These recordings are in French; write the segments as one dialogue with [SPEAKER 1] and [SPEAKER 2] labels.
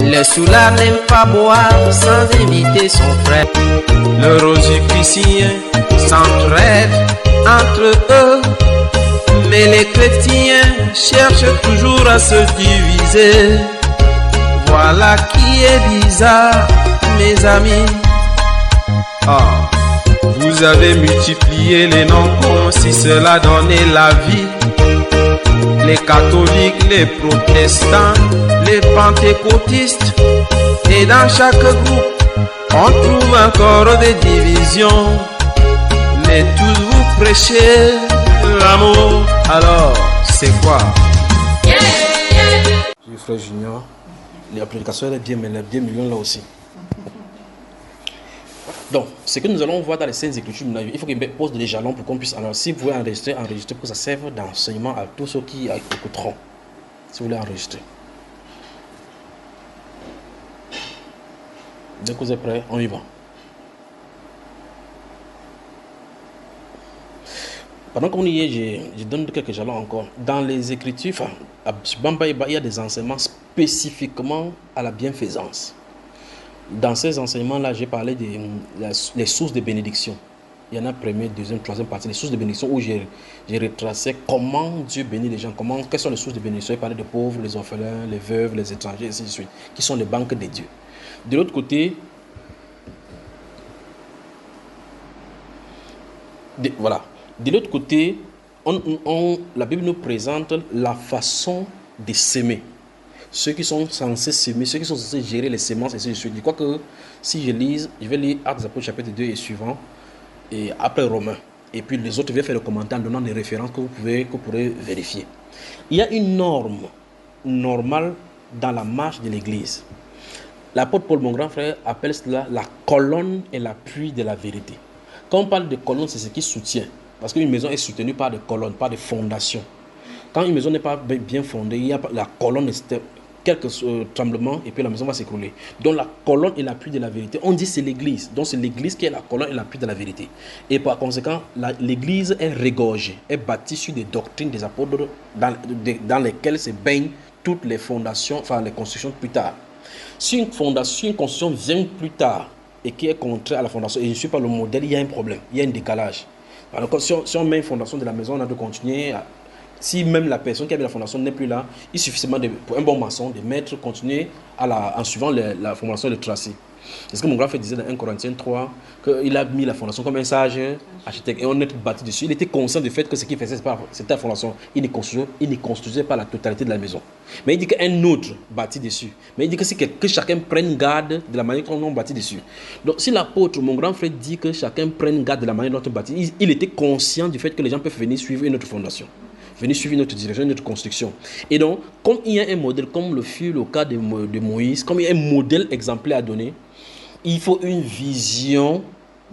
[SPEAKER 1] Le soulard n'aime pas boire sans inviter son frère. Le rosicrucien s'entraide entre eux, mais les chrétiens cherchent toujours à se diviser. Voilà qui est bizarre, mes amis. Vous avez multiplié les noms comme si cela donnait la vie. Les catholiques, les protestants, les pentecôtistes. Et dans chaque groupe, on trouve encore des divisions. Mais tous vous prêchez l'amour. Alors, c'est quoi?
[SPEAKER 2] Oui, frère Junior, la prédication est bien, mais elle est bien million là aussi. Donc, ce que nous allons voir dans les Saintes Écritures, il faut qu'il pose des jalons pour qu'on puisse. Alors, si vous voulez enregistrer pour que ça serve d'enseignement à tous ceux qui écouteront. Si vous voulez enregistrer. Dès que vous êtes prêts, on y va. Pendant qu'on y est, je donne quelques jalons encore. Dans les Écritures, à Bambaïba, il y a des enseignements spécifiquement à la bienfaisance. Dans ces enseignements-là, j'ai parlé des sources de bénédiction. Il y en a première, deuxième, troisième partie, les sources de bénédiction où j'ai retracé comment Dieu bénit les gens, quelles sont les sources de bénédiction. J'ai parlé des pauvres, les orphelins, les veuves, les étrangers, et ainsi de suite, qui sont les banques de Dieu. De l'autre côté, De l'autre côté, la Bible nous présente la façon de s'aimer. Ceux qui sont censés s'aimer, ceux qui sont censés gérer les semences, et ainsi de suite. Je crois que si je vais lire Actes des Apôtres chapitre 2 et suivant, et après Romains. Et puis les autres, je vais faire le commentaire en donnant des références que vous pourrez vérifier. Il y a une norme normale dans la marche de l'Église. L'apôtre Paul, mon grand frère, appelle cela la colonne et l'appui de la vérité. Quand on parle de colonne, c'est ce qui soutient. Parce qu'une maison est soutenue par des colonnes, par des fondations. Quand une maison n'est pas bien fondée, il y a la colonne, quelques tremblements, et puis la maison va s'écrouler. Donc la colonne et l'appui de la vérité, on dit c'est l'Église. Donc c'est l'Église qui est la colonne et l'appui de la vérité. Et par conséquent, l'Église est régorgée, est bâtie sur des doctrines des apôtres dans lesquelles se baignent toutes les fondations, les constructions plus tard. Si une construction vient plus tard et qui est contraire à la fondation, et je ne suis pas le modèle, il y a un problème, il y a un décalage. Alors, si on met une fondation de la maison, on a de continuer si même la personne qui a mis la fondation n'est plus là, il suffit pour un bon maçon de continuer en suivant la fondation de tracé. C'est ce que mon grand frère disait dans 1 Corinthiens 3, qu'il a mis la fondation comme un sage architecte et on est bâti dessus. Il était conscient du fait que ce qu'il faisait, c'était la fondation. Il ne construisait pas la totalité de la maison. Mais il dit qu'un autre bâtit dessus. Mais il dit que chacun prenne garde de la manière dont on bâtit dessus. Donc si l'apôtre, mon grand frère, dit que chacun prenne garde de la manière dont on bâtit, il était conscient du fait que les gens peuvent venir suivre une autre fondation. Venir suivre notre direction, notre construction. Et donc, comme il y a un modèle, comme le fut le cas de Moïse, comme il y a un modèle exemplaire à donner, il faut une vision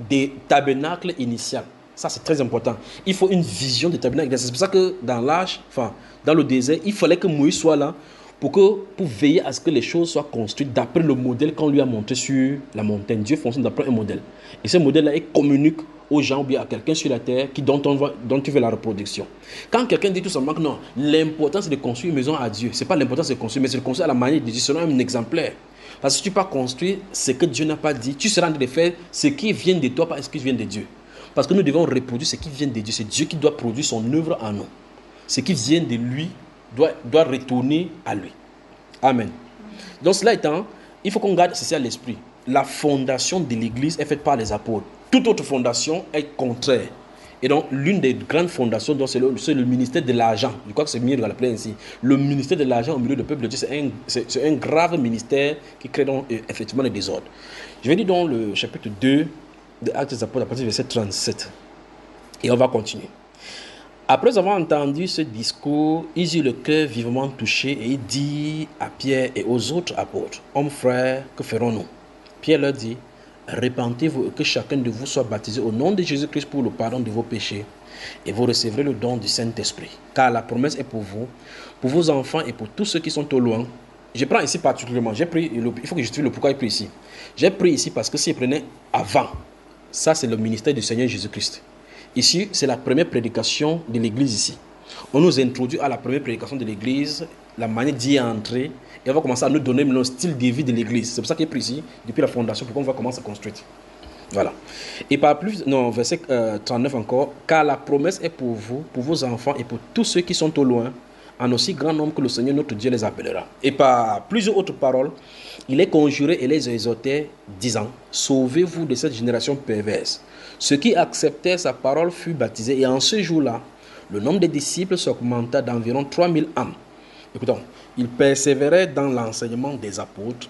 [SPEAKER 2] des tabernacles initial. Ça, c'est très important. Il faut une vision des tabernacles. C'est pour ça que dans le désert, il fallait que Moïse soit là pour veiller à ce que les choses soient construites d'après le modèle qu'on lui a montré sur la montagne. Dieu fonctionne d'après un modèle. Et ce modèle-là, il communique aux gens ou bien à quelqu'un sur la terre dont tu veux la reproduction. Quand quelqu'un dit tout simplement que non, l'important c'est de construire une maison à Dieu. Ce n'est pas l'important c'est de construire, mais c'est de construire à la manière de Dieu, selon un exemplaire. Parce que si tu ne peux pas construire ce que Dieu n'a pas dit, tu seras en train de faire ce qui vient de toi, pas ce qui vient de Dieu. Parce que nous devons reproduire ce qui vient de Dieu. C'est Dieu qui doit produire son œuvre en nous. Ce qui vient de lui doit retourner à lui. Amen. Donc cela étant, il faut qu'on garde ceci à l'esprit. La fondation de l'Église est faite par les apôtres. Toute autre fondation est contraire. Et donc, l'une des grandes fondations, c'est le ministère de l'argent. Je crois que c'est mieux de l'appeler ainsi. Le ministère de l'argent au milieu du peuple de Dieu, c'est un grave ministère qui crée donc effectivement des désordres. Je vais lire donc le chapitre 2 de Actes des Apôtres à partir du verset 37. Et on va continuer. Après avoir entendu ce discours, ils eurent le cœur vivement touché et il dit à Pierre et aux autres apôtres, « Hommes frères, que ferons-nous » Pierre leur dit, « Repentez-vous et que chacun de vous soit baptisé au nom de Jésus-Christ pour le pardon de vos péchés et vous recevrez le don du Saint-Esprit. Car la promesse est pour vous, pour vos enfants et pour tous ceux qui sont au loin. » Je prends ici particulièrement, il faut que je justifie le pourquoi il prie ici. J'ai pris ici parce que s'il prenait avant, ça c'est le ministère du Seigneur Jésus-Christ. Ici, c'est la première prédication de l'Église ici. On nous introduit à la première prédication de l'Église la manière d'y entrer, et on va commencer à nous donner le style de vie de l'église. C'est pour ça qu'il est pris ici, depuis la fondation, pour qu'on va commencer à construire. Voilà. Et par plus, non, verset 39 encore, car la promesse est pour vous, pour vos enfants et pour tous ceux qui sont au loin, en aussi grand nombre que le Seigneur notre Dieu les appellera. Et par plusieurs autres paroles, il les conjurait et les exhortait, disant, sauvez-vous de cette génération perverse. Ceux qui acceptaient sa parole furent baptisés, et en ce jour-là, le nombre des disciples s'augmenta d'environ 3000 âmes. Écoutons, ils persévéraient dans l'enseignement des apôtres,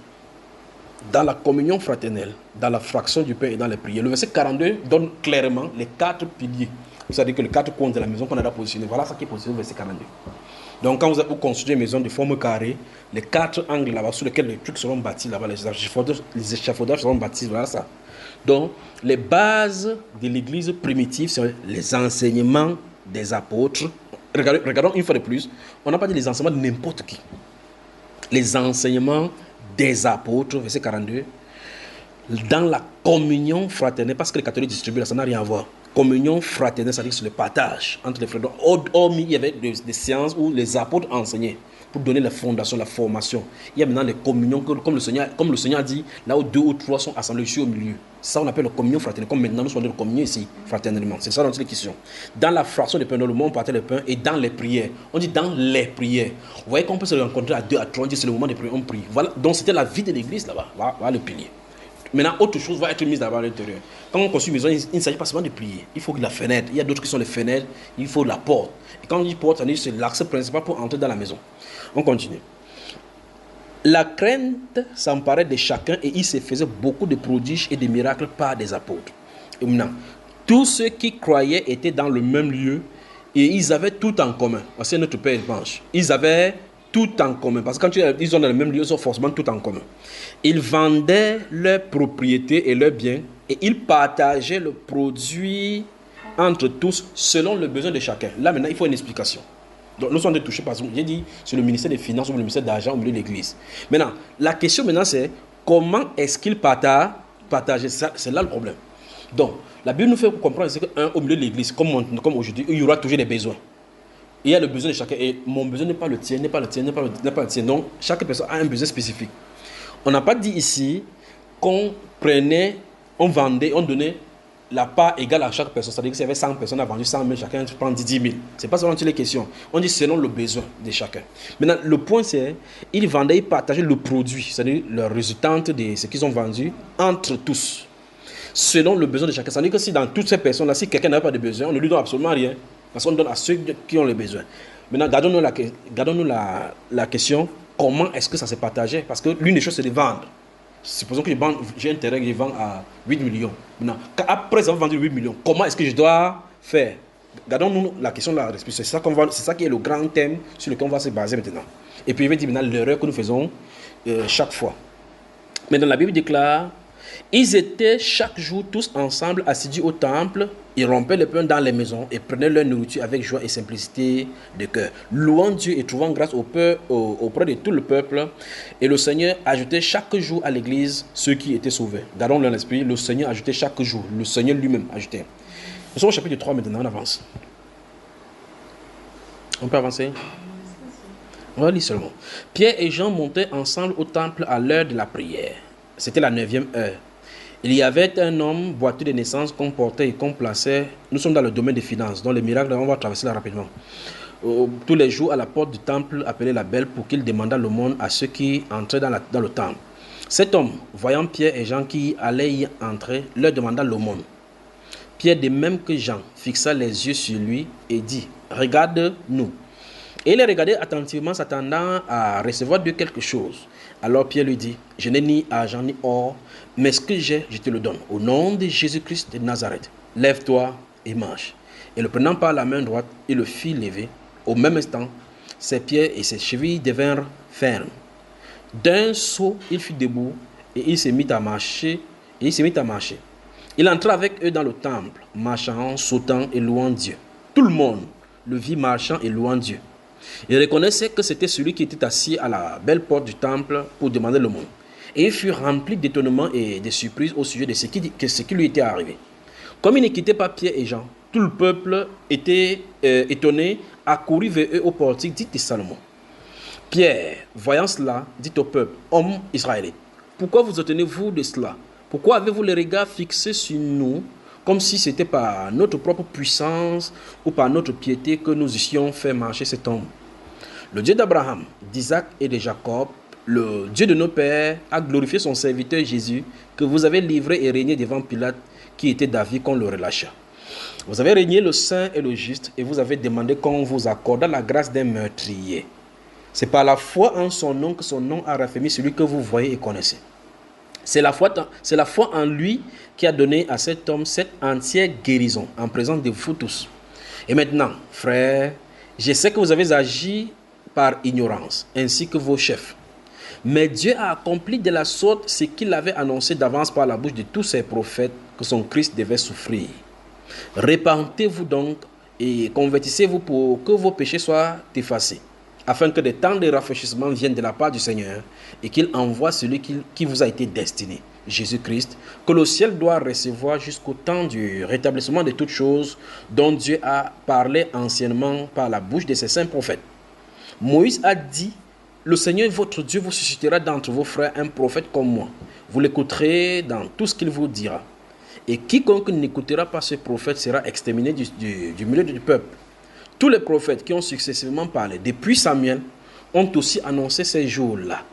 [SPEAKER 2] dans la communion fraternelle, dans la fraction du pain et dans les prières. Le verset 42 donne clairement les 4 piliers. C'est-à-dire que les 4 coins de la maison qu'on a positionné. Voilà ce qui est positionné au verset 42. Donc quand vous construisez une maison de forme carrée, les 4 angles là-bas sur lesquels les trucs seront bâtis là-bas, les échafaudages seront bâtis, voilà ça. Donc les bases de l'église primitive sont les enseignements des apôtres. Regardons une fois de plus, on n'a pas dit les enseignements de n'importe qui. Les enseignements des apôtres, verset 42, dans la communion fraternelle, parce que les catholiques distribuent là, ça n'a rien à voir. Communion fraternelle, c'est-à-dire c'est le partage entre les frères. Hormis, il y avait des séances où les apôtres enseignaient pour donner la fondation, la formation. Il y a maintenant les communions, comme le Seigneur a dit, là où 2 ou 3 sont assemblés, je suis au milieu. Ça, on appelle la communion fraternelle. Comme maintenant, nous sommes de la communion ici, fraternellement. C'est ça dont il est question. Dans la fraction des pains, dans le monde, on partage le pain, et dans les prières. On dit dans les prières. Vous voyez qu'on peut se rencontrer à 2, à 3, on dit c'est le moment des prières, on prie. Voilà. Donc, c'était la vie de l'église là-bas. Voilà le pilier. Maintenant, autre chose va être mise là-bas à l'intérieur. Quand on construit une maison, il ne s'agit pas seulement de prier. Il faut la fenêtre. Il y a d'autres qui sont les fenêtres. Il faut la porte. Et quand on dit porte, c'est l'accès principal pour entrer dans la maison. On continue. La crainte s'emparait de chacun et il se faisait beaucoup de prodiges et de miracles par des apôtres. Et maintenant, tous ceux qui croyaient étaient dans le même lieu et ils avaient tout en commun. C'est notre Père Blanche. Ils avaient tout en commun. Parce que quand ils sont dans le même lieu, ils ont forcément tout en commun. Ils vendaient leurs propriétés et leurs biens et ils partageaient le produit entre tous selon le besoin de chacun. Là maintenant, il faut une explication. Donc nous sommes touchés par ça. J'ai dit sur le ministère des Finances ou le ministère d'Argent au milieu de l'Église. Maintenant, la question maintenant c'est comment est-ce qu'ils partageaient ça? C'est là le problème. Donc, la Bible nous fait comprendre qu'au milieu de l'Église, comme aujourd'hui, il y aura toujours des besoins. Il y a le besoin de chacun et mon besoin n'est pas le tien, n'est pas le tien, n'est pas le tien. Donc, chaque personne a un besoin spécifique. On n'a pas dit ici qu'on prenait, on vendait, on donnait la part égale à chaque personne. C'est-à-dire que s'il y avait 100 personnes à vendre 100 000, chacun prend 10 000. Ce n'est pas seulement les questions. On dit selon le besoin de chacun. Maintenant, le point c'est, ils vendaient, ils partageaient le produit, c'est-à-dire le résultante de ce qu'ils ont vendu entre tous. Selon le besoin de chacun. C'est-à-dire que si dans toutes ces personnes-là, si quelqu'un n'a pas de besoin, on ne lui donne absolument rien. Parce qu'on donne à ceux qui ont les besoins. Maintenant, gardons-nous la question, comment est-ce que ça s'est partagé? Parce que l'une des choses, c'est de vendre. Supposons que j'ai un terrain que je vends à 8 millions. Maintenant, après avoir vendu 8 millions, comment est-ce que je dois faire? Gardons-nous la question de la responsabilité. C'est ça qui est le grand thème sur lequel on va se baser maintenant. Et puis, il va dire maintenant l'erreur que nous faisons chaque fois. Mais dans la Bible déclare, ils étaient chaque jour tous ensemble assidus au temple, ils rompaient le pain dans les maisons et prenaient leur nourriture avec joie et simplicité de cœur, louant Dieu et trouvant grâce auprès de tout le peuple. Et le Seigneur ajoutait chaque jour à l'église ceux qui étaient sauvés. Gardons-le dans l'esprit, le Seigneur ajoutait chaque jour, le Seigneur lui-même ajoutait. Nous sommes au chapitre 3 maintenant, on avance. On peut avancer? On va lire seulement. Pierre et Jean montaient ensemble au temple à l'heure de la prière. C'était la 9e heure. Il y avait un homme boiteux de naissance qu'on portait et qu'on plaçait. Nous sommes dans le domaine des finances, donc les miracles, on va traverser là rapidement. Tous les jours à la porte du temple appelé la Belle pour qu'il demandât l'aumône à ceux qui entraient dans le temple. Cet homme, voyant Pierre et Jean qui allaient y entrer, leur demanda l'aumône. Pierre, de même que Jean, fixa les yeux sur lui et dit, « Regarde-nous ». Et il les regardait attentivement, s'attendant à recevoir de quelque chose. Alors Pierre lui dit, « Je n'ai ni argent ni or, mais ce que j'ai, je te le donne. Au nom de Jésus-Christ de Nazareth, lève-toi et marche. » Et le prenant par la main droite, il le fit lever. Au même instant, ses pieds et ses chevilles devinrent fermes. D'un saut, il fut debout et il se mit à marcher. Il entra avec eux dans le temple, marchant, sautant et louant Dieu. Tout le monde le vit marchant et louant Dieu. Il reconnaissait que c'était celui qui était assis à la belle porte du temple pour demander le monde. Et il fut rempli d'étonnement et de surprise au sujet de ce qui lui était arrivé. Comme il ne quittait pas Pierre et Jean, tout le peuple était étonné, accourut vers eux au portique dit de Salomon. Pierre, voyant cela, dit au peuple, hommes israélites, pourquoi vous étonnez-vous de cela? Pourquoi avez-vous les regards fixés sur nous, comme si c'était par notre propre puissance ou par notre piété que nous eussions fait marcher cet homme? Le Dieu d'Abraham, d'Isaac et de Jacob, le Dieu de nos pères, a glorifié son serviteur Jésus, que vous avez livré et régné devant Pilate, qui était d'avis qu'on le relâcha. Vous avez régné le saint et le juste, et vous avez demandé qu'on vous accorde la grâce d'un meurtrier. C'est par la foi en son nom que son nom a raffermi celui que vous voyez et connaissez. C'est la foi en lui qui a donné à cet homme cette entière guérison en présence de vous tous. Et maintenant, frères, je sais que vous avez agi par ignorance, ainsi que vos chefs. Mais Dieu a accompli de la sorte ce qu'il avait annoncé d'avance par la bouche de tous ses prophètes, que son Christ devait souffrir. Repentez-vous donc et convertissez-vous pour que vos péchés soient effacés, afin que des temps de rafraîchissement viennent de la part du Seigneur et qu'il envoie celui qui vous a été destiné, Jésus-Christ, que le ciel doit recevoir jusqu'au temps du rétablissement de toutes choses dont Dieu a parlé anciennement par la bouche de ses saints prophètes. Moïse a dit, le Seigneur votre Dieu vous suscitera d'entre vos frères un prophète comme moi. Vous l'écouterez dans tout ce qu'il vous dira. Et quiconque n'écoutera pas ce prophète sera exterminé du milieu du peuple. Tous les prophètes qui ont successivement parlé depuis Samuel ont aussi annoncé ces jours-là.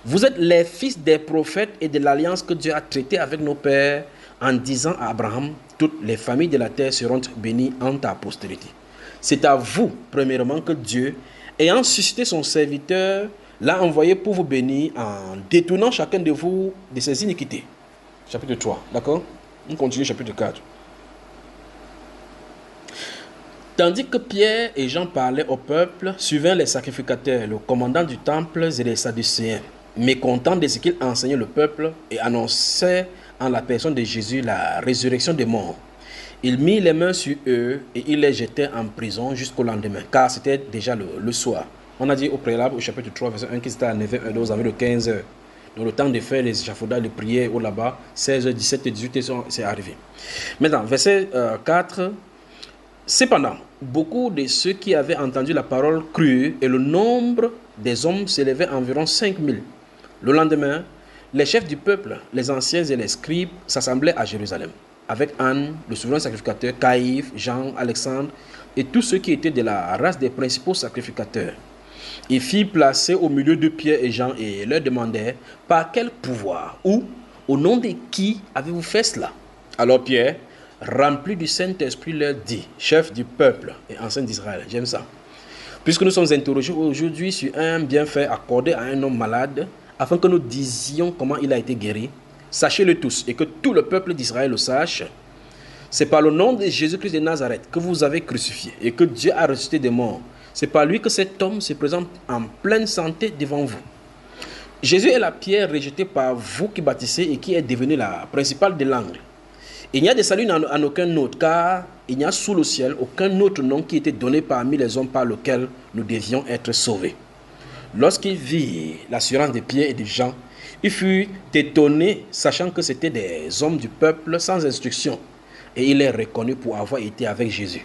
[SPEAKER 2] Vous êtes les fils des prophètes et de l'alliance que Dieu a traitée avec nos pères en disant à Abraham, toutes les familles de la terre seront bénies en ta postérité. C'est à vous, premièrement, que Dieu, ayant suscité son serviteur, l'a envoyé pour vous bénir en détournant chacun de vous de ses iniquités. Chapitre 3, d'accord? On continue, chapitre 4. Tandis que Pierre et Jean parlaient au peuple, suivant les sacrificateurs, le commandant du temple et les Sadducéens, mécontents de ce qu'ils enseignaient le peuple et annonçaient en la personne de Jésus la résurrection des morts. Il mit les mains sur eux et il les jetait en prison jusqu'au lendemain, car c'était déjà le soir. On a dit au préalable, au chapitre 3, verset 1, qu'ils étaient à 9h, aux environs de 15h. Donc le temps de faire les échafaudages, les prières, au là-bas, 16h, 17h, 18h, c'est arrivé. Maintenant, verset 4. Cependant, beaucoup de ceux qui avaient entendu la parole crurent et le nombre des hommes s'élevait à environ 5000. Le lendemain, les chefs du peuple, les anciens et les scribes s'assemblaient à Jérusalem, avec Anne, le souverain sacrificateur, Caïphe, Jean, Alexandre et tous ceux qui étaient de la race des principaux sacrificateurs. Ils firent placer au milieu de Pierre et Jean et leur demandèrent par quel pouvoir ou au nom de qui avez-vous fait cela? Alors Pierre, rempli du Saint-Esprit, leur dit, chef du peuple et ancien d'Israël, j'aime ça. Puisque nous sommes interrogés aujourd'hui sur un bienfait accordé à un homme malade, afin que nous disions comment il a été guéri, sachez-le tous et que tout le peuple d'Israël le sache. C'est par le nom de Jésus-Christ de Nazareth que vous avez crucifié et que Dieu a ressuscité des morts. C'est par lui que cet homme se présente en pleine santé devant vous. Jésus est la pierre rejetée par vous qui bâtissez et qui est devenue la principale de l'angle. Il n'y a de salut en aucun autre, car il n'y a sous le ciel aucun autre nom qui était donné parmi les hommes par lequel nous devions être sauvés. Lorsqu'il vit l'assurance de Pierre et de Jean, il fut étonné, sachant que c'étaient des hommes du peuple sans instruction, et il les reconnut pour avoir été avec Jésus.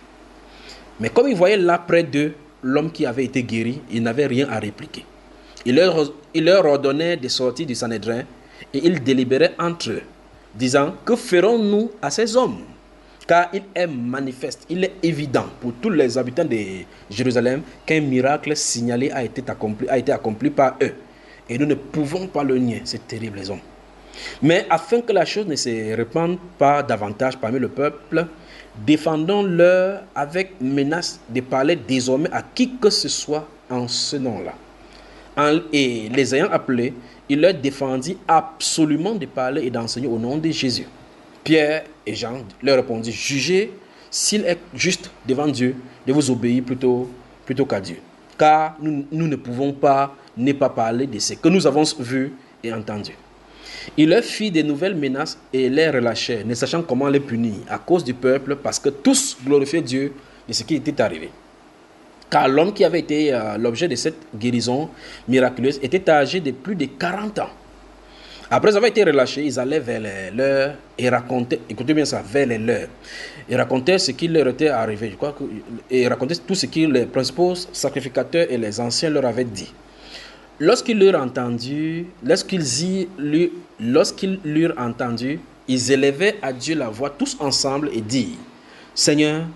[SPEAKER 2] Mais comme il voyait là près d'eux l'homme qui avait été guéri, il n'avait rien à répliquer. Il leur ordonnait de sortir du Sanhédrin, et ils délibéraient entre eux, disant, que ferons-nous à ces hommes? Car il est manifeste, il est évident pour tous les habitants de Jérusalem qu'un miracle signalé a été accompli par eux. Et nous ne pouvons pas le nier, c'est terrible les hommes. Mais afin que la chose ne se répande pas davantage parmi le peuple, défendons-leur avec menace de parler désormais à qui que ce soit en ce nom-là. Et les ayant appelés, il leur défendit absolument de parler et d'enseigner au nom de Jésus. Pierre et Jean leur répondirent, jugez s'il est juste devant Dieu de vous obéir plutôt qu'à Dieu. Car nous ne pouvons pas ne pas parler de ce que nous avons vu et entendu. Il leur fit de nouvelles menaces et les relâchèrent, ne sachant comment les punir à cause du peuple, parce que tous glorifiaient Dieu de ce qui était arrivé. Car l'homme qui avait été l'objet de cette guérison miraculeuse était âgé de plus de 40 ans. Après avoir été relâchés, ils allaient vers les leurs et racontaient, écoutez bien ça, vers les leurs, et racontaient ce qui leur était arrivé. Et racontaient tout ce que les principaux sacrificateurs et les anciens leur avaient dit. Lorsqu'ils l'eurent entendu, ils élevaient à Dieu la voix tous ensemble et dirent, Seigneur,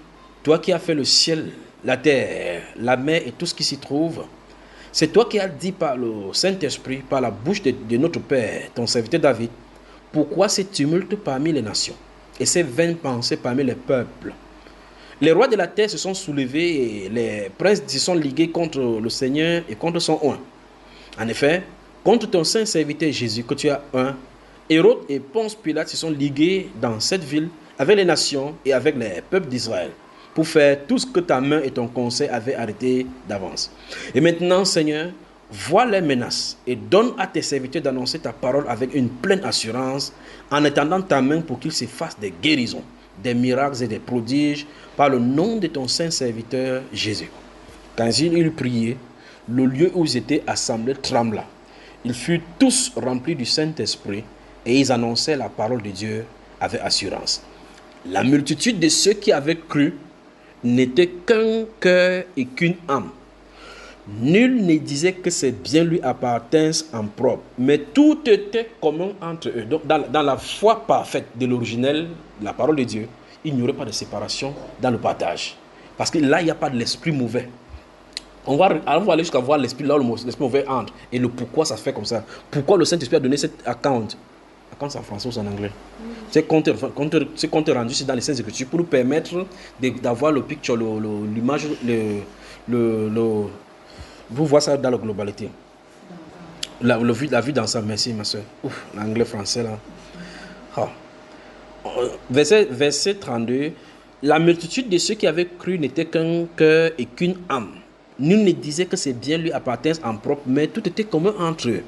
[SPEAKER 2] toi qui as fait le ciel, la terre, la mer et tout ce qui s'y trouve, c'est toi qui as dit par le Saint-Esprit, par la bouche de notre Père, ton serviteur David, pourquoi ces tumultes parmi les nations et ces vaines pensées parmi les peuples? Les rois de la terre se sont soulevés et les princes se sont ligués contre le Seigneur et contre son oint. En effet, contre ton saint serviteur Jésus que tu as un, Hérode et Ponce Pilate se sont ligués dans cette ville avec les nations et avec les peuples d'Israël pour faire tout ce que ta main et ton conseil avaient arrêté d'avance. Et maintenant, Seigneur, vois les menaces et donne à tes serviteurs d'annoncer ta parole avec une pleine assurance en étendant ta main pour qu'ils se fassent des guérisons, des miracles et des prodiges par le nom de ton saint serviteur Jésus. Quand ils eurent prié, le lieu où ils étaient assemblés trembla. Ils furent tous remplis du Saint-Esprit et ils annonçaient la parole de Dieu avec assurance. La multitude de ceux qui avaient cru n'était qu'un cœur et qu'une âme. Nul ne disait que ses biens lui appartinssent en propre, mais tout était commun entre eux. Donc, dans la foi parfaite de l'originel, la parole de Dieu, il n'y aurait pas de séparation dans le partage. Parce que là, il n'y a pas de l'esprit mauvais. On va aller jusqu'à voir l'esprit là où l'esprit mauvais entre. Et le pourquoi ça se fait comme ça. Pourquoi le Saint-Esprit a donné cet account. Account, c'est en français ou c'est en anglais. C'est compte rendu dans les Saintes Écritures pour nous permettre d'avoir le picture, l'image, vous voyez ça dans la globalité. La vue d'ensemble. Merci ma soeur. Ouf, l'anglais français là. Ah. Verset 32. La multitude de ceux qui avaient cru n'était qu'un cœur et qu'une âme. Nul ne disait que ses biens lui appartiennent en propre, mais tout était commun entre eux.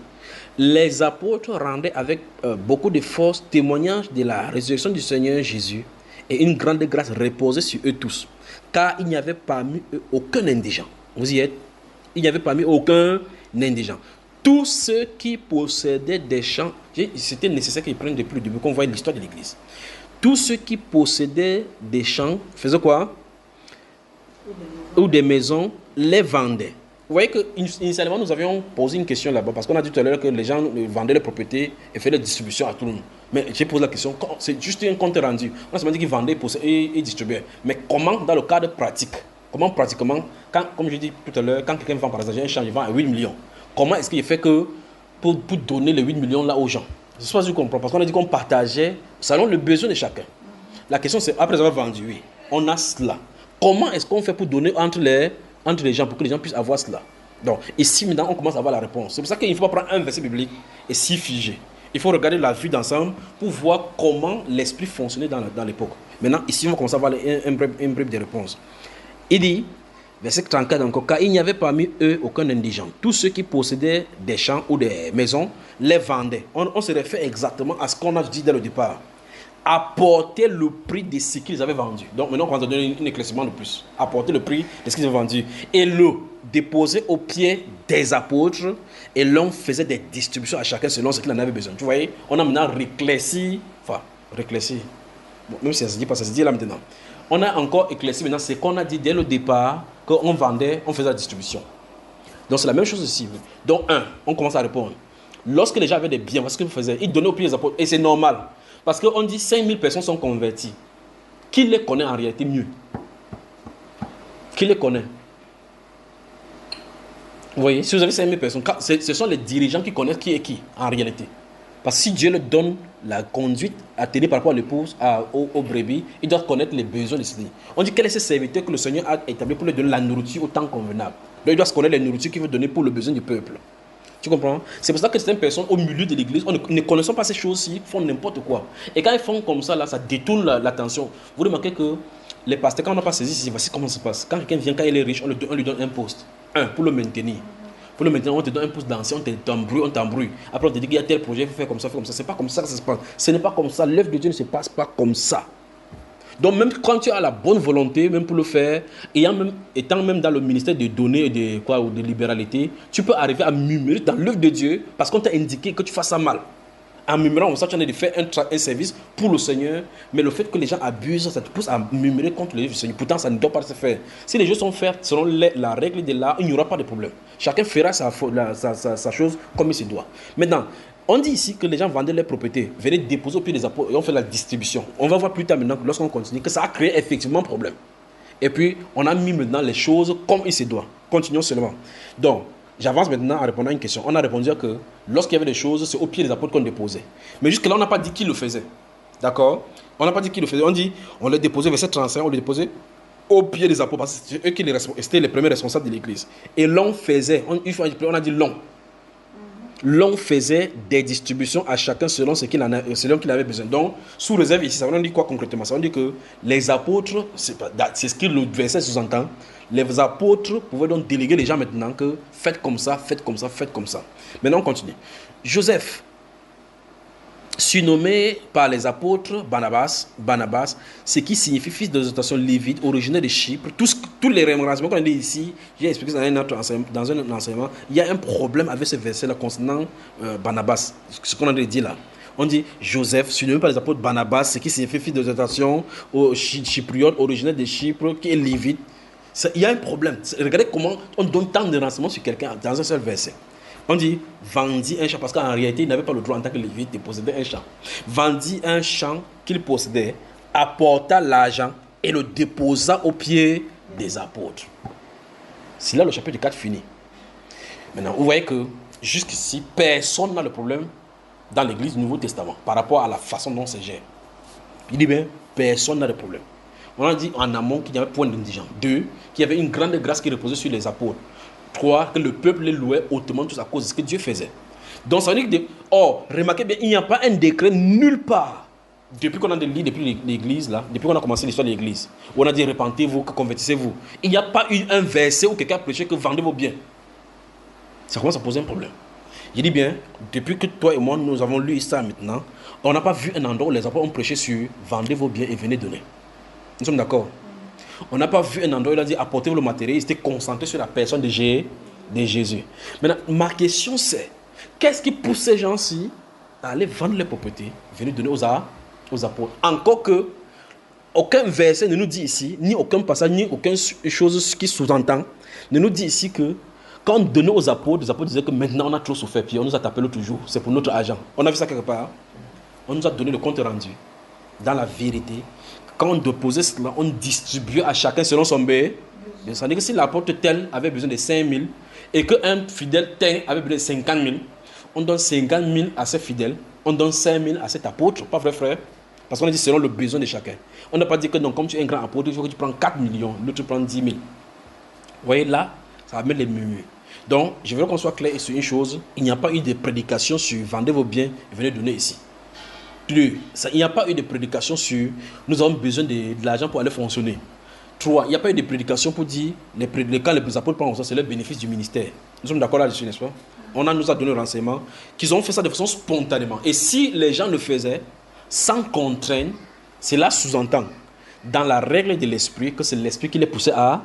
[SPEAKER 2] Les apôtres rendaient avec beaucoup de force témoignage de la résurrection du Seigneur Jésus, et une grande grâce reposait sur eux tous, car il n'y avait parmi eux aucun indigent. Vous y êtes? Il n'y avait parmi eux aucun indigent. Tous ceux qui possédaient des champs, c'était nécessaire qu'ils prennent depuis le début, qu'on voit l'histoire de l'Église. Tous ceux qui possédaient des champs faisaient quoi? Ou des maisons, les vendaient. Vous voyez qu'initialement, nous avions posé une question là-bas, parce qu'on a dit tout à l'heure que les gens vendaient les propriétés et faisaient la distribution à tout le monde. Mais j'ai posé la question, c'est juste un compte rendu. On s'est dit qu'ils vendaient et distribuaient. Mais comment, dans le cadre pratique, comment pratiquement, comme je dis tout à l'heure, quand quelqu'un vend par exemple un champ, il vend à 8 millions. Comment est-ce qu'il fait que pour donner les 8 millions là aux gens? Je ne sais pas si je comprends, parce qu'on a dit qu'on partageait selon le besoin de chacun. La question c'est, après avoir vendu, oui, on a cela. Comment est-ce qu'on fait pour donner entre les gens, pour que les gens puissent avoir cela? Donc, ici maintenant, on commence à avoir la réponse. C'est pour ça qu'il ne faut pas prendre un verset biblique et s'y figer. Il faut regarder la vue d'ensemble pour voir comment l'esprit fonctionnait dans l'époque. Maintenant, ici, on va commencer à avoir un bref des réponses. Il dit, verset 34 encore, car il n'y avait parmi eux aucun indigent. Tous ceux qui possédaient des champs ou des maisons les vendaient. On se réfère exactement à ce qu'on a dit dès le départ. Apporter le prix de ce qu'ils avaient vendu. Donc maintenant, on va donner un éclaircissement de plus. Apporter le prix de ce qu'ils avaient vendu. Et le déposer aux pieds des apôtres. Et l'on faisait des distributions à chacun selon ce qu'il en avait besoin. Tu vois, on a maintenant réclairci. Enfin, réclairci. Bon, même si ça se dit pas, ça se dit là maintenant. On a encore éclairci maintenant ce qu'on a dit dès le départ, qu'on vendait, on faisait la distribution. Donc c'est la même chose ici. Donc on commence à répondre. Lorsque les gens avaient des biens, qu'est-ce qu'ils faisaient? Ils donnaient aux pieds des apôtres. Et c'est normal. Parce qu'on dit 5000 personnes sont converties. Qui les connaît en réalité mieux? Qui les connaît? Vous voyez, si vous avez 5000 personnes, ce sont les dirigeants qui connaissent qui est qui en réalité. Parce que si Dieu leur donne la conduite à tenir par rapport à l'épouse, aux brebis, ils doivent connaître les besoins de ces. On dit quel est ce serviteur que le Seigneur a établi pour leur donner la nourriture au temps convenable. Donc ils doivent connaître les nourritures qu'il veut donner pour le besoin du peuple. Tu comprends? C'est pour ça que certaines personnes au milieu de l'église, ne connaissant pas ces choses-ci, font n'importe quoi. Et quand ils font comme ça, là, ça détourne l'attention. Vous remarquez que les pasteurs, quand on n'a pas saisi, voici comment ça se passe. Quand quelqu'un vient, quand il est riche, on lui donne un poste. Pour le maintenir. Pour le maintenir, on te donne un poste d'ancien, on t'embrouille. Après, on te dit qu'il y a tel projet, il faut faire comme ça, faire comme ça. C'est pas comme ça que ça se passe. Ce n'est pas comme ça. L'œuvre de Dieu ne se passe pas comme ça. Donc même quand tu as la bonne volonté, même pour le faire, étant même dans le ministère de donner ou de libéralité, tu peux arriver à murmurer dans l'œuvre de Dieu parce qu'on t'a indiqué que tu fasses ça mal. En murmurant comme ça, tu en es de faire un service pour le Seigneur, mais le fait que les gens abusent, ça te pousse à murmurer contre le Seigneur. Pourtant, ça ne doit pas se faire. Si les choses sont faites selon la règle de l'art, il n'y aura pas de problème. Chacun fera sa chose comme il se doit. Maintenant, on dit ici que les gens vendaient leurs propriétés, venaient déposer au pied des apôtres et on fait la distribution. On va voir plus tard maintenant, lorsqu'on continue, que ça a créé effectivement un problème. Et puis, on a mis maintenant les choses comme il se doit. Continuons seulement. Donc, j'avance maintenant en répondant à une question. On a répondu que lorsqu'il y avait des choses, c'est au pied des apôtres qu'on déposait. Mais jusque-là, on n'a pas dit qui le faisait. D'accord? On n'a pas dit qui le faisait. On dit, on les déposait, verset 35, on les déposait au pied des apôtres. Parce que c'est eux qui étaient les premiers responsables de l'église. Et l'on faisait, on a dit l'on. L'on faisait des distributions à chacun selon ce qu'il avait besoin. Donc, sous réserve ici, ça veut dire quoi concrètement? Ça veut dire que les apôtres, c'est ce que le verset sous-entend, les apôtres pouvaient donc déléguer les gens maintenant que faites comme ça, faites comme ça, faites comme ça. Maintenant, on continue. Joseph, surnommé par les apôtres Barnabas, ce qui signifie fils d'exhortation lévite, originaire de Chypre. Tous les renseignements qu'on a dit ici, j'ai expliqué ça dans un enseignement, il y a un problème avec ce verset-là concernant Barnabas, ce qu'on a dit là. On dit Joseph, surnommé par les apôtres Barnabas, ce qui signifie fils d'exhortation chypriote, originaire de Chypre, qui est lévite. Il y a un problème. Regardez comment on donne tant de renseignements sur quelqu'un dans un seul verset. On dit vendit un champ, parce qu'en réalité, il n'avait pas le droit en tant que lévite de posséder un champ. Vendit un champ qu'il possédait, apporta l'argent et le déposa aux pieds des apôtres. C'est là le chapitre 4 fini. Maintenant, vous voyez que jusqu'ici, personne n'a le problème dans l'église du Nouveau Testament par rapport à la façon dont c'est géré. Il dit bien, personne n'a de problème. On a dit en amont qu'il n'y avait point d'indigent. 2, qu'il y avait une grande grâce qui reposait sur les apôtres. 3, que le peuple les louait hautement tous à cause de ce que Dieu faisait. Donc ça veut dire que, remarquez bien, il n'y a pas un décret nulle part. Depuis qu'on a lu depuis l'église, là, depuis qu'on a commencé l'histoire de l'église, où on a dit repentez-vous, convertissez-vous. Il n'y a pas eu un verset où quelqu'un a prêché que vendez vos biens. Ça commence à poser un problème. Je dis bien, depuis que toi et moi, nous avons lu ça maintenant, on n'a pas vu un endroit où les apôtres ont prêché sur vendez vos biens et venez donner. Nous sommes d'accord? On n'a pas vu un endroit où il a dit apportez le matériel, il s'était concentré sur la personne de Jésus. Maintenant, ma question c'est, qu'est-ce qui pousse ces gens-ci à aller vendre les propriétés, venir donner aux apôtres? Encore que, aucun verset ne nous dit ici, ni aucun passage, ni aucune chose qui sous-entend, ne nous dit ici que quand on donnait aux apôtres, les apôtres disaient que maintenant on a trop souffert, puis on nous a tapé l'autre jour, c'est pour notre argent. On a vu ça quelque part. On nous a donné le compte rendu. Dans la vérité, quand on déposait cela, on distribuait à chacun selon son besoin. Ça veut dire que si l'apôtre tel avait besoin de 5 000 et qu'un fidèle tel avait besoin de 50 000, on donne 50 000 à ces fidèles, on donne 5 000 à cet apôtre, pas vrai frère? Parce qu'on a dit selon le besoin de chacun. On n'a pas dit que non, comme tu es un grand apôtre, il faut que tu prends 4 millions, l'autre prend 10 000. Vous voyez là, ça va mettre les murmures. Donc, je veux qu'on soit clair sur une chose, il n'y a pas eu de prédication sur vendez vos biens et venez donner ici. Il n'y a pas eu de prédication sur nous avons besoin de l'argent pour aller fonctionner. 3, il n'y a pas eu de prédication pour dire quand les apôtres prennent ça, c'est le bénéfice du ministère. Nous sommes d'accord là-dessus, n'est-ce pas? On nous a donné le renseignement qu'ils ont fait ça de façon spontanément. Et si les gens le faisaient sans contrainte, cela sous-entend dans la règle de l'esprit que c'est l'esprit qui les poussait à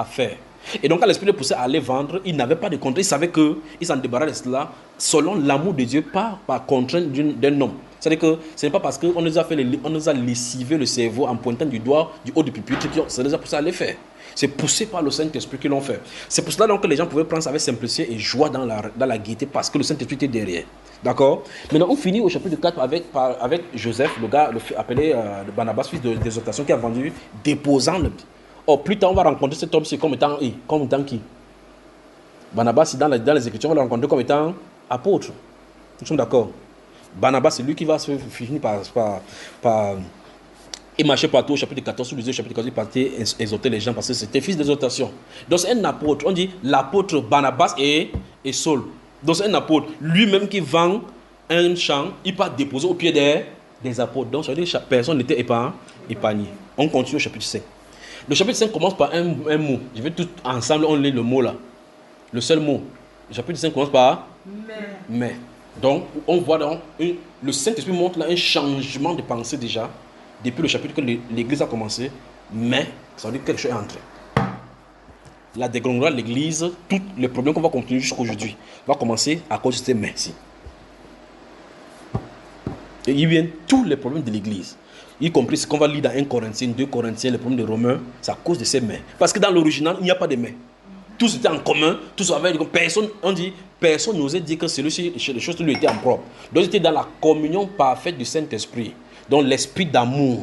[SPEAKER 2] faire. Et donc quand l'esprit les poussait à aller vendre, ils n'avaient pas de contrainte. Ils savaient qu'ils s'en débarrassent de cela selon l'amour de Dieu, pas par contrainte d'un homme. C'est-à-dire que ce n'est pas parce qu'on nous a lessivé le cerveau en pointant du doigt du haut du pupitre que ça les a poussés à les faire. C'est poussé par le Saint-Esprit qu'ils l'ont fait. C'est pour cela donc que les gens pouvaient prendre ça avec simplicité et joie dans la gaieté parce que le Saint-Esprit était derrière. D'accord? Maintenant, on finit au chapitre 4 avec Joseph, le gars appelé Barnabas, fils d'exhortation, qui a vendu, déposant le... plus tard, on va rencontrer cet homme comme étant qui? Barnabas, dans les Écritures, on va le rencontrer comme étant apôtre. Nous sommes d'accord? Barnabas, c'est lui qui va se finir par marcher partout au chapitre 14, sous les yeux, chapitre 14, il partait exhorter les gens parce que c'était fils d'exhortation. Donc c'est un apôtre, on dit l'apôtre Barnabas et Saul. Donc c'est un apôtre, lui-même qui vend un champ, il part déposer au pied des apôtres. Donc ça veut dire que personne n'était épargné. On continue au chapitre 5. Le chapitre 5 commence par un mot. Je vais tout ensemble, on lit le mot là. Le seul mot. Le chapitre 5 commence par mais. Donc, on voit donc, le Saint-Esprit montre là un changement de pensée déjà, depuis le chapitre que l'Église a commencé, mais ça veut dire que quelque chose est entré. La dégringolade de l'Église, tous les problèmes qu'on va continuer jusqu'à aujourd'hui, va commencer à cause de ces merci. Et il vient tous les problèmes de l'église. Y compris ce qu'on va lire dans 1 Corinthiens, 2 Corinthiens, les problèmes de Romains, c'est à cause de ces mains. Parce que dans l'original, il n'y a pas de mains. Tout était en commun, tout ça avait personne, on dit, personne n'osait dire que celui-ci, les choses lui étaient en propre. Donc c'était dans la communion parfaite du Saint-Esprit, dont l'esprit d'amour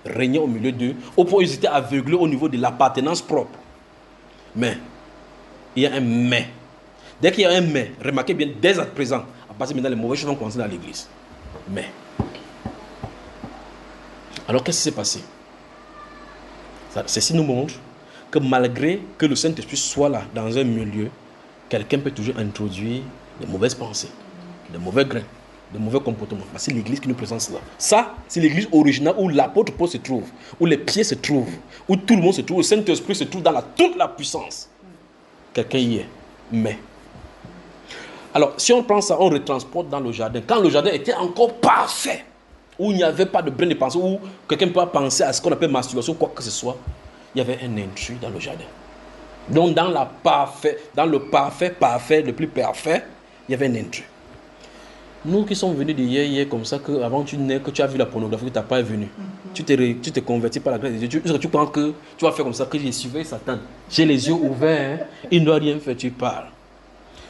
[SPEAKER 2] régnait au milieu d'eux, au point où ils étaient aveuglés au niveau de l'appartenance propre. Mais, il y a un mais. Dès qu'il y a un mais, remarquez bien, dès à présent, à partir de maintenant, les mauvaises choses vont commencer dans l'église. Mais. Alors qu'est-ce qui s'est passé? Ceci nous montre que malgré que le Saint-Esprit soit là dans un milieu, quelqu'un peut toujours introduire de mauvaises pensées, de mauvais grains, de mauvais comportements. C'est l'église qui nous présente cela. Ça, c'est l'église originale où l'apôtre Paul se trouve, où les pieds se trouvent, où tout le monde se trouve, où le Saint-Esprit se trouve dans toute la puissance. Quelqu'un y est. Mais. Alors, si on prend ça, on retransporte dans le jardin. Quand le jardin était encore parfait, où il n'y avait pas de brin de pensée, où quelqu'un peut penser à ce qu'on appelle masturbation, quoi que ce soit, il y avait un intrus dans le jardin. Donc dans le parfait, le plus parfait, il y avait un intrus. Nous qui sommes venus d'hier comme ça, que avant tu nais, que tu as vu la pornographie, que tu n'as pas venu. Tu t'es converti par la grâce de Dieu. Tu penses que tu vas faire comme ça, que j'ai suivi Satan. J'ai les yeux ouverts, il ne doit rien faire, tu parles.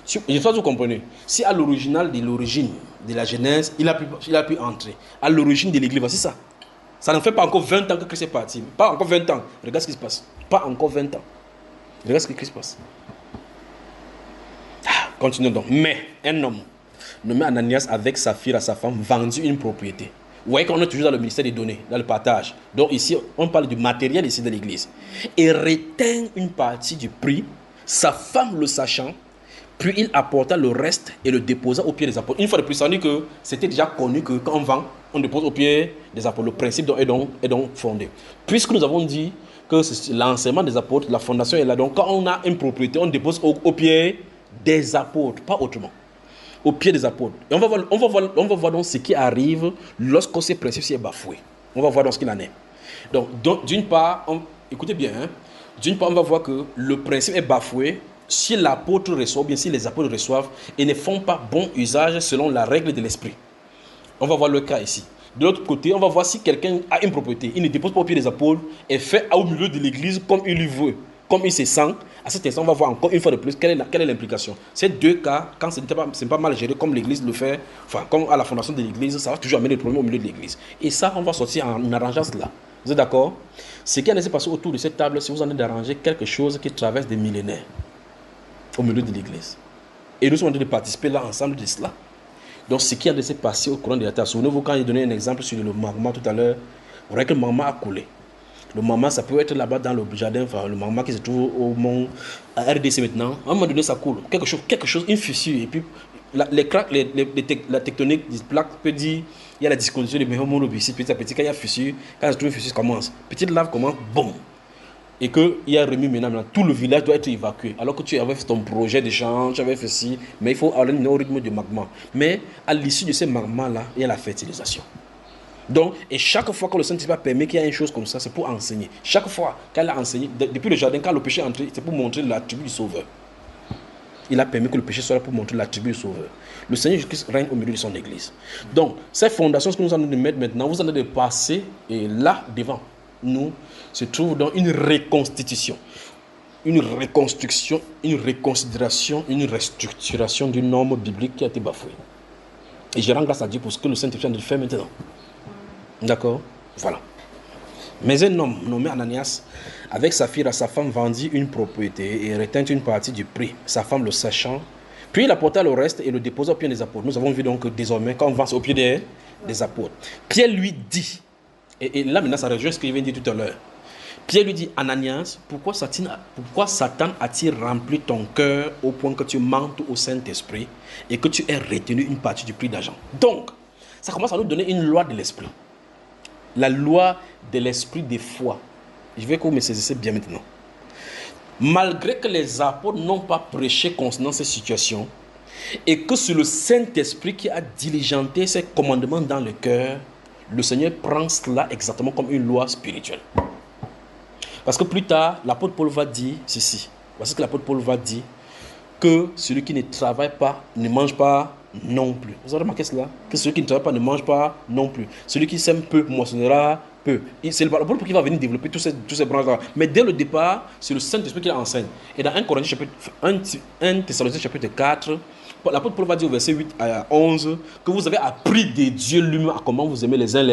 [SPEAKER 2] Je sais pas si vous comprenez. Si à l'original de l'origine de la Genèse, il a pu entrer. À l'origine de l'église, voici ça. Ça ne fait pas encore 20 ans que Christ est parti. Pas encore 20 ans. Regarde ce qui se passe. Pas encore 20 ans. Regarde ce qui se passe. Continuons donc. Mais un homme nommé Ananias avec Saphira, sa femme, vendit une propriété. Vous voyez qu'on est toujours dans le ministère des données, dans le partage. Donc ici, on parle du matériel ici de l'église. Et retint une partie du prix, sa femme le sachant, puis il apporta le reste et le déposa au pied des apôtres. Une fois de plus, ça dit que c'était déjà connu que quand on vend, on dépose au pied des apôtres. Le principe est donc fondé. Puisque nous avons dit que c'est l'enseignement des apôtres, la fondation est là. Donc quand on a une propriété, on dépose au pied des apôtres, pas autrement. Au pied des apôtres. Et on va voir donc ce qui arrive lorsque ces principes sont bafoués. On va voir donc ce qu'il en est. Donc d'une part, écoutez bien, d'une part on va voir que le principe est bafoué si l'apôtre reçoit, ou bien si les apôtres reçoivent et ne font pas bon usage selon la règle de l'esprit. On va voir le cas ici. De l'autre côté, on va voir si quelqu'un a une propriété, il ne dépose pas au pied des apôtres et fait au milieu de l'église comme il le veut, comme il se sent. À cet instant, on va voir encore une fois de plus quelle est l'implication. Ces deux cas, quand ce n'est pas mal géré comme l'église le fait, enfin comme à la fondation de l'église, ça va toujours amener le problème au milieu de l'église. Et ça, on va sortir en arrangeant cela. Vous êtes d'accord? Ce qui a laissé passer autour de cette table, c'est vous en êtes d'arranger quelque chose qui traverse des millénaires au milieu de l'église. Et nous sommes en train de participer là ensemble de cela. Donc ce qui a laissé passer au courant de la terre. Souvenez-vous quand j'ai donné un exemple sur le magma tout à l'heure, vous voyez que le magma a coulé. Le magma, ça peut être là-bas dans le jardin, enfin le magma qui se trouve au mont à RDC maintenant. À un moment donné, ça coule. Quelque chose, une fissure. Et puis la tectonique des plaques peut dire il y a la discontinuité de Méhomono ici, petit à petit, quand il y a fissure, quand se trouve une fissure commence. Petite lave commence, boum. Et qu'il y a remis maintenant, tout le village doit être évacué. Alors que tu avais fait ton projet d'échange, tu avais fait ci, mais il faut aller au rythme du magma. Mais à l'issue de ce magma-là, il y a la fertilisation. Donc, et chaque fois que le Saint-Esprit permet qu'il y ait une chose comme ça, c'est pour enseigner. Chaque fois qu'elle a enseigné, depuis le jardin, quand le péché est entré, c'est pour montrer l'attribut du Sauveur. Il a permis que le péché soit là pour montrer l'attribut du Sauveur. Le Seigneur Jésus-Christ règne au milieu de son Église. Donc, cette fondation, ce que nous allons mettre maintenant, vous allez passer, et là, devant nous, se trouve dans une reconstitution, une reconsidération, une restructuration d'une norme biblique qui a été bafouée. Et je rends grâce à Dieu pour ce que le Saint-Esprit a fait maintenant. D'accord? Voilà. Mais un homme nommé Ananias, avec Saphira, sa femme, vendit une propriété et retint une partie du prix, sa femme le sachant. Puis il apporta le reste et le déposa au pied des apôtres. Nous avons vu donc que désormais, quand on vend au pied des apôtres, Pierre lui dit, et là maintenant ça rejoint ce qu'il vient de dire tout à l'heure. Pierre lui dit, Ananias, pourquoi Satan a-t-il rempli ton cœur au point que tu mentes au Saint-Esprit et que tu aies retenu une partie du prix d'argent? Donc, ça commence à nous donner une loi de l'esprit. La loi de l'esprit de foi. Je veux que vous me saisissez bien maintenant. Malgré que les apôtres n'ont pas prêché concernant ces situations et que c'est le Saint-Esprit qui a diligenté ces commandements dans le cœur, le Seigneur prend cela exactement comme une loi spirituelle. Parce que plus tard, l'apôtre Paul va dire ceci. Voici ce que l'apôtre Paul va dire, que celui qui ne travaille pas, ne mange pas non plus. Vous avez remarqué cela? Que celui qui ne travaille pas ne mange pas non plus. Celui qui sème peu moissonnera peu. C'est l'apôtre qui va venir développer tous ces branches-là. Mais dès le départ, c'est le Saint-Esprit qui l'enseigne. Et dans 1 Corinthiens chapitre 1 Thessaloniciens chapitre 4, l'apôtre Paul va dire au verset 8 à 11 que vous avez appris de Dieu lui-même à comment vous aimez les uns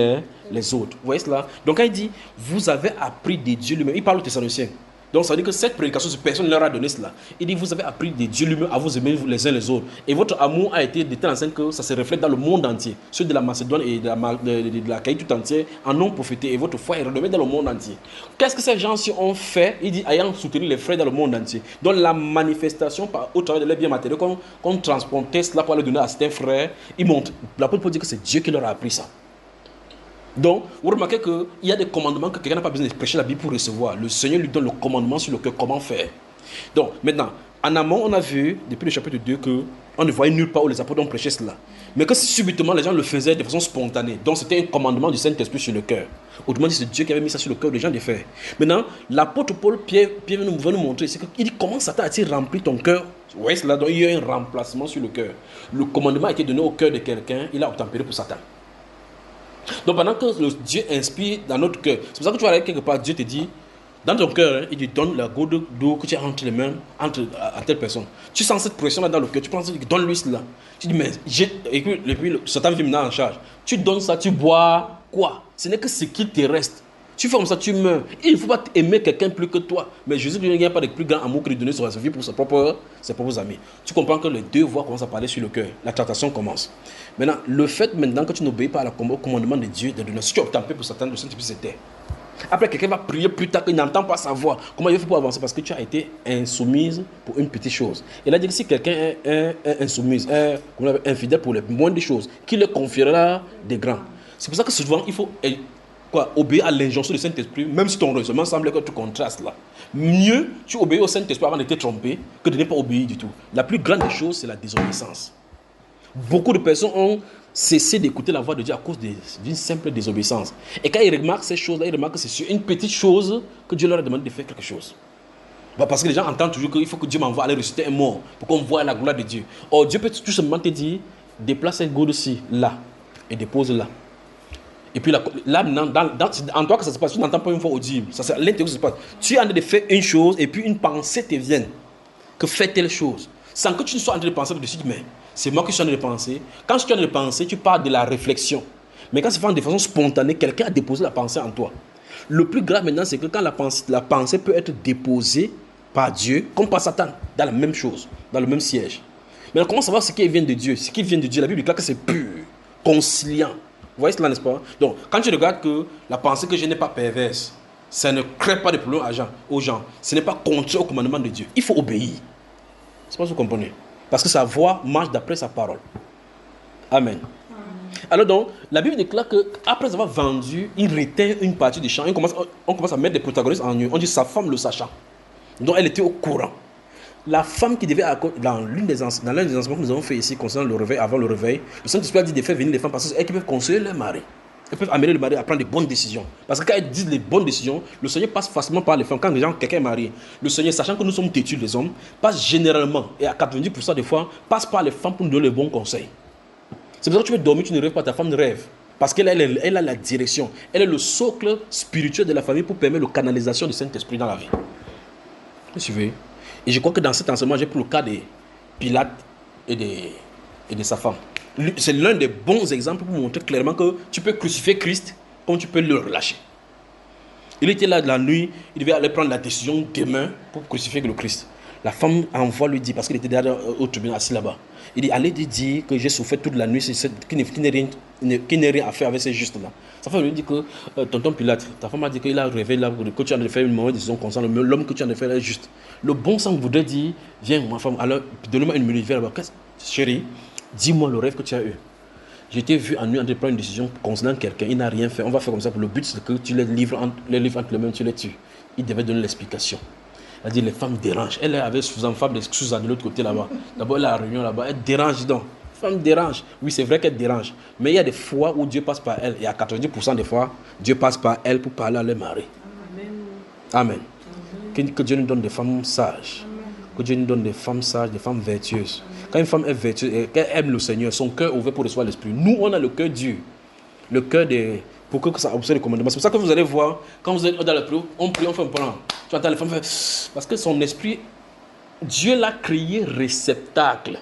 [SPEAKER 2] les autres. Vous voyez cela? Donc quand il dit vous avez appris de Dieu lui-même, il parle aux Thessaloniciens. Donc ça veut dire que cette prédication, personne ne leur a donné cela. Il dit vous avez appris de Dieu lui-même à vous aimer les uns les autres. Et votre amour a été de telle enseigne que ça se reflète dans le monde entier. Ceux de la Macédoine et de la Caïe tout entière en ont profité. Et votre foi est renommée dans le monde entier. Qu'est-ce que ces gens-ci ont fait? Il dit ayant soutenu les frères dans le monde entier. Donc la manifestation au travers de leurs biens matériels, qu'on transportait cela pour aller donner à certains frères, ils montrent. L'apôtre peut dire que c'est Dieu qui leur a appris ça. Donc, vous remarquez qu'il y a des commandements que quelqu'un n'a pas besoin de prêcher la Bible pour recevoir. Le Seigneur lui donne le commandement sur le cœur, comment faire. Donc, maintenant, en amont, on a vu, depuis le chapitre 2, qu'on ne voyait nulle part où les apôtres ont prêché cela. Mais que subitement, les gens le faisaient de façon spontanée. Donc, c'était un commandement du Saint-Esprit sur le cœur. Autrement dit, c'est Dieu qui avait mis ça sur le cœur des gens de faire. Maintenant, l'apôtre Paul, Pierre veut nous montrer, c'est qu'il dit comment Satan a-t-il rempli ton cœur? Vous voyez cela? Donc, il y a un remplacement sur le cœur. Le commandement a été donné au cœur de quelqu'un, il a obtempéré pour Satan. Donc pendant que Dieu inspire dans notre cœur, c'est pour ça que tu vas aller quelque part, Dieu te dit, dans ton cœur, il te donne la goutte d'eau que tu as entre les mains, à telle personne. Tu sens cette pression là dans le cœur, tu penses, donne-lui cela. Tu dis, mais et puis Satan vient maintenant en charge. Tu donnes ça, tu bois quoi? Ce n'est que ce qu'il te reste. Tu fais comme ça, tu meurs. Il ne faut pas aimer quelqu'un plus que toi. Mais Jésus ne gagne pas de plus grand amour que de donner sa vie pour ses propres amis. Tu comprends que les deux voix commencent à parler sur le cœur. La tentation commence. Maintenant, le fait maintenant que tu n'obéis pas au commandement de Dieu, de donner, si tu as obtempéré pour Satan, le Saint-Esprit s'éteint. Après, quelqu'un va prier plus tard qu'il n'entend pas sa voix. Comment il fait pour avancer? Parce que tu as été insoumise pour une petite chose. Il a dit que si quelqu'un est insoumise, infidèle pour les moindres choses, qu'il le confiera des grands. C'est pour ça que souvent, il faut obéir à l'injonction du Saint-Esprit, même si ton raisonnement semble que tu contrastes là. Mieux, tu obéis au Saint-Esprit avant de te tromper que de ne pas obéir du tout. La plus grande des choses, c'est la désobéissance. Beaucoup de personnes ont cessé d'écouter la voix de Dieu à cause d'une simple désobéissance. Et quand ils remarquent ces choses-là, ils remarquent que c'est sur une petite chose que Dieu leur a demandé de faire quelque chose. Parce que les gens entendent toujours qu'il faut que Dieu m'envoie aller ressusciter un mort pour qu'on voie la gloire de Dieu. Or, Dieu peut tout simplement te dire, déplace cette goutte-ci, là, et dépose là. Et puis là, en toi que ça se passe, tu n'entends pas une fois audible. Ça, c'est à l'intérieur que ça se passe. Tu es en train de faire une chose et puis une pensée te vient. Que fais telle chose. Sans que tu ne sois en train de penser dessus, mais c'est moi qui suis en train de penser. Quand tu es en train de penser, tu parles de la réflexion. Mais quand c'est fait de façon spontanée, quelqu'un a déposé la pensée en toi. Le plus grave maintenant, c'est que quand la pensée peut être déposée par Dieu, comme par Satan, dans la même chose, dans le même siège. Mais comment savoir ce qui vient de Dieu? Ce qui vient de Dieu, la Bible dit que c'est pur, conciliant. Vous voyez cela, n'est-ce pas? Donc, quand tu regardes que la pensée que je n'ai pas perverse, ça ne crée pas de problème aux gens. Ce n'est pas contraire au commandement de Dieu. Il faut obéir. C'est pas ce que vous comprenez. Parce que sa voix marche d'après sa parole. Amen. Alors donc, la Bible déclare qu'après avoir vendu, il retient une partie du champ. On commence à mettre des protagonistes en eux. On dit sa femme le sachant. Donc elle était au courant. La femme qui devait, dans l'un des enseignements que nous avons fait ici concernant le réveil, avant le réveil, le Saint-Esprit a dit de faire venir les femmes parce qu'elles peuvent conseiller leur mari. Elles peuvent amener le mari à prendre des bonnes décisions. Parce que quand elles disent les bonnes décisions, le Seigneur passe facilement par les femmes. Quand quelqu'un est marié, le Seigneur, sachant que nous sommes têtus les hommes, passe généralement, et à 90% des fois, passe par les femmes pour nous donner les bons conseils. C'est pour ça que tu peux dormir, tu ne rêves pas, ta femme rêve. Parce qu'elle a la direction. Elle est le socle spirituel de la famille pour permettre la canalisation du Saint-Esprit dans la vie. Vous suivez? Et je crois que dans cet enseignement, j'ai pris le cas de Pilate et de sa femme. C'est l'un des bons exemples pour montrer clairement que tu peux crucifier Christ comme tu peux le relâcher. Il était là de la nuit, il devait aller prendre la décision demain pour crucifier le Christ. La femme envoie lui dire, parce qu'il était déjà au tribunal assis là-bas, il dit, allez dire que j'ai souffert toute la nuit, qu'il n'est rien à faire avec ces justes-là. Sa femme lui dit que, tonton Pilate, ta femme a dit qu'il a rêvé là, que tu as de faire une mauvaise décision concernant l'homme que tu as de faire est juste. Le bon sang voudrait dire, viens ma femme, alors donne-moi une minute, viens là-bas. Chérie, dis-moi le rêve que tu as eu. J'ai été vu en nuit en train de prendre une décision concernant quelqu'un, il n'a rien fait, on va faire comme ça, le but c'est que tu les livres entre les mains, tu les tues. Il devait donner l'explication. Elle a dit, les femmes dérangent. Elle avait sous-en femme des excuses de l'autre côté là-bas. D'abord, elle a la réunion là-bas. Elle dérange donc. Femme dérange. Oui, c'est vrai qu'elle dérange. Mais il y a des fois où Dieu passe par elle. Et à 90% des fois, Dieu passe par elle pour parler à leur mari. Amen. Amen. Que Dieu nous donne des femmes sages. Amen. Que Dieu nous donne des femmes sages, des femmes vertueuses. Amen. Quand une femme est vertueuse et qu'elle aime le Seigneur, son cœur est ouvert pour recevoir l'Esprit. Nous, on a le cœur dur. Le cœur des... Pour que ça observe les commandements. C'est pour ça que vous allez voir, quand vous êtes dans la prière, on prie, on fait un plan. Tu entends les femmes faire... Parce que son esprit, Dieu l'a créé réceptacle.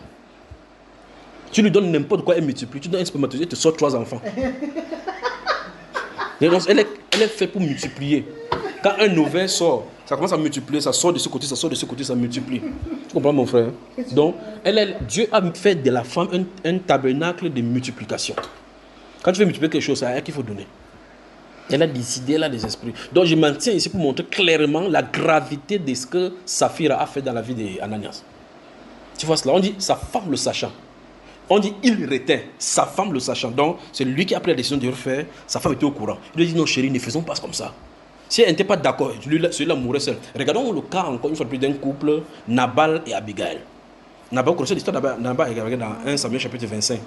[SPEAKER 2] Tu lui donnes n'importe quoi, elle multiplie. Tu donnes un spermatozoïde, elle te sort 3 enfants. Elle est faite pour multiplier. Quand un ovaire sort, ça commence à multiplier, ça sort de ce côté, ça sort de ce côté, ça multiplie. Tu comprends mon frère? Donc, Dieu a fait de la femme un tabernacle de multiplication. Quand tu veux multiplier quelque chose, c'est à elle qu'il faut donner. Elle a décidé, elle a des esprits. Donc je m'en tiens ici pour montrer clairement la gravité de ce que Saphira a fait dans la vie d'Ananias. Tu vois cela? On dit sa femme le sachant. On dit il retint, sa femme le sachant. Donc c'est lui qui a pris la décision de le faire. Sa femme était au courant. Il lui dit non chérie, ne faisons pas comme ça. Si elle n'était pas d'accord, celui-là mourrait seul. Regardons le cas encore une fois plus d'un couple, Nabal et Abigail. Nabal, vous connaissez l'histoire de Nabal dans 1 Samuel chapitre 25.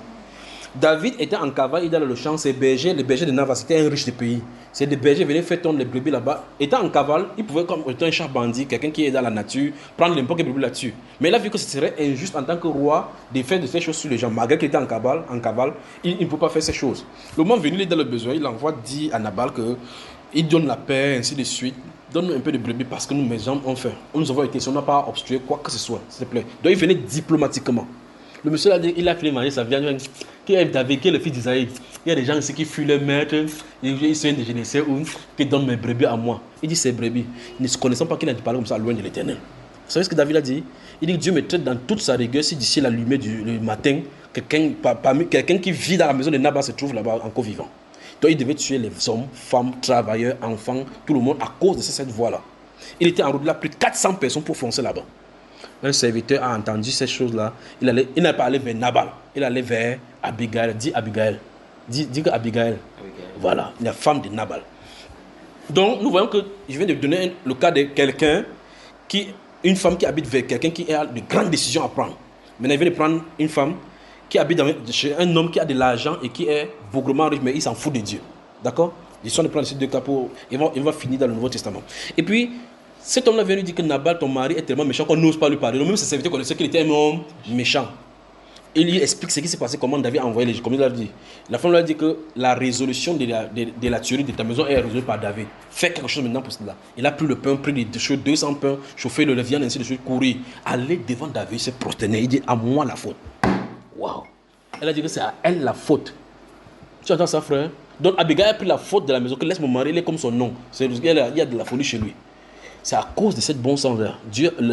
[SPEAKER 2] David était en cavale, il est dans le champ, ses bergers, les bergers de Nabal, c'était un riche de pays. C'est des bergers venaient faire tourner les brebis là-bas. Étant en cavale, il pouvait, comme étant un chat bandit, quelqu'un qui est dans la nature, prendre n'importe quel brebis là-dessus. Mais il a vu que ce serait injuste en tant que roi de faire de ces choses sur les gens. Malgré qu'il était en cavale, il ne peut pas faire ces choses. Le moment venu, il est dans le besoin, il envoie dire à Nabal que il donne la paix, ainsi de suite. Donne-nous un peu de brebis parce que nous, mes hommes, ont faim. On nous avons été, si on n'a pas obstrué quoi que ce soit, s'il te plaît. Donc il venait diplomatiquement. Le monsieur a dit, il a fait manger sa viande. Qui est David, qui est le fils d'Isaïe. Il y a des gens ici qui fuient leur maître. Ils sont de je ne sais où, qui donnent mes brebis à moi. Il dit, ces brebis, ne se connaissant pas qu'il a parlé comme ça loin de l'Éternel. Vous savez ce que David a dit? Il dit que Dieu me traite dans toute sa rigueur si d'ici la lumière du matin, quelqu'un qui vit dans la maison de Nabal se trouve là-bas encore vivant. Donc il devait tuer les hommes, femmes, travailleurs, enfants, tout le monde à cause de cette voie-là. Il était en route là, plus de 400 personnes pour foncer là-bas. Un serviteur a entendu ces choses-là. Il n'a pas allé vers Nabal. Il allait vers Abigail. Dis Abigail. Dis que Abigail. Voilà, la femme de Nabal. Donc, nous voyons que je viens de donner le cas de quelqu'un une femme qui habite vers quelqu'un qui a de grandes décisions à prendre. Maintenant, il vient de prendre une femme qui habite chez un homme qui a de l'argent et qui est bougrement riche, mais il s'en fout de Dieu. D'accord? Ils sont de prendre ces deux cas pour. Il va finir dans le Nouveau Testament. Et puis, cet homme-là vient lui dire que Nabal, ton mari, est tellement méchant qu'on n'ose pas lui parler. Donc, même ses serviteurs connaissaient qu'il était un homme méchant. Il lui explique ce qui s'est passé, comment David a envoyé les... Comme il l'a dit. La femme lui a dit que la résolution de la tuerie de ta maison est résolue par David. Fais quelque chose maintenant pour cela. Il a pris le pain, pris 200 pains, chauffé le viande, ainsi de suite, courir. Aller devant David, se prosterner. Il dit, à moi la faute. Waouh. Elle a dit que c'est à elle la faute. Tu entends ça, frère? Donc Abigail a pris la faute de la maison, que laisse mon mari, il est comme son nom. Il y a de la folie chez lui. C'est à cause de cette bon sens-là.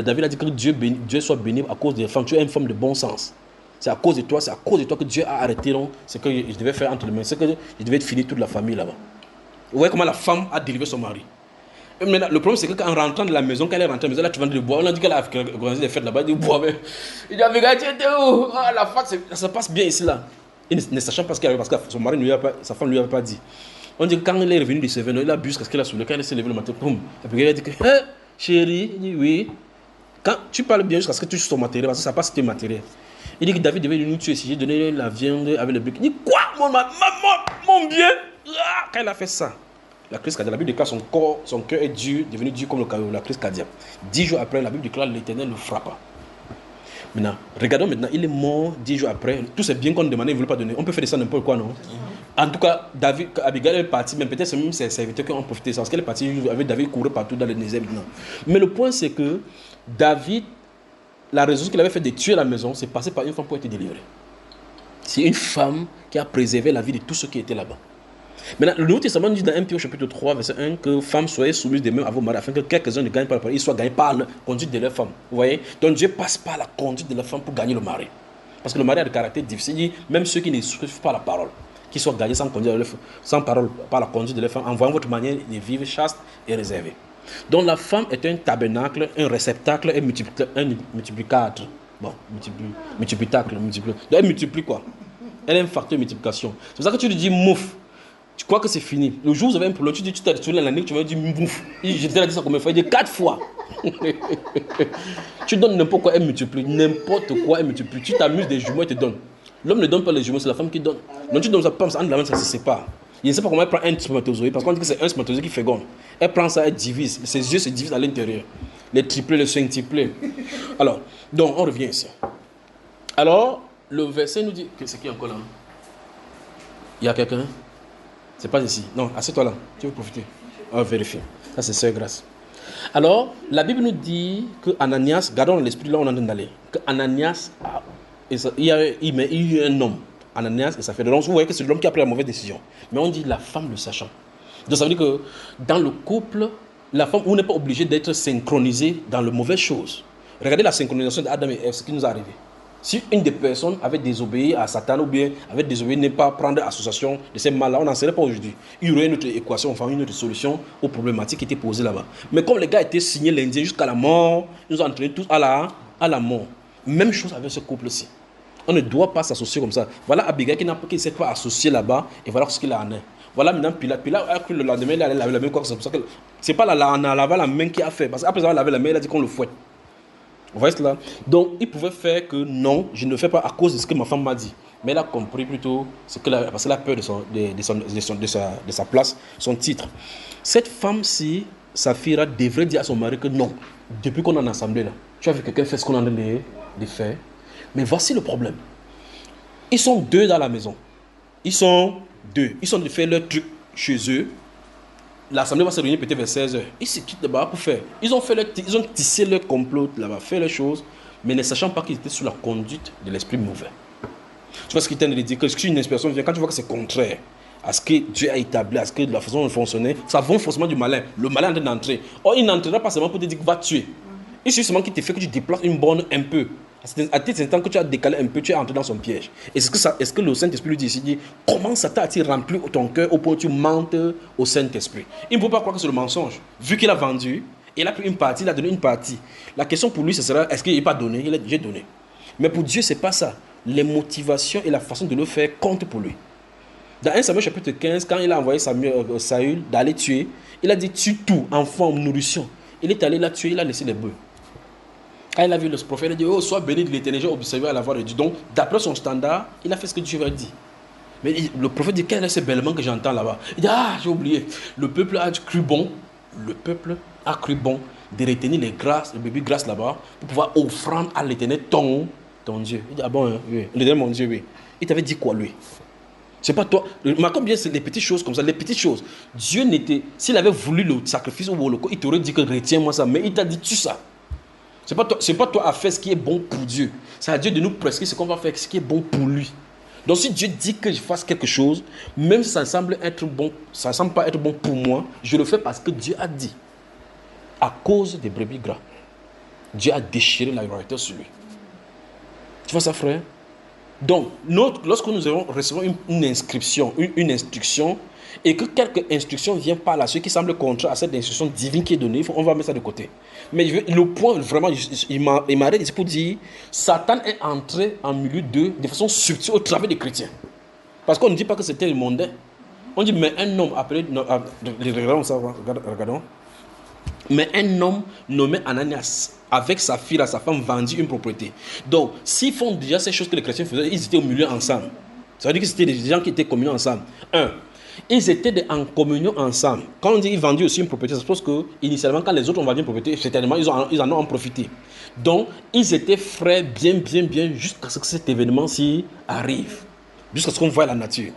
[SPEAKER 2] David a dit que Dieu soit béni à cause des femmes. Tu es une femme de bon sens. C'est à cause de toi que Dieu a arrêté ce que je devais faire entre les mains. C'est que je devais finir toute la famille là-bas. Vous voyez comment la femme a délivré son mari. Maintenant, le problème, c'est qu'en rentrant de la maison, quand elle est rentrée de la maison, là, tu vends du bois. On a dit qu'elle a organisé des fêtes là-bas. Elle dit bois. Il dit, Abigail, tu étais où? La fête, ça se passe bien ici là. Il ne sachant pas ce qu'il y avait parce que son mari, sa femme ne lui avait pas dit. On dit que quand il est revenu du Sévère, il a bu ce qu'il a soulé. Quand il s'est levé le matin, boum. Abigail a dit que, hey, chérie, il dit oui. Quand tu parles bien jusqu'à ce que tu touches ton matériel, parce que ça passe tes matériel. Il dit que David devait nous tuer si j'ai donné la viande avec le brick. Il dit quoi, mon bien? Quand il a fait ça, la crise cardiaque, la Bible déclare son cœur est dur, devenu dur comme le caillou, la crise cardiaque. 10 jours après, la Bible déclare l'Éternel le frappa. Maintenant, regardons maintenant, il est mort 10 jours après. Tous ces biens qu'on demandait, il ne voulait pas donner. On peut faire de ça n'importe quoi, non? En tout cas, Abigail est parti, mais peut-être c'est même ses serviteurs qui ont profité de ça. Parce qu'elle est partie avec David courir partout dans le désert maintenant. Mais le point, c'est que David, la raison qu'il avait fait de tuer la maison, c'est passé par une femme pour être délivrée. C'est une femme qui a préservé la vie de tous ceux qui étaient là-bas. Maintenant, le Nouveau Testament dit dans 1 Pierre chapitre 3, verset 1, que femmes soyez soumises de même à vos maris, afin que quelques-uns ne gagnent pas le mari, ils soient gagnés par la conduite de leur femme. Vous voyez? Donc Dieu passe par la conduite de la femme pour gagner le mari. Parce que le mari a des caractères difficiles. Il dit, même ceux qui ne suivent pas la parole, qui soient gagnés sans parole, par la conduite de leur femme, en voyant votre manière de vivre chaste et réservée. Donc la femme est un tabernacle, un réceptacle et un multiplicateur. Bon, multiplicateur. Donc elle multiplie quoi? Elle est un facteur de multiplication. C'est pour ça que tu lui dis mouf. Tu crois que c'est fini. Le jour où vous avez un problème, tu dis, tu t'as retrouvé l'année, tu vas dire mouf. Je t'ai dit ça combien de fois? Il dit 4 fois. Tu donnes n'importe quoi, elle multiplie. N'importe quoi, elle multiplie. Tu t'amuses des jumeaux, elle te donne. L'homme ne donne pas les jumeaux, c'est la femme qui donne. Donc tu donnes ça, ça entre la main, ça se sépare. Je ne sais pas comment elle prend un spermatozoïde, parce qu'on dit que c'est un spermatozoïde qui féconde. Elle prend ça, elle divise. Ses yeux se divisent à l'intérieur. Les triplés, les quintuplés. Alors, donc on revient ici. Alors, le verset nous dit que c'est qui encore là? Il y a quelqu'un? C'est pas ici. Non, assieds-toi là. Tu veux profiter? Vérifie. Ça, c'est Sœur Grâce. Alors, la Bible nous dit que Ananias, gardons l'esprit là où on est en train d'aller, que Ananias, il y a eu un homme, Ananias et Saphira. Donc, vous voyez que c'est l'homme qui a pris la mauvaise décision. Mais on dit la femme le sachant. Donc, ça veut dire que dans le couple, la femme, on n'est pas obligé d'être synchronisé dans les mauvaises choses. Regardez la synchronisation d'Adam et Ève, ce qui nous est arrivé. Si une des personnes avait désobéi à Satan ou bien avait désobéi, ne pas prendre association de ces mal-là, on n'en serait pas aujourd'hui. Il y aurait une autre équation, enfin une autre solution aux problématiques qui étaient posées là-bas. Mais comme les gars étaient signés l'Indien jusqu'à la mort, ils nous ont entraînés tous à la mort. Même chose avec ce couple-ci. On ne doit pas s'associer comme ça. Voilà Abigail qui ne s'est pas associé là-bas et voilà ce qu'il en est. Voilà maintenant Pilate. Pilate a cru le lendemain, il allait laver la main. C'est pour ça que c'est pas on a lavé la main qui a fait. Parce qu'après avoir lavé la main, il a dit qu'on le fouette. Vous voyez cela? Donc, il pouvait faire que non, je ne le fais pas à cause de ce que ma femme m'a dit. Mais elle a compris plutôt parce qu'elle a peur de sa place, son titre. Cette femme-ci, Saphira, devrait dire à son mari que non, depuis qu'on est en assemblée là, tu as vu quelqu'un faire ce qu'on est en train de faire. Mais voici le problème. Ils sont deux dans la maison. Ils sont deux. Ils sont de faire leur truc chez eux. L'assemblée va se réunir peut-être vers 16h. Ils se quittent là-bas pour faire. Ils ont tissé leur complot là-bas, fait les choses, mais ne sachant pas qu'ils étaient sous la conduite de l'esprit mauvais. Tu vois ce qu'il t'a dit que si une inspiration vient, quand tu vois que c'est contraire à ce que Dieu a établi, à ce que la façon dont fonctionner, ça vient forcément du malin. Le malin est en train d'entrer. Or, il n'entrera pas seulement pour te dire qu'il va tuer. Il suffit seulement qu'il te fait que tu déplaces une borne un peu. À tel instant que tu as décalé un peu, tu es entré dans son piège. Est-ce que le Saint-Esprit lui dit ici, comment Satan a-t-il rempli ton cœur au point où tu mentes au Saint-Esprit? Il ne faut pas croire que c'est le mensonge. Vu qu'il a vendu, il a pris une partie, il a donné une partie. La question pour lui, ce sera, est-ce qu'il n'est pas donné? Il a déjà donné. Mais pour Dieu, ce n'est pas ça. Les motivations et la façon de le faire comptent pour lui. Dans 1 Samuel chapitre 15, quand il a envoyé Saül d'aller tuer, il a dit, tue tout, enfant, nourrisson. Il est allé là tuer, il a laissé les bœufs. Quand il a vu le prophète, il a dit, oh, sois béni de l'Éternel, j'ai observé à la voix de Dieu. Donc, d'après son standard, il a fait ce que Dieu lui a dit. Mais le prophète dit, quel est ce bêlement que j'entends là-bas? Il dit, ah, j'ai oublié. Le peuple a cru bon de retenir les grâces, le bébé grâce là-bas, pour pouvoir offrande à l'Éternel ton Dieu. Il dit, ah bon, oui, l'Éternel mon Dieu, oui. Il t'avait dit quoi, lui? C'est pas toi. Mais combien c'est les petites choses comme ça, les petites choses. Dieu n'était, s'il avait voulu le sacrifice ou le il t'aurait dit que retiens-moi ça, mais il t'a dit, tue ça. C'est pas toi à faire ce qui est bon pour Dieu. C'est à Dieu de nous prescrire ce qu'on va faire, ce qui est bon pour lui. Donc si Dieu dit que je fasse quelque chose, même si ça semble être bon, ça semble pas être bon pour moi, je le fais parce que Dieu a dit. À cause des brebis gras, Dieu a déchiré la royauté sur lui. Tu vois ça, frère? Donc, lorsque nous recevons une inscription, une instruction, et que quelques instructions viennent par la suite qui semblent contraires à cette instruction divine qui est donnée, on va mettre ça de côté. Mais le point, vraiment, il m'arrête ici pour dire, Satan est entré en milieu d'eux de façon subtile au travers des chrétiens. Parce qu'on ne dit pas que c'était le mondain. On dit, mais un homme appelé, regardons. Mais un homme nommé Ananias, avec Saphira, sa femme, vendit une propriété. Donc, s'ils font déjà ces choses que les chrétiens faisaient, ils étaient au milieu ensemble. Ça veut dire que c'était des gens qui étaient communions ensemble. Ils étaient en communion ensemble. Quand on dit qu'ils vendaient aussi une propriété, ça suppose que initialement, quand les autres ont vendu une propriété, certainement, ils en ont profité. Donc, ils étaient frères bien, jusqu'à ce que cet événement-ci arrive. Jusqu'à ce qu'on voie la nature.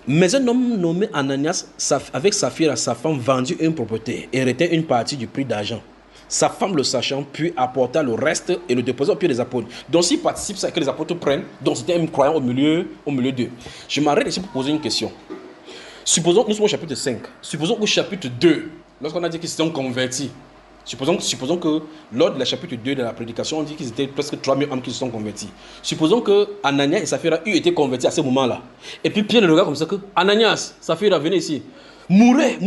[SPEAKER 2] Mais un homme nommé Ananias, avec Saphira, sa femme, vendit une propriété et retint une partie du prix d'argent. Sa femme, le sachant, puis apporta le reste et le déposa au pied des apôtres. Donc, s'il participe, c'est que les apôtres prennent. Donc, c'était un croyant au milieu d'eux. Je m'arrête ici pour poser une question. Supposons que nous sommes au chapitre 5. Supposons qu'au chapitre 2, lorsqu'on a dit qu'ils s'étaient convertis, supposons que lors de la chapitre 2 de la prédication, on dit qu'ils étaient presque 3000 hommes qui se sont convertis. Supposons que Ananias et Saphira eussent été convertis à ce moment-là. Et puis Pierre le regarde comme ça que Ananias, Saphira, venez ici. Mourez.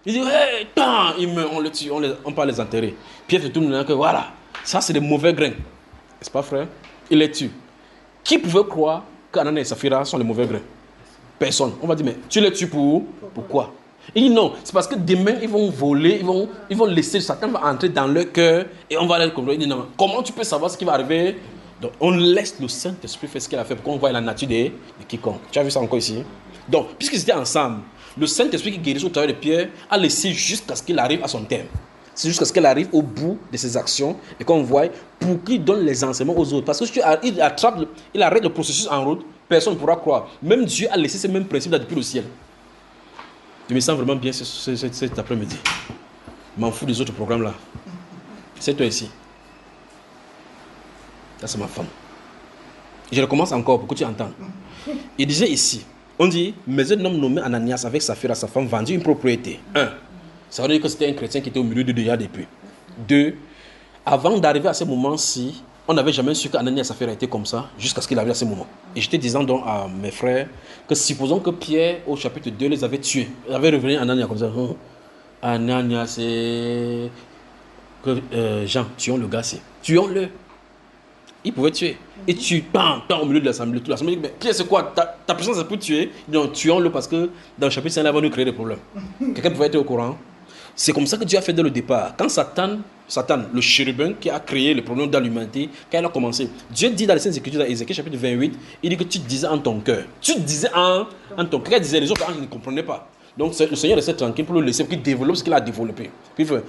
[SPEAKER 2] Il dit, hey, il meurt, on le tue, on peut les enterrer. Pierre fait tout le monde que voilà, ça c'est des mauvais grains. N'est-ce pas, frère? Il les tue. Qui pouvait croire qu'Ananias et Saphira sont les mauvais grains? Personne. On va dire, mais tu les tues pourquoi? Il dit non, c'est parce que demain ils vont voler, ils vont laisser, Satan va entrer dans leur cœur et on va les contrôler. Il dit non, comment tu peux savoir ce qui va arriver? Donc on laisse le Saint-Esprit faire ce qu'il a fait pour qu'on voit la nature de quiconque. Tu as vu ça encore ici? Donc, puisqu'ils étaient ensemble, le Saint-Esprit qui guérit au travers de Pierre a laissé jusqu'à ce qu'il arrive à son terme. C'est jusqu'à ce qu'elle arrive au bout de ses actions et qu'on voit pour qu'il donne les enseignements aux autres. Parce que si il arrête le processus en route, personne ne pourra croire. Même Dieu a laissé ces mêmes principes là depuis le ciel. Je me sens vraiment bien cet après-midi. Je m'en fous des autres programmes là. C'est toi ici. Ça, c'est ma femme. Je recommence encore pour que tu entendes. Il disait ici, on dit, mais un homme nommé Ananias avec Saphira, sa femme, vendit une propriété. 1. Ça veut dire que c'était un chrétien qui était au milieu de déjà depuis. 2. Avant d'arriver à ce moment-ci, on n'avait jamais su qu'Ananias et Saphira étaient comme ça, jusqu'à ce qu'il arrive à ce moment. Et j'étais disant donc à mes frères que supposons que Pierre, au chapitre 2, les avait tués. Il avait revenu Ananias comme ça. Ananias et Jean, tuons le gars, tuons-le. Il pouvait tuer. Et tu pars au milieu de l'assemblée. Toute l'assemblée dit, mais Pierre, c'est quoi? Ta puissance, c'est pour tuer? Donc, tuons-le parce que dans le chapitre 5, là, va nous créer des problèmes. Quelqu'un pouvait être au courant. C'est comme ça que Dieu a fait dès le départ. Quand Satan, le chérubin qui a créé le problème dans l'humanité, quand il a commencé, Dieu dit dans les Saintes Écritures, dans Ézéchiel chapitre 28, il dit que tu disais en ton cœur. Tu disais en ton cœur. Disait, les autres anges ne comprenaient pas. Donc le Seigneur restait tranquille pour le laisser, pour qu'il développe ce qu'il a développé.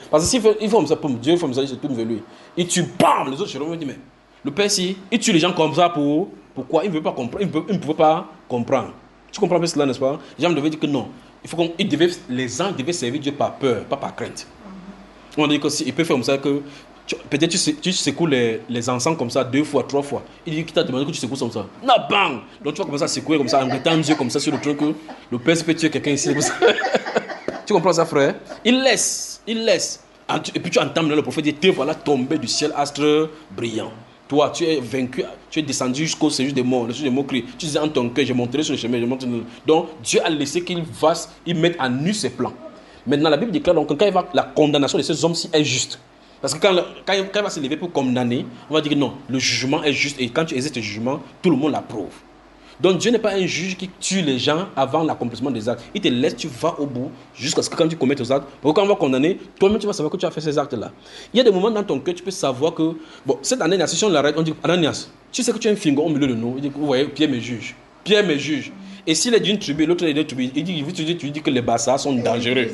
[SPEAKER 2] Parce que s'il fait comme ça, Dieu fait comme ça, il se tourne vers lui. Et tu bam, les autres chérubins disent, mais le Père, si, il tue les gens comme ça pourquoi? Il ne veut pas comprendre. Il ne pouvait pas comprendre. Tu comprends bien cela, n'est-ce pas? Les gens devaient dire que non. Les anges devaient servir Dieu par peur, pas par crainte. On dit que il peut faire comme ça que peut-être tu secoues les encens comme ça 2 fois, 3 fois. Il dit qu'il t'a demandé que tu secoues comme ça. Non, bang! Donc tu vas commencer à secouer comme ça, en mettant Dieu comme ça sur le trône que le Père peut tuer quelqu'un ici. Tu comprends ça, frère? Il laisse. Et puis tu entends le prophète dire, te voilà tombé du ciel, astre brillant. Toi, tu es vaincu, tu es descendu jusqu'au séjour des morts, le séjour des mots-cris. Tu disais en ton cœur, je monterai sur le chemin, Donc, Dieu a laissé qu'il mette à nu ses plans. Maintenant, la Bible déclare donc que quand la condamnation de ces hommes-ci est juste. Parce que quand il va se lever pour condamner, on va dire que non, le jugement est juste. Et quand tu exerces le jugement, tout le monde l'approuve. Donc Dieu n'est pas un juge qui tue les gens avant l'accomplissement des actes. Il te laisse, tu vas au bout, jusqu'à ce que quand tu commets tes actes, parce que quand on va condamner, toi-même tu vas savoir que tu as fait ces actes-là. Il y a des moments dans ton cœur, tu peux savoir que, bon, cette année, la session on l'arrête, on dit, Ananias, tu sais que tu as un fingon au milieu de nous. Il dit, vous voyez, Pierre me juge. Et s'il est d'une tribu, l'autre est d'une tribu, il dit, tu dis que les bassards sont dangereux.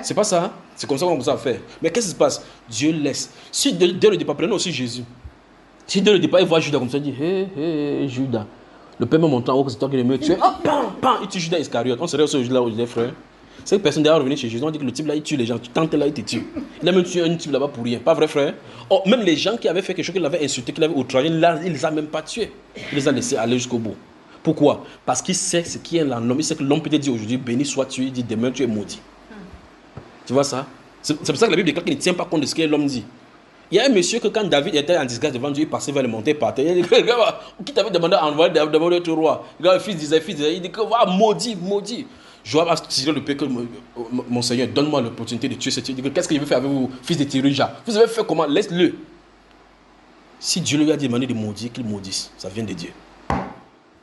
[SPEAKER 2] C'est pas ça. C'est comme ça qu'on va faire. Mais qu'est-ce qui se passe? Dieu laisse. Si dès le départ, prenons aussi Jésus. Si dès le départ, il voit Judas comme ça, il dit, hé, Judas. Le père me montant en haut que c'est toi qui le me tuer. Ah, pam, il tue Judas Iscariote. On serait aussi là où je frère. C'est que personne d'ailleurs revenu chez Jésus. On dit que le type là, il tue les gens. Tu tentes là, il te tue. Il a même tué un type là-bas pour rien. Pas vrai, frère? Oh, même les gens qui avaient fait quelque chose, qui l'avaient insulté, qui l'avaient outragé, il ne les a même pas tués. Il les a laissés aller jusqu'au bout. Pourquoi? Parce qu'il sait ce qui est dans l'homme. Il sait que l'homme peut te dire aujourd'hui, béni sois-tu. Il dit demain, tu es maudit. Tu vois ça? C'est pour ça que la Bible déclare qu'il ne tient pas compte de ce que l'homme dit. Il y a un monsieur que quand David était en disgrâce devant Dieu, il passait vers le monter par terre. Il dit, qui t'avait demandé à envoyer demander au roi? Le fils d'Isaïe, il dit que va maudit. Joab a tiré le paix que mon Seigneur, donne-moi l'opportunité de tuer ce type. Il dit, qu'est-ce que je veux faire avec vous, fils de Théruja? Vous avez fait comment? Laisse-le. Si Dieu lui a demandé de maudire, qu'il maudisse. Ça vient de Dieu.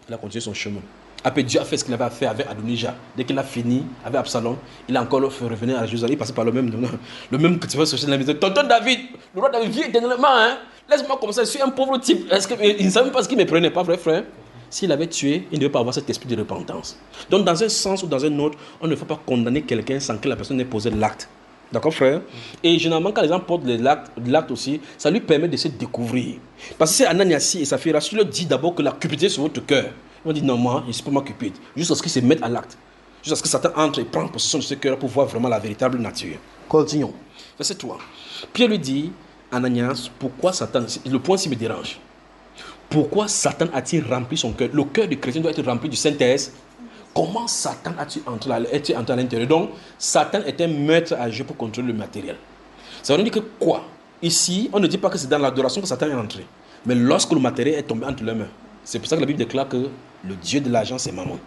[SPEAKER 2] Il a continué son chemin. Après, Dieu a fait ce qu'il avait à faire avec Adonijah. Dès qu'il a fini avec Absalom, il a encore fait revenir à Jérusalem. Il passait par le même que tu vas chercher dans la maison. Tonton David, le roi David, viens éternellement. Hein? Laisse-moi comme ça, je suis un pauvre type. Il ne savait même pas ce qu'il me prenait, pas vrai, frère? S'il avait tué, il ne devait pas avoir cet esprit de repentance. Donc, dans un sens ou dans un autre, on ne faut pas condamner quelqu'un sans que la personne ait posé l'acte. D'accord, frère? Et généralement, quand les gens portent l'acte aussi, ça lui permet de se découvrir. Parce que c'est Ananias et Saphira, si tu leur dis d'abord que la cupidité est sur votre cœur, ils vont dire non, moi, je ne suis pas ma cupide. Jusqu'à ce qu'ils se mettent à l'acte. Jusqu'à ce que Satan entre et prend possession de ce cœur pour voir vraiment la véritable nature. Continuons. Verset 3. Pierre lui dit, Ananias, pourquoi Satan, le point ci me dérange. Pourquoi Satan a-t-il rempli son cœur? Le cœur du chrétien doit être rempli du Saint-Esprit. Comment Satan a-t-il entré à l'intérieur? Donc, Satan est un maître à jeu pour contrôler le matériel. Ça veut dire que quoi? Ici, on ne dit pas que c'est dans l'adoration que Satan est entré. Mais lorsque le matériel est tombé entre les mains. C'est pour ça que la Bible déclare que le Dieu de l'argent, c'est Mammon.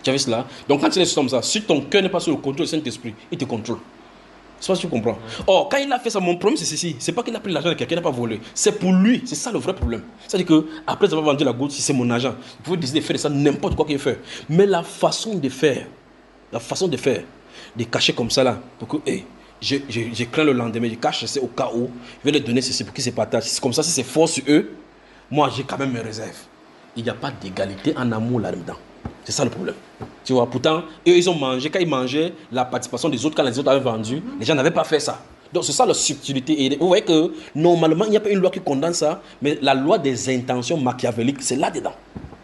[SPEAKER 2] Tu as vu cela? Donc quand tu es comme ça, si ton cœur n'est pas sous le contrôle du Saint-Esprit, il te contrôle. C'est pas si tu comprends. Or, quand il a fait ça, mon problème c'est ceci. C'est pas qu'il a pris l'argent de quelqu'un, il n'a pas volé. C'est pour lui. C'est ça le vrai problème. C'est-à-dire qu'après avoir vendu la goutte, si c'est mon argent, vous pouvez décider de faire de ça n'importe quoi qu'il fait. Mais la façon de faire, de cacher comme ça là, pour que, je crains le lendemain, je cache ceci au cas où, je vais leur donner ceci pour qu'ils se partagent. C'est comme ça, si c'est fort sur eux, moi j'ai quand même mes réserves. Il n'y a pas d'égalité en amour là-dedans. C'est ça le problème. Tu vois, pourtant, eux, ils ont mangé. Quand ils mangeaient la participation des autres, quand les autres avaient vendu, les gens n'avaient pas fait ça. Donc, c'est ça la subtilité. Et vous voyez que, normalement, il n'y a pas une loi qui condamne ça, mais la loi des intentions machiavéliques, c'est là-dedans.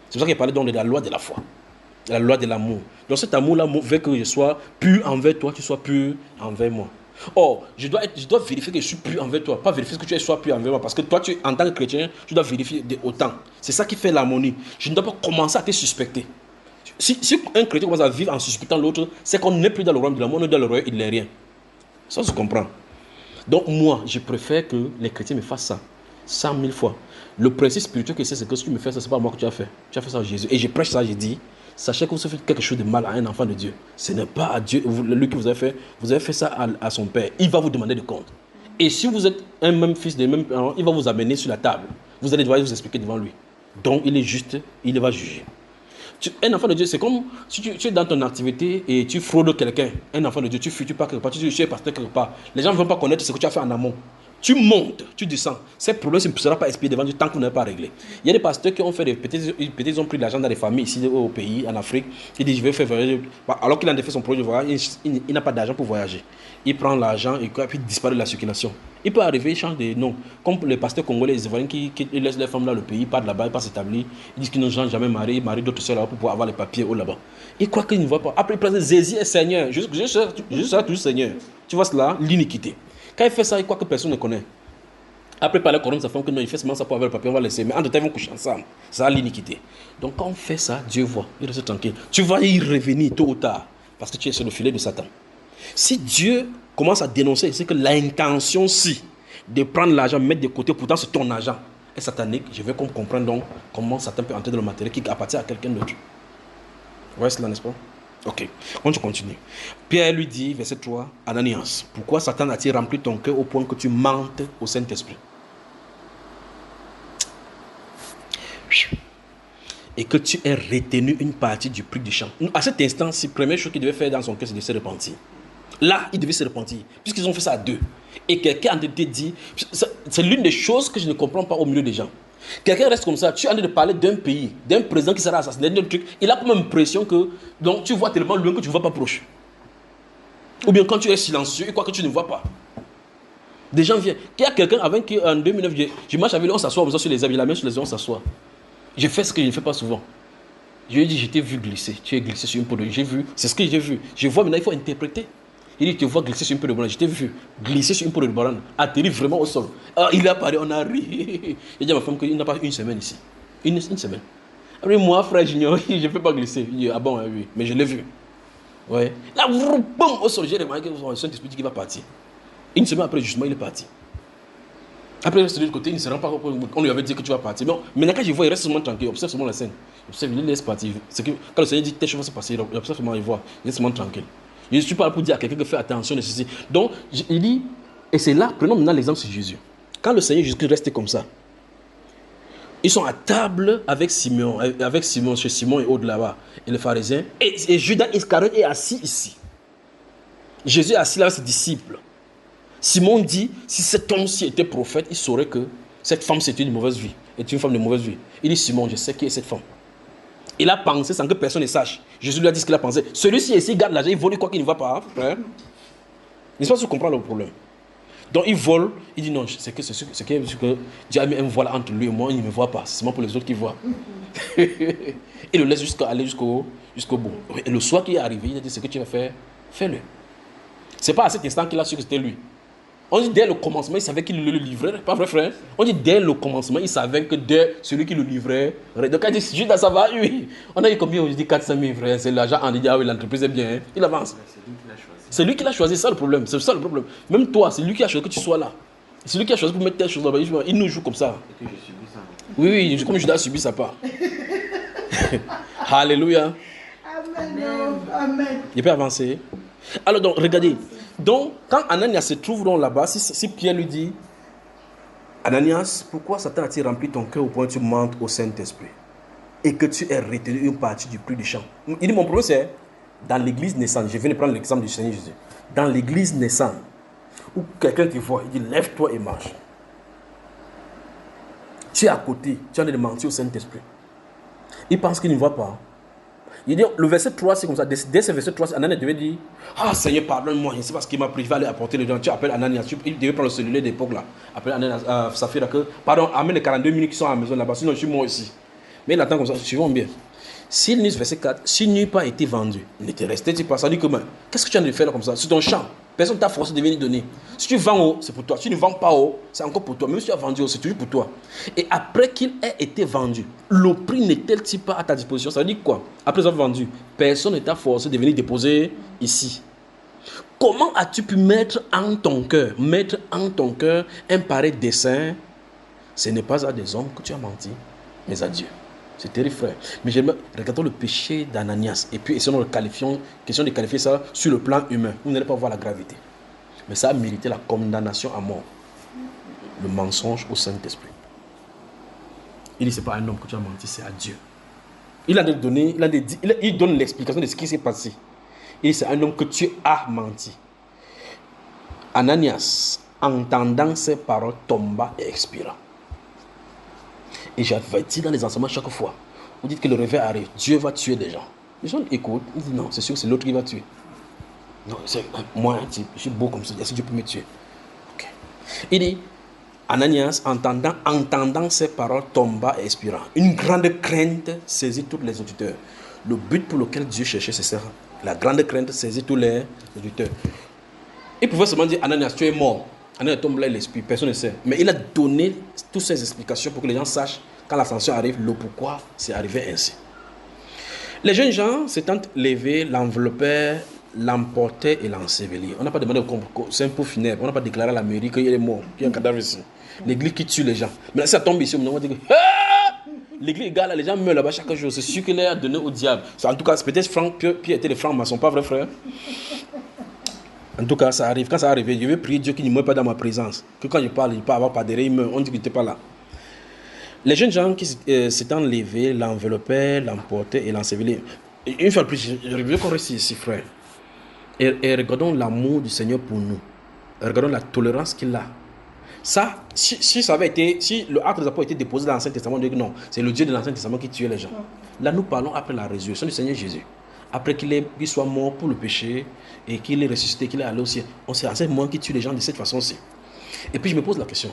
[SPEAKER 2] C'est pour ça qu'il parlait donc de la loi de la foi, la loi de l'amour. Donc, cet amour-là veut que je sois pur envers toi, tu sois pur envers moi. Or, je dois vérifier que je suis pur envers toi, pas vérifier que tu sois pur envers moi, parce que toi, en tant que chrétien, tu dois vérifier de autant. C'est ça qui fait l'harmonie. Je ne dois pas commencer à te suspecter. Si un chrétien commence à vivre en suspectant l'autre, c'est qu'on n'est plus dans le royaume de l'amour, on est dans le royaume, il n'est rien. Ça se comprend. Donc moi, je préfère que les chrétiens me fassent ça 100 000 fois. Le principe spirituel que c'est que ce que tu me fais, ça, c'est pas moi que tu as fait. Tu as fait ça à Jésus. Et je prêche ça, je dis, sachez que vous faites quelque chose de mal à un enfant de Dieu. Ce n'est pas à Dieu, lui que vous avez fait ça à son Père. Il va vous demander de compte. Et si vous êtes un même fils des mêmes parents, il va vous amener sur la table. Vous allez devoir vous expliquer devant lui. Donc il est juste, il va juger. Un enfant de Dieu, c'est comme si tu es dans ton activité et tu fraudes quelqu'un. Un enfant de Dieu, tu fuis, tu pars quelque part, tu es pasteur quelque part. Les gens ne vont pas connaître ce que tu as fait en amont. Tu montes, tu descends. Ces problèmes ne seront pas expliqués devant Dieu tant qu'on n'a pas réglé. Il y a des pasteurs qui ont fait des petits, ils ont pris de l'argent dans les familles ici au pays, en Afrique. Il dit, je vais faire voyager. Alors qu'il a fait son projet de voyage, il n'a pas d'argent pour voyager. Il prend l'argent et puis il disparaît de la circulation. Il peut arriver, il change de nom. Comme les pasteurs congolais, les Ivoiriens qui laissent les femmes dans le pays, ils partent là-bas, ils passent s'établir. Ils disent qu'ils n'ont jamais marié, ils marient d'autres sœurs là-bas pour pouvoir avoir les papiers là-bas. Ils croient qu'ils ne voient pas. Après, ils placent Jésus est Seigneur. Je serai toujours Seigneur. Tu vois cela, l'iniquité. Quand il fait ça, il croit que personne ne connaît. Après, parler comme sa femme que non, il fait seulement ça pour avoir le papier, on va laisser. Mais en deux temps, ils vont coucher ensemble. C'est ça l'iniquité. Donc, quand on fait ça, Dieu voit. Il reste tranquille. Tu vas y revenir tôt ou tard. Parce que tu es sur le filet de Satan. Si Dieu commence à dénoncer, c'est que l'intention, si, de prendre l'argent, mettre de côté, pourtant c'est ton argent, est satanique, je veux qu'on comprenne donc comment Satan peut entrer dans le matériel qui appartient à quelqu'un d'autre. Vous voyez cela, n'est-ce pas? Ok, on continue. Pierre lui dit, verset 3, Ananias, pourquoi Satan a-t-il rempli ton cœur au point que tu mentes au Saint-Esprit et que tu aies retenu une partie du prix du champ? À cet instant-ci, la première chose qu'il devait faire dans son cœur, c'est de se repentir. Là, il devait se repentir, puisqu'ils ont fait ça à deux. Et quelqu'un a dit, c'est l'une des choses que je ne comprends pas au milieu des gens. Quelqu'un reste comme ça, tu es en train de parler d'un pays, d'un président qui sera assassiné, d'un truc, il a comme l'impression que donc, tu vois tellement loin que tu ne vois pas proche. Ou bien quand tu es silencieux, il croit que tu ne vois pas. Des gens viennent. Il y a quelqu'un avec qui en 2009, je marche avec lui, on s'assoit sur les habits, la main sur les yeux, on s'assoit. Je fais ce que je ne fais pas souvent. Je lui ai dit, je t'ai vu glisser, tu es glissé sur une peau de... J'ai vu, c'est ce que j'ai vu. Je vois maintenant, il faut interpréter. Il dit, je te vois glisser sur une peau de banane. Je t'ai vu glisser sur une peau de banane, atterrir vraiment au sol. Ah, il est apparu, on a ri. J'ai dit à ma femme qu'il n'a pas une semaine ici. Une semaine. Après, moi, frère Junior, je ne peux pas glisser. Il dit, ah bon, oui, mais je l'ai vu. Ouais. Là, boum, au sol, j'ai remarqué que le Saint-Esprit dit qu'il va partir. Une semaine après, justement, il est parti. Après, de l'autre côté, il ne se rend pas compte. On lui avait dit que tu vas partir. Non, maintenant, quand je vois, il reste seulement tranquille. Observe seulement la scène. Observe, il laisse partir. C'est que quand le Seigneur dit que tes choses vont se passer, il observe seulement, il voit. Il reste seulement tranquille. Je ne suis pas là pour dire à quelqu'un que fais attention de ceci. Donc, il dit, et c'est là, prenons maintenant l'exemple sur Jésus. Quand le Seigneur Jésus restait comme ça, ils sont à table avec Simon, chez Simon et autres là-bas, et les pharisiens, et Judas Iscariote est assis ici. Jésus est assis là avec ses disciples. Simon dit, si cet homme-ci était prophète, il saurait que cette femme c'était une mauvaise vie, est une femme de mauvaise vie. Il dit, Simon, je sais qui est cette femme. Il a pensé sans que personne ne sache. Jésus lui a dit ce qu'il a pensé. Celui-ci ici garde l'argent, il vole quoi qu'il ne va pas, frère. N'est-ce pas si vous comprenez le problème? Donc il vole, il dit non, c'est que Dieu a mis un voile entre lui et moi, il ne me voit pas. C'est seulement pour les autres qui voient. Il le laisse aller jusqu'au bout. Et le soir qu'il est arrivé, il a dit ce que tu vas faire, fais-le. Ce n'est pas à cet instant qu'il a su que c'était lui. On dit dès le commencement, il savait qu'il le livrait. Pas vrai, frère? On dit dès le commencement, il savait que dès celui qui le livrait. Donc, quand il dit Judas, ça va, oui. On a eu combien? On dit 400 000, frère. C'est l'argent. On dit, ah oui, l'entreprise est bien. Hein. Il avance. C'est lui qui l'a choisi. C'est ça le problème. C'est ça le problème. Même toi, c'est lui qui a choisi que tu sois là. C'est lui qui a choisi pour mettre telle chose là-bas. Il nous joue comme ça. Et que je subis ça. Oui, comme Judas a subi sa part. Alléluia. Amen. Il peut avancer. Alors, donc, regardez. Donc, quand Ananias se trouve là-bas, si Pierre lui dit, Ananias, pourquoi Satan a-t-il rempli ton cœur au point où tu mentes au Saint-Esprit et que tu aies retenu une partie du prix du champ? Il dit, mon problème c'est, dans l'église naissante, je viens de prendre l'exemple du Seigneur Jésus, dans l'église naissante, où quelqu'un te voit, il dit, lève-toi et marche. Tu es à côté, tu es en train de mentir au Saint-Esprit. Il pense qu'il ne voit pas. Il dit, le verset 3, c'est comme ça. Dès ce verset 3, Ananias devait dire, ah Seigneur, pardonne-moi, je ne sais pas ce qu'il m'a pris, il va aller apporter les gens. Tu appelles Ananias, il devait prendre le cellulaire d'époque là. Appelle Ananias, Saphira, que, pardon, amène les 42 minutes qui sont à la maison là-bas, sinon je suis mort ici. Mais il attend comme ça, suivons bien. S'il dit, verset 4, s'il n'eût pas été vendu, il n'était resté pas. Ça dit que, qu'est-ce que tu as de faire là comme ça? C'est ton champ. Personne ne t'a forcé de venir donner. Si tu vends haut, c'est pour toi. Si tu ne vends pas haut, c'est encore pour toi. Même si tu as vendu haut, c'est toujours pour toi. Et après qu'il ait été vendu, le prix n'était-il pas à ta disposition? Ça veut dire quoi? Après avoir vendu, personne ne t'a forcé de venir déposer ici. Comment as-tu pu mettre en ton cœur un pareil dessein? Ce n'est pas à des hommes que tu as menti, mais à Dieu. C'est terrible, frère. Mais regardons le péché d'Ananias. Et puis, essayons question de qualifier ça sur le plan humain. Vous n'allez pas voir la gravité. Mais ça a mérité la condamnation à mort. Le mensonge au Saint-Esprit. Il dit, ce n'est pas un homme que tu as menti, c'est à Dieu. Il donne l'explication de ce qui s'est passé. Il dit, c'est un homme que tu as menti. Ananias, entendant ces paroles, tomba et expira. Et j'avais dit dans les enseignements chaque fois, vous dites que le réveil arrive, Dieu va tuer des gens. Les gens écoutent, ils disent non, c'est sûr que c'est l'autre qui va tuer. Non, c'est moi un type, je suis beau comme ça, est-ce que Dieu peut me tuer? Okay. Il dit, Ananias, entendant ces paroles, tomba et expira. Une grande crainte saisit tous les auditeurs. Le but pour lequel Dieu cherchait, c'est ça. La grande crainte saisit tous les auditeurs. Il pouvait seulement dire, Ananias, tu es mort. Ananias tombe là l'esprit, personne ne sait. Mais il a donné toutes ces explications pour que les gens sachent, quand l'ascension arrive, le pourquoi c'est arrivé ainsi. Les jeunes gens s'étant levés, l'enveloppaient, l'emportaient et l'ensevelirent. On n'a pas demandé c'est un pot funèbre. On n'a pas déclaré à la mairie qu'il est mort, qu'il y a un cadavre ici. L'église qui tue les gens. Mais là, ça tombe ici, on va dire que l'église égale, les gens meurent là-bas chaque jour. C'est sûr qu'il a donné au diable. En tout cas, peut-être Pierre était les francs-maçons, pas vrai, frère? En tout cas, ça arrive. Quand ça arrive, je vais prier Dieu qu'il ne meure pas dans ma présence. Que quand je parle, il peut avoir pas d'erreur, il meurt. On dit qu'il n'était pas là. Les jeunes gens qui s'étant levés, l'enveloppaient, l'emportaient et l'ensevelirent. Une fois de plus, je veux qu'on reste ici, frère. Et regardons l'amour du Seigneur pour nous. Regardons la tolérance qu'il a. Ça, si le acte des apôtres était déposé dans l'Ancien Testament, on dirait que non, c'est le Dieu de l'Ancien Testament qui tuait les gens. Là, nous parlons après la résurrection du Seigneur Jésus. Après qu'il soit mort pour le péché et qu'il est ressuscité, qu'il est allé au ciel. On sait à ce moment qui tue les gens de cette façon-ci. Et puis je me pose la question.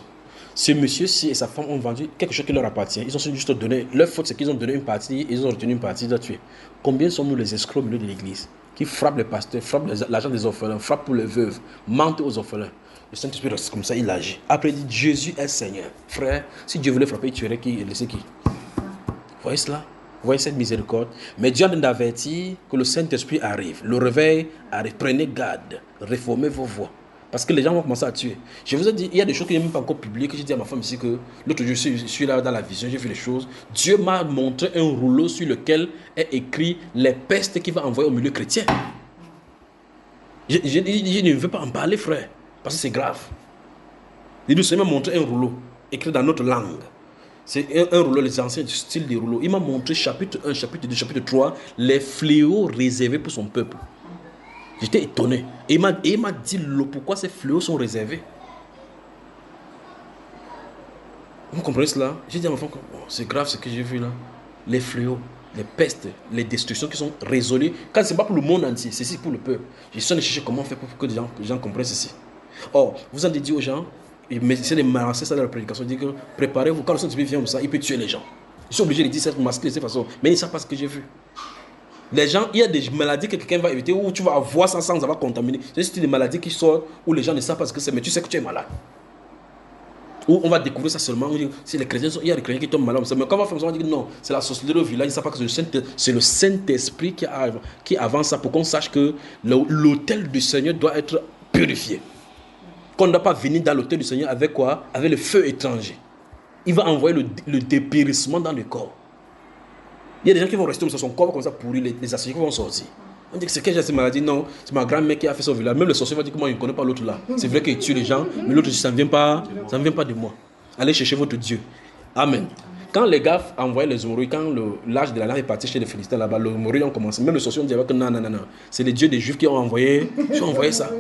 [SPEAKER 2] Ce monsieur-ci et sa femme ont vendu quelque chose qui leur appartient. Ils ont juste donné. Leur faute, c'est qu'ils ont donné une partie, ils ont retenu une partie, ils ont tué. Combien sommes-nous les escrocs au milieu de l'église qui frappent les pasteurs, frappent l'argent des orphelins, frappent pour les veuves, mentent aux orphelins? Le Saint-Esprit reste comme ça, il agit. Après, il dit Jésus est Seigneur. Frère, si Dieu voulait frapper, il tuerait qui et laisser qui? Vous voyez cela? Vous voyez cette miséricorde? Mais Dieu a averti que le Saint-Esprit arrive. Le réveil arrive. Prenez garde. Réformez vos voies. Parce que les gens vont commencer à tuer. Je vous ai dit, il y a des choses qui ne sont même pas encore publiées, que j'ai dit à ma femme ici que l'autre jour, je suis là dans la vision, j'ai vu les choses. Dieu m'a montré un rouleau sur lequel est écrit les pestes qu'il va envoyer au milieu chrétien. Je ne veux pas en parler, frère, parce que c'est grave. Il nous a montré un rouleau écrit dans notre langue. C'est un rouleau, les anciens styles des rouleaux. Il m'a montré chapitre 1, chapitre 2, chapitre 3, les fléaux réservés pour son peuple. J'étais étonné. Et il m'a dit pourquoi ces fléaux sont réservés. Vous comprenez cela? J'ai dit à ma femme, c'est grave ce que j'ai vu là. Les fléaux, les pestes, les destructions qui sont résolues. Quand ce n'est pas pour le monde entier, c'est ici pour le peuple. Je suis allé chercher comment faire pour que les gens comprennent ceci. Or, vous avez dit aux gens, mais c'est de masser ça dans la prédication, dit que préparez-vous, quand le Saint-Esprit vient comme ça, il peut tuer les gens. Je suis obligé de dire cette masque de cette façon, mais ils ne savent pas ce que j'ai vu. Les gens, il y a des maladies que quelqu'un va éviter, où tu vas avoir ça sans avoir contaminé. C'est des maladies qui sortent, où les gens ne savent pas ce que c'est, mais tu sais que tu es malade. Où on va découvrir ça seulement, si les chrétiens, il y a des chrétiens qui tombent malades, mais quand on va faire ça, on va dire non, c'est la sorcellerie au village, ils ne savent pas que c'est le Saint-Esprit qui avance ça, pour qu'on sache que l'autel du Seigneur doit être purifié. Qu'on ne doit pas venir dans l'autel du Seigneur avec quoi? Avec le feu étranger. Il va envoyer le dépérissement dans le corps. Il y a des gens qui vont rester sur son corps comme ça pourri, les associés qui vont sortir. On dit que c'est quelle j'ai cette maladie? Non, c'est ma grand-mère qui a fait ça au village. Même le sorcier va dire que moi je ne connais pas l'autre là. C'est vrai qu'il tue les gens, mais l'autre ça ne vient pas de moi. Allez chercher votre Dieu. Amen. Quand les gars envoyaient les hémorroïdes, quand l'âge de la larve est parti chez les Philistins là-bas, les hémorroïdes ont commencé. Même le sorcier on dit que non. C'est les dieux des Juifs qui ont envoyé ça.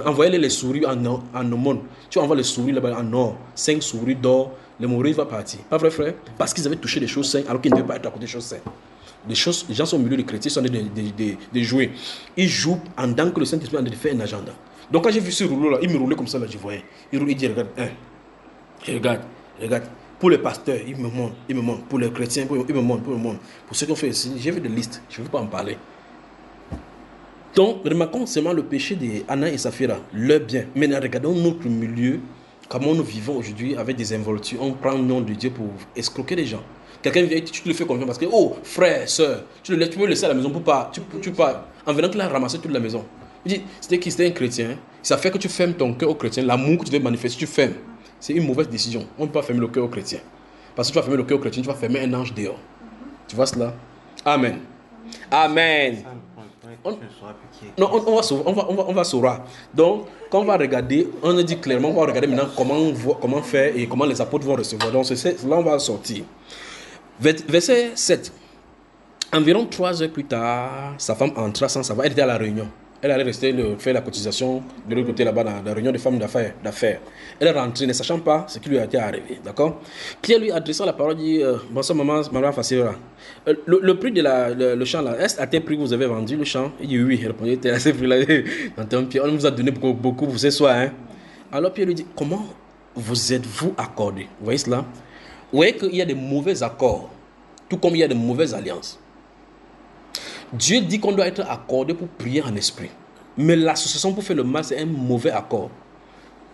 [SPEAKER 2] Envoyez les souris en aumône. Tu envoies les souris là-bas en or. 5 souris d'or. L'hémorroïde va partir. Pas vrai, frère? Parce qu'ils avaient touché des choses saines alors qu'ils ne devaient pas être à côté des choses saines. des choses, les gens sont au milieu des chrétiens, ils sont en train de jouer. Ils jouent en tant que le Saint-Esprit est en train de faire un agenda. Donc quand j'ai vu ce rouleau-là, il me roulait comme ça, là, je voyais. Il dit, regarde, regarde. Pour les pasteurs, il me montre. Pour les chrétiens, il me montre. Pour ceux qui ont fait ici, j'ai vu des listes, je ne veux pas en parler. Donc, remarquons seulement le péché d'Anna et Saphira, leur bien. Maintenant, regardons notre milieu, comment nous vivons aujourd'hui avec des involtures. On prend le nom de Dieu pour escroquer les gens. Quelqu'un vient, tu te le fais confiance parce que, oh, frère, soeur, tu peux le laisser à la maison pour pas. Tu pas. En venant qu'il a ramassé toute la maison. Il dit, c'était un chrétien. Ça fait que tu fermes ton cœur au chrétien. L'amour que tu veux manifester, tu fermes. C'est une mauvaise décision. On ne peut pas fermer le cœur au chrétien. Parce que tu vas fermer le cœur au chrétien, tu vas fermer un ange dehors. Tu vois cela? Amen. Amen. On va sauver. Donc, quand on va regarder, on a dit clairement, on va regarder maintenant comment faire et comment les apôtres vont recevoir. Donc, là, on va sortir. Verset 7. Environ 3 heures plus tard, sa femme entra sans savoir. Elle était à la réunion. Elle allait rester faire la cotisation de l'autre côté là-bas dans la réunion des femmes d'affaires. Elle est rentrée ne sachant pas ce qui lui a été arrivé. D'accord? Pierre lui adressant la parole dit bonsoir maman Facira. Le prix de le champ là, est-ce à tel prix que vous avez vendu le champ? Il dit oui. Il répondit à ce prix là. On vous a donné beaucoup pour ce soir. Hein? Alors Pierre lui dit comment vous êtes-vous accordé? Vous voyez cela? Vous voyez qu'il y a des mauvais accords, tout comme il y a des mauvaises alliances. Dieu dit qu'on doit être accordé pour prier en esprit. Mais l'association pour faire le mal, c'est un mauvais accord.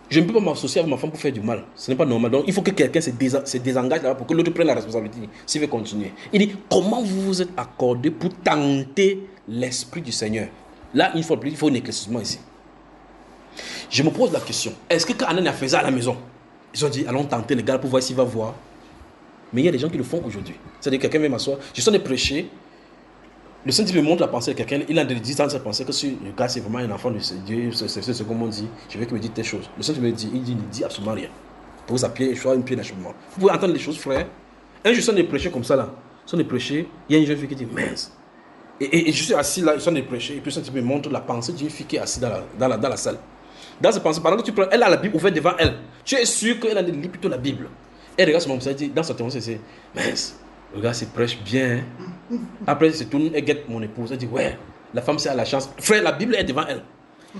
[SPEAKER 2] Je ne peux pas m'associer avec ma femme pour faire du mal. Ce n'est pas normal. Donc, il faut que quelqu'un se désengage là pour que l'autre prenne la responsabilité s'il veut continuer. Il dit, comment vous vous êtes accordé pour tenter l'esprit du Seigneur? Là, il faut un éclaircissement ici. Je me pose la question, est-ce que quand Anania faisait à la maison, ils ont dit, allons tenter le gars pour voir s'il va voir. Mais il y a des gens qui le font aujourd'hui. C'est-à-dire que quelqu'un vient m'asseoir, je suis en train de prêcher, le Saint-Esprit me montre la pensée de quelqu'un, il a dit dans sa pensée que si le gars c'est vraiment un enfant de Dieu, c'est ce qu'on dit, je veux qu'il me dise telle chose. Le Saint-Esprit me dit, il ne dit absolument rien. Pour vous appuyer, je une pied d'achèvement. Vous pouvez entendre les choses, frère. Un jour, je suis en train de prêcher comme ça là. Je suis en train de prêcher, il y a une jeune fille qui dit, mince. Et je suis assis là, je suis en train de prêcher, et puis le Saint-Esprit me montre la pensée d'une fille qui est assise dans la salle. Dans cette pensée, pendant que tu prends, elle a la Bible ouverte devant elle. Tu es sûr qu'elle a lu plutôt la Bible. Elle regarde son ça dit, dans sa pensée, c'est mince. Le gars, c'est prêche bien. Après, il se tourne et guette mon épouse. Elle dit, ouais, la femme, c'est à la chance. Frère, la Bible est devant elle.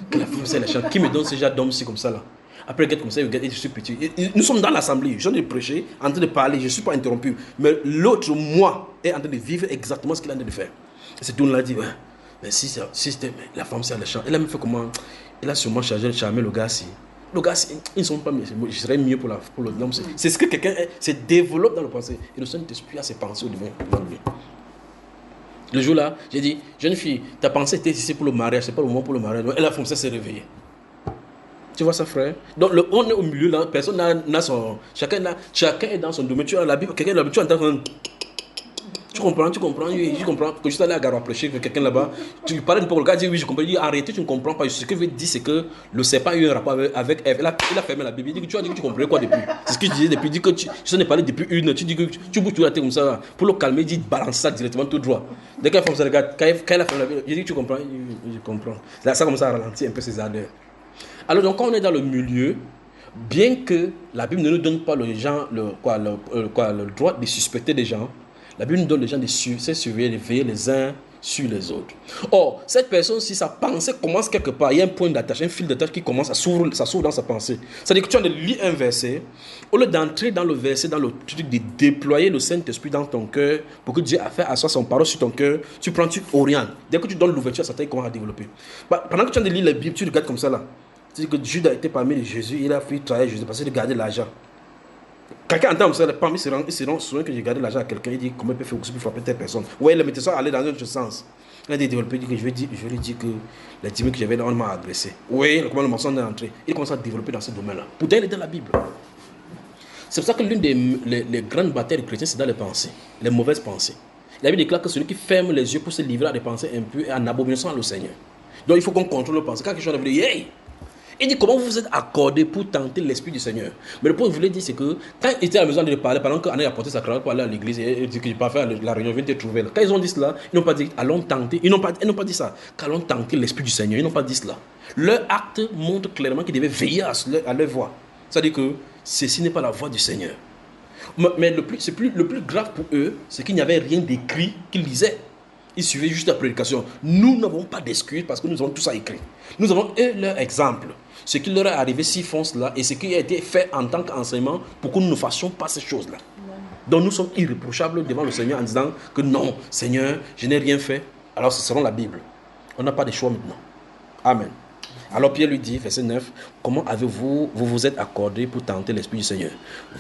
[SPEAKER 2] Que la femme, c'est à la chance. Qui me donne ce genre d'homme-ci comme ça, là? Après, elle guette comme ça, elle guette, et je suis petit. Et nous sommes dans l'assemblée. Je suis en train de prêcher, en train de parler. Je ne suis pas interrompu. Mais l'autre, moi, est en train de vivre exactement ce qu'il est en train de faire. Elle se tourne là, elle dit, ouais, mais si c'était la femme, c'est à la chance. Elle a même fait comment? Elle a sûrement charmé le gars-ci. Le gars, ils ne sont pas mieux. Je serais mieux pour l'homme. C'est ce que quelqu'un se développe dans le pensée. Et le Saint-Esprit a ses pensées au devant de lui. Le jour-là, j'ai dit, jeune fille, ta pensée était ici pour le mariage, c'est pas le moment pour le mariage. Elle a foncé à se réveiller. Tu vois ça, frère? Donc, on est au milieu là, personne n'a son. Chacun est dans son domaine. Tu as la Bible, quelqu'un là, tu entends. Tu comprends, oui, je comprends. Que je suis allé à Garoua prêcher avec quelqu'un là-bas. Tu parlais de pour le gars, dit oui, je comprends. Il dit arrêtez, tu ne comprends pas. Ce que je veux dire, c'est que le serpent a eu un rapport avec Ève. Il a fermé la Bible. Il dit que tu as dit que tu comprenais quoi depuis? C'est ce que je disais depuis. Il dit que je n'ai parlé depuis une. Tu dis que tu bouges tout la tête comme ça. Pour le calmer, il dit balance ça directement tout droit. Dès qu'elle fait ça, regarde, quand elle a fermé la Bible, il dit que tu comprends. Je comprends. Là, ça commence à ralentir un peu ses ardeurs. Alors, donc, quand on est dans le milieu, bien que la Bible ne nous donne pas le droit de suspecter des gens, la Bible nous donne les gens de surveiller, de veiller les uns sur les autres. Or, cette personne, si sa pensée commence quelque part, il y a un point d'attache, un fil d'attache qui commence à s'ouvrir dans sa pensée. C'est-à-dire que tu as de lire un verset, au lieu d'entrer dans le verset, dans le truc de déployer le Saint-Esprit dans ton cœur, pour que Dieu a fait asseoir son parole sur ton cœur, tu orientes. Dès que tu donnes l'ouverture à Satan, il commence à développer. Pendant que tu as de lire la Bible, tu regardes comme ça là. Tu dis que Judas était parmi les Jésus, il a fait travailler Jésus parce qu'il a gardé l'argent. Quelqu'un entend ça, parmi ces rangs, souvent que j'ai gardé l'argent à quelqu'un, il dit comment il peut faire aussi pour frapper telle personne. Ouais, le médecin allait dans un autre sens. Il a développé, il dit que je lui dis que les 10 000 que j'avais là, on m'a agressé. Oui, comment le mensonge est entré. Il commence à développer dans ce domaine-là. Pourtant, il est dans la Bible. C'est pour ça que l'une des grandes batailles des chrétiens, c'est dans les pensées, les mauvaises pensées. La Bible déclare que celui qui ferme les yeux pour se livrer à des pensées impures est en abomination au Seigneur. Donc il faut qu'on contrôle les pensées. Quand quelque chose arrive, hey! Il dit comment vous vous êtes accordé pour tenter l'Esprit du Seigneur. Mais le point que je voulais dire, c'est que quand il était à la maison de parler, pendant qu'Anna a porté sa cravate pour aller à l'église, et il dit que je ne vais pas faire la réunion, viens te trouver là. Quand ils ont dit cela, ils n'ont pas dit allons tenter, ils n'ont pas dit ça, qu'allons tenter l'Esprit du Seigneur, ils n'ont pas dit cela. Leur acte montre clairement qu'ils devaient veiller à leur voix. C'est-à-dire que ceci n'est pas la voix du Seigneur. Mais le plus grave pour eux, c'est qu'il n'y avait rien d'écrit qu'ils lisaient. Ils suivaient juste la prédication. Nous n'avons pas d'excuses parce que nous avons tout ça écrit. Nous avons eux leur exemple. Ce qui leur est arrivé s'ils font cela et ce qui a été fait en tant qu'enseignement pour que nous ne fassions pas ces choses-là. Donc nous sommes irréprochables devant le Seigneur en disant que non, Seigneur, je n'ai rien fait. Alors ce sera la Bible. On n'a pas de choix maintenant. Amen. Alors Pierre lui dit, verset 9, comment vous vous êtes accordé pour tenter l'Esprit du Seigneur?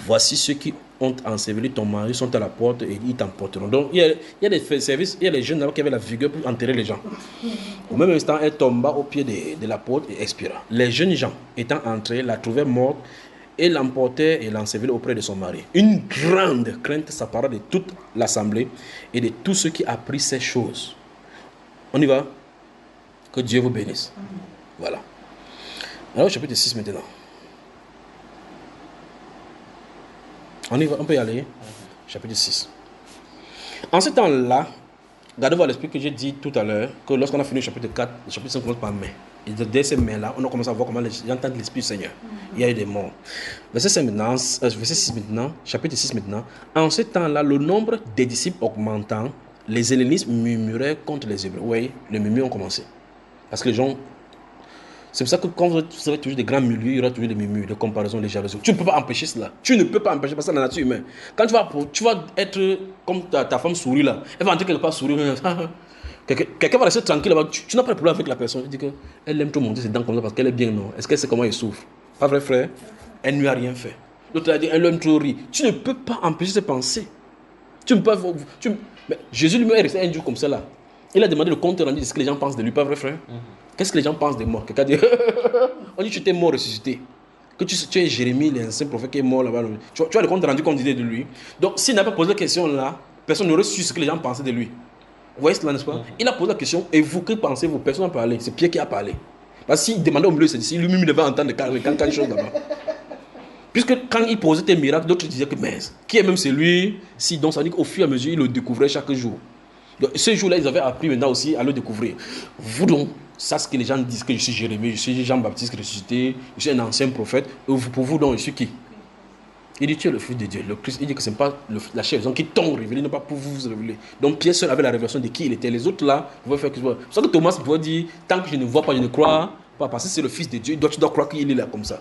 [SPEAKER 2] Voici ceux qui ont enseveli ton mari sont à la porte et ils t'emporteront. Donc il y a des services, il y a des jeunes là qui avaient la vigueur pour enterrer les gens. Au même instant, elle tomba au pied de la porte et expira. Les jeunes gens étant entrés la trouvèrent morte et l'emportèrent et l'ensevelièrent auprès de son mari. Une grande crainte s'appara de toute l'assemblée et de tous ceux qui apprirent ces choses. On y va? Que Dieu vous bénisse. Voilà. Alors, chapitre 6 maintenant. On peut y aller. Chapitre 6. En ce temps-là, gardez-vous à l'esprit que j'ai dit tout à l'heure que lorsqu'on a fini le chapitre 4, le chapitre 5 commence par mai. Et dès ces mai-là, on a commencé à voir comment les gens entendent l'Esprit du Seigneur. Il y a eu des morts. Verset 6 maintenant, chapitre 6 maintenant. En ce temps-là, le nombre des disciples augmentant, les hellénistes murmuraient contre les Hébreux. Oui, les murmures ont commencé. Parce que les gens... C'est pour ça que quand vous avez toujours des grands milieux, il y aura toujours des murmures, des comparaisons, des jalousies. Tu ne peux pas empêcher cela. Tu ne peux pas empêcher parce que c'est la nature humaine. Quand tu vas être comme ta femme sourit là, elle va entrer quelque part sourire. Quelqu'un va rester tranquille là-bas. Tu n'as pas de problème avec la personne. Tu dis qu'elle aime trop monter ses dents comme ça parce qu'elle est bien, non? Est-ce qu'elle sait comment elle souffre? Pas vrai, frère? Elle ne lui a rien fait. L'autre a dit, elle aime trop rire. Tu ne peux pas empêcher ses pensées. Tu ne peux pas. Mais Jésus lui-même est resté un jour comme ça là. Il a demandé le compte rendu de ce que les gens pensent de lui, pas vrai, frère? Qu'est-ce que les gens pensent de moi? Quelqu'un dit, on dit que tu étais mort ressuscité. Que tu es Jérémie, l'ancien prophète qui est mort là-bas. Tu as le compte rendu qu'on disait de lui. Donc, s'il n'a pas posé la question là, personne n'aurait su ce que les gens pensaient de lui. Vous voyez cela, n'est-ce pas? Il a posé la question, et vous, que pensez-vous? Personne n'a parlé. C'est Pierre qui a parlé. Parce qu'il demandait au milieu, c'est ici, lui-même devait entendre quelque chose là-bas. Puisque quand il posait des miracles, d'autres disaient que, mais qui est même celui? Si, donc ça veut dire qu'au fur et à mesure, il le découvrait chaque jour. Donc, ce jour-là, ils avaient appris maintenant aussi à le découvrir. Vous donc, ça ce que les gens disent que je suis Jérémie, je suis Jean-Baptiste ressuscité, je suis un ancien prophète. Pour vous donc, je suis qui? Il dit, tu es le Fils de Dieu, le Christ. Il dit que ce n'est pas la chair qui t'ont révélé, non pas pour vous révéler. Donc Pierre seul avait la révélation de qui il était. Les autres là, pouvaient faire que ce soit. C'est ça que Thomas pouvait dire, tant que je ne vois pas, je ne crois pas, parce que c'est le Fils de Dieu, tu dois croire qu'il est là comme ça.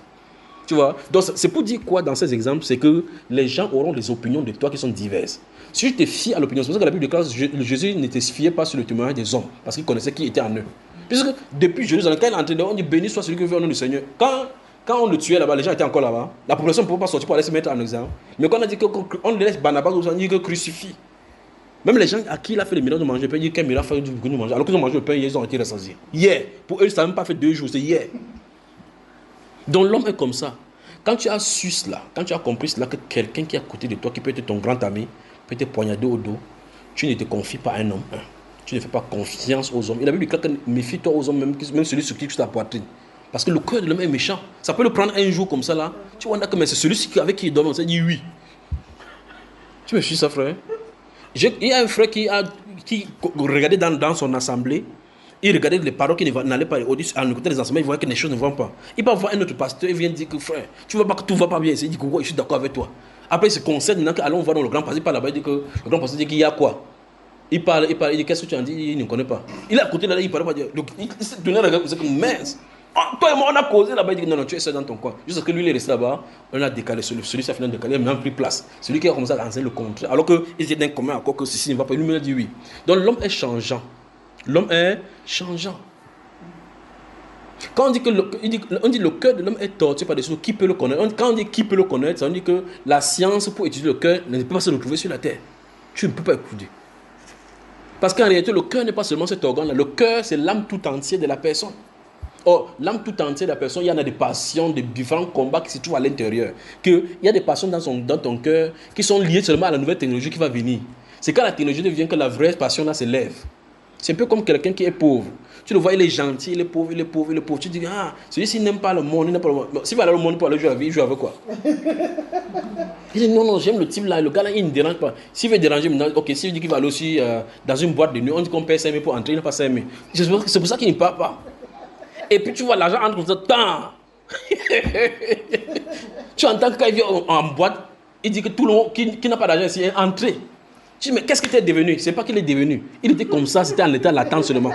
[SPEAKER 2] Tu vois? Donc c'est pour dire quoi dans ces exemples? C'est que les gens auront des opinions de toi qui sont diverses. Si je te fie à l'opinion, c'est pour ça que la Bible déclare que Jésus ne te fiait pas sur le témoignage des hommes, parce qu'il connaissait qui était en eux. Puisque depuis Jérusalem, quand il est entré dedans, on dit béni soit celui qui veut au nom du Seigneur. Quand on le tuait là-bas, les gens étaient encore là-bas. La population ne pouvait pas sortir pour aller se mettre en exemple. Mais quand on a dit qu'on laisse Barnabas, on dit que crucifie. Même les gens à qui il a fait le miracle de manger le pain, ils disent quel miracle fait de manger. Alors qu'ils ont mangé le pain, ils ont été rassasiés. Hier, pour eux, ça n'a même pas fait 2 jours, c'est hier. Donc l'homme est comme ça. Quand tu as su cela, quand tu as compris cela, que quelqu'un qui est à côté de toi, qui peut être ton grand ami, peut te poignarder au dos, tu ne te confies pas à un homme. Tu ne fais pas confiance aux hommes. Il a dit que méfie-toi aux hommes, même celui sur qui tu as la poitrine. Parce que le cœur de l'homme est méchant. Ça peut le prendre un jour comme ça là. Tu vois que mais c'est celui avec qui il dort, on s'est dit oui. Tu me suis ça, frère? Il y a un frère qui regardait dans son assemblée. Il regardait les paroles qui n'allaient pas au-dessus. En écoutant les enseignements, il voyait que les choses ne vont pas. Il va voir un autre pasteur, il vient dire que frère, tu vois pas que tout va pas bien. Il dit que je suis d'accord avec toi. Après, il se concerne maintenant qu'allons voir dans le grand pasteur. Il parle là-bas, il dit que le grand pasteur dit qu'il y a quoi? Il parle, il dit qu'est-ce que tu as dit? Il ne connaît pas. Il est à côté là, il ne parle pas. Donc, il s'est donné à regarder, c'est que mince. Toi et moi, on a causé là-bas. Il dit non, tu es seul dans ton coin. Juste que lui, il est resté là-bas. On a décalé. Celui-ci a fini de décaler, il n'a même pris place. Celui qui a commencé à enseigner le contraire. Alors qu'il était d'un commun accord que ceci ne va pas. Lui, il a dit oui. Donc, l'homme est changeant. L'homme est changeant. Quand on dit que le cœur de l'homme est torturé par des choses, qui peut le connaître? Quand on dit qui peut le connaître, ça veut dire que la science pour étudier le cœur ne peut pas se retrouver sur la terre. Tu ne peux pas écouter. Parce qu'en réalité, le cœur n'est pas seulement cet organe-là. Le cœur, c'est l'âme tout entière de la personne. Or, l'âme tout entière de la personne, il y en a des passions, des différents combats qui se trouvent à l'intérieur. Il y a des passions dans ton cœur qui sont liées seulement à la nouvelle technologie qui va venir. C'est quand la technologie devient que la vraie passion là s'élève. C'est un peu comme quelqu'un qui est pauvre. Tu le vois, il est gentil, il est pauvre, il est pauvre, il est pauvre. Tu te dis, ah, celui-ci n'aime pas le monde, il n'aime pas le monde. S'il va aller au monde pour aller jouer à la vie, il joue avec quoi? Il dit, non, j'aime le type là, le gars là, il ne dérange pas. S'il veut déranger, ok, s'il dit qu'il va aller aussi dans une boîte de nuit, on dit qu'on paye 5 000 pour entrer, il n'a pas 5 000. C'est pour ça qu'il ne part pas. Et puis tu vois, l'argent entre comme ça, tant. Tu entends que quand il vient en boîte, Il dit que tout le monde qui n'a pas d'argent ici est entré. Je dis, mais qu'est-ce qu'il est devenu? C'est pas qu'il est devenu. Il était comme ça, c'était en état d'attente seulement.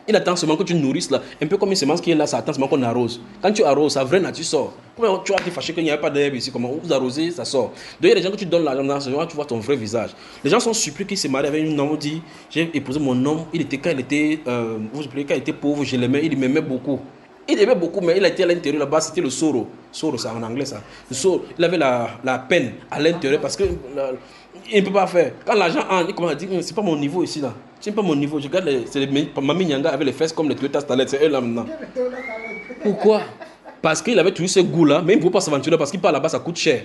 [SPEAKER 2] Il attend seulement que tu nourrisses là. Un peu comme une semence qui est là, ça attend seulement qu'on arrose. Quand tu arroses, sa vraie nature sort. Comment tu vas te fâcher qu'il n'y a pas d'herbe ici? Comment vous arrosez, ça sort. Donc il y a des gens que tu donnes l'argent, tu vois ton vrai visage. Les gens sont surpris qu'il s'est marié avec une homme. Dit, j'ai épousé mon homme. Quand il était pauvre, je l'aimais, il m'aimait beaucoup. Il aimait beaucoup, mais il était à l'intérieur là-bas, c'était le sorrow. Sorrow, c'est en anglais ça. Le sorrow, il avait la peine à l'intérieur parce que il ne peut pas faire. Quand l'argent entre, il commence à dire, c'est pas mon niveau ici là. C'est pas mon niveau. Je regarde, Mami Nyanga avec les fesses comme les Toyota Starlet, c'est eux là maintenant. Pourquoi? Parce qu'il avait toujours ce goût-là, mais il ne peut pas s'aventurer parce qu'il part là-bas, ça coûte cher.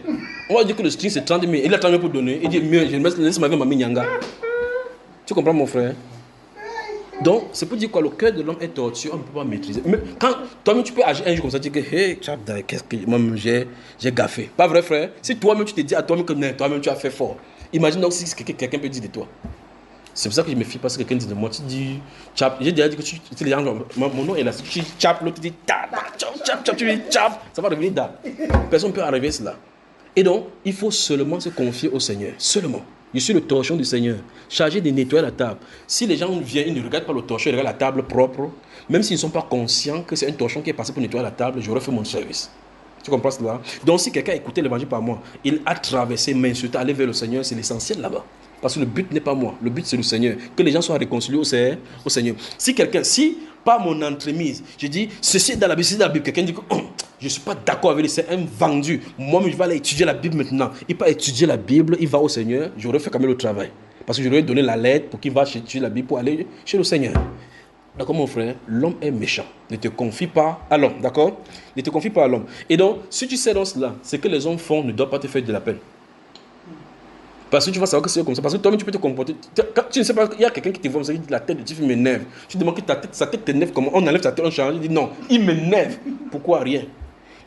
[SPEAKER 2] On va dire que le string c'est 30 000, il a 30 000 pour donner. Il dit, mieux, je laisse ma vie Mami Nyanga. Tu comprends mon frère? Donc, c'est pour dire quoi, le cœur de l'homme est tortueux, on ne peut pas maîtriser. Mais quand toi-même tu peux agir un jour comme ça, tu dis que, hey, qu'est-ce que moi-même j'ai gaffé. Pas vrai, frère? Si toi-même tu te dis à toi-même que toi-même tu as fait fort, imagine donc si quelqu'un peut dire de toi. C'est pour ça que je me fie parce que quelqu'un dit de moi, tu dis chap. J'ai déjà dit que tu les gens, mon nom est là, tu dis chap, l'autre dit chap, tu dis chap, ça va devenir da. Personne ne peut arriver à cela. Et donc, il faut seulement se confier au Seigneur, seulement. Je suis le torchon du Seigneur, chargé de nettoyer la table. Si les gens viennent, ils ne regardent pas le torchon, ils regardent la table propre, même s'ils ne sont pas conscients que c'est un torchon qui est passé pour nettoyer la table, j'aurais fait mon service. Tu comprends cela? Donc si quelqu'un a écouté l'évangile par moi, il a traversé, m'insulté, aller vers le Seigneur, c'est l'essentiel là-bas. Parce que le but n'est pas moi, le but c'est le Seigneur. Que les gens soient réconciliés au Seigneur. Si par mon entremise, je dis, ceci est dans la Bible, quelqu'un dit que je ne suis pas d'accord avec lui, c'est un vendu. Moi-même, je vais aller étudier la Bible maintenant. Il va étudier la Bible, il va au Seigneur, j'aurais fait quand même le travail. Parce que j'aurais donné la lettre pour qu'il va étudier la Bible pour aller chez le Seigneur. D'accord, mon frère, l'homme est méchant. Ne te confie pas à l'homme, d'accord? Ne te confie pas à l'homme. Et donc, si tu sais dans cela, ce que les hommes font ne doit pas te faire de la peine. Parce que tu vas savoir que c'est comme ça. Parce que toi-même, tu peux te comporter. Tu ne sais pas, il y a quelqu'un qui te voit, il dit la tête de Tiff m'énerve. Tu te demandes que sa tête t'énerve, comment on enlève sa tête, on change. Il dit non, il m'énerve. Pourquoi? Rien.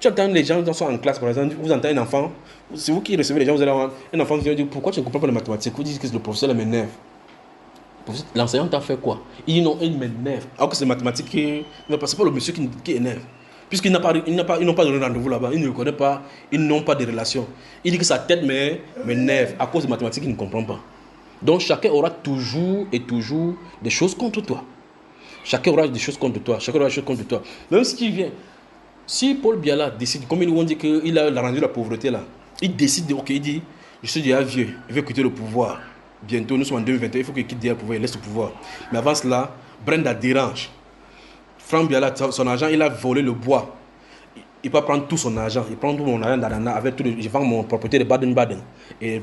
[SPEAKER 2] Tu entends les gens qui sont en classe, par exemple, vous entendez un enfant, c'est vous qui recevez les gens, vous allez avoir un enfant qui dit pourquoi tu ne comprends pas les mathématiques? Vous dites que le professeur m'énerve. L'enseignant t'a fait quoi? Il dit non, il m'énerve. Alors que c'est les mathématiques qui. Non, c'est pas le monsieur qui énerve. Puisqu'ils n'ont pas de rendez-vous là-bas, ils ne le connaissent pas, ils n'ont pas de relation. Il dit que sa tête m'énerve à cause des mathématiques qu'il ne comprend pas. Donc chacun aura toujours des choses contre toi. Chacun aura des choses contre toi. Même si tu viens. Si Paul Biala décide, comme ils vont dire qu'il a rendu la pauvreté là, il décide, ok, il dit, je suis déjà vieux, il veut quitter le pouvoir. Bientôt, nous sommes en 2021, il faut qu'il quitte le pouvoir, il laisse le pouvoir. Mais avant cela, Brenda dérange. Franck Biala, son argent, il a volé le bois. Il peut prendre tout son argent. Il prend tout mon argent d'Adana avec tout. Je vends mon propriété de Baden-Baden. Et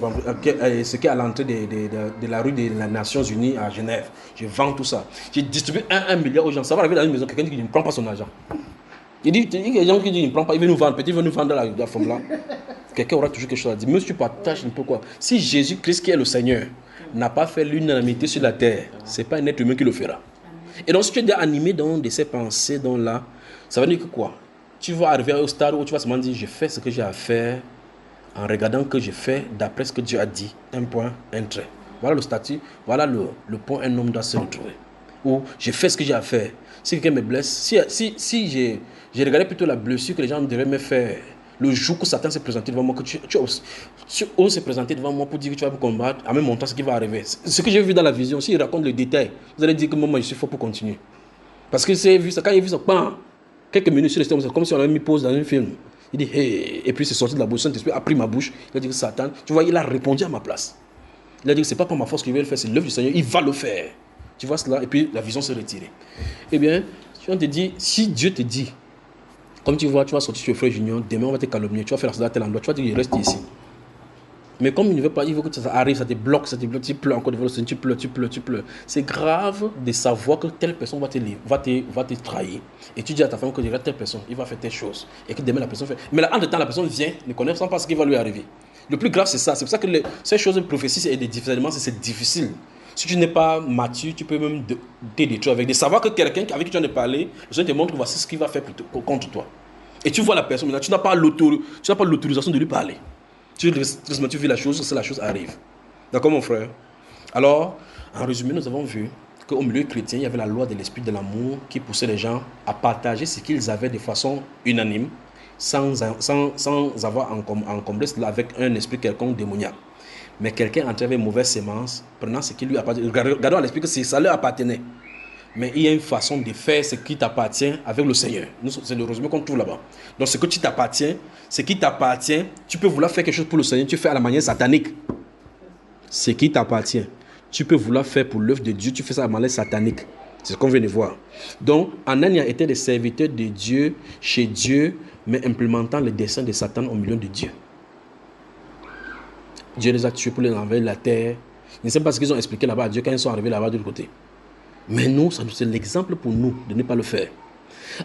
[SPEAKER 2] ce qui est à l'entrée de la rue des Nations Unies à Genève. Je vends tout ça. J'ai distribué 1 milliard aux gens. Ça va arriver dans une maison. Quelqu'un dit qu'il ne prend pas son argent. Il y a des gens qui disent qu'il ne prend pas. Il veut nous vendre. Peut-être il veut nous vendre la forme là. Quelqu'un aura toujours quelque chose à dire. Monsieur, partage un peu quoi. Si Jésus-Christ, qui est le Seigneur, n'a pas fait l'unanimité sur la terre, ce n'est pas un être humain qui le fera. Et donc, si tu es déjà animé de ces pensées, là, ça veut dire que quoi? Tu vas arriver au stade où tu vas seulement dire, je fais ce que j'ai à faire en regardant que je fais d'après ce que Dieu a dit. Un point, un trait. Voilà le statut, voilà le point un homme doit se retrouver. Ou je fais ce que j'ai à faire. Si quelqu'un me blesse, si j'ai regardé plutôt la blessure que les gens devraient me faire, le jour que Satan s'est présenté devant moi, que tu oses se présenter devant moi pour dire que tu vas me combattre, en même montant ce qui va arriver. Ce que j'ai vu dans la vision, s'il raconte le détail, vous allez dire que moi, je suis fort pour continuer. Parce que quand il a vu ça, bam, quelques minutes sur les comme si on avait mis pause dans un film. Il dit, hey, et puis c'est sorti de la bouche, Saint-Esprit a pris ma bouche, il a dit que Satan, tu vois, il a répondu à ma place. Il a dit que c'est pas par ma force qu'il va le faire, c'est l'œuvre du Seigneur, il va le faire. Tu vois cela, et puis la vision s'est retirée. Eh bien, on te dit, si Dieu te dit, comme tu vois, tu vas sortir sur le frère Junior, demain on va te calomnier, tu vas faire ça à tel endroit, tu vas dire, reste ici. Mais comme il ne veut pas, il veut que ça arrive, ça te bloque, tu pleures encore devant le Seigneur, tu pleures. C'est grave de savoir que telle personne va te trahir. Et tu dis à ta femme que telle personne, il va faire telle chose. Et que demain la personne fait. Mais là, entre-temps, la personne vient, ne connaissant pas ce qui va lui arriver. Le plus grave, c'est ça. C'est pour ça que ces choses de prophétie et des différements, c'est difficile. Si tu n'es pas mature, tu peux même te détruire avec des savoir que quelqu'un avec qui tu en as parlé, le Seigneur te montre que voici ce qu'il va faire contre toi. Et tu vois la personne, maintenant, tu n'as pas l'autorisation de lui parler. Tu vis la chose, la chose arrive. D'accord, mon frère? Alors, en résumé, nous avons vu qu'au milieu chrétien, il y avait la loi de l'esprit de l'amour qui poussait les gens à partager ce qu'ils avaient de façon unanime. sans avoir encombré cela avec un esprit quelconque démoniaque. Mais quelqu'un entré avec mauvaise sémence, prenant ce qui lui appartient. Regardons à l'esprit que ça leur appartenait. Mais il y a une façon de faire ce qui t'appartient avec le Seigneur. C'est le résumé qu'on trouve là-bas. Donc ce qui t'appartient, tu peux vouloir faire quelque chose pour le Seigneur, tu fais à la manière satanique. Ce qui t'appartient, tu peux vouloir faire pour l'œuvre de Dieu, tu fais ça à la manière satanique. C'est ce qu'on vient de voir. Donc Anania était des serviteurs de Dieu, chez Dieu, mais implémentant les desseins de Satan au milieu de Dieu. Dieu les a tués pour les enlever de la terre. Je ne sais pas ce qu'ils ont expliqué là-bas à Dieu quand ils sont arrivés là-bas de l'autre côté. Mais nous, c'est l'exemple pour nous de ne pas le faire.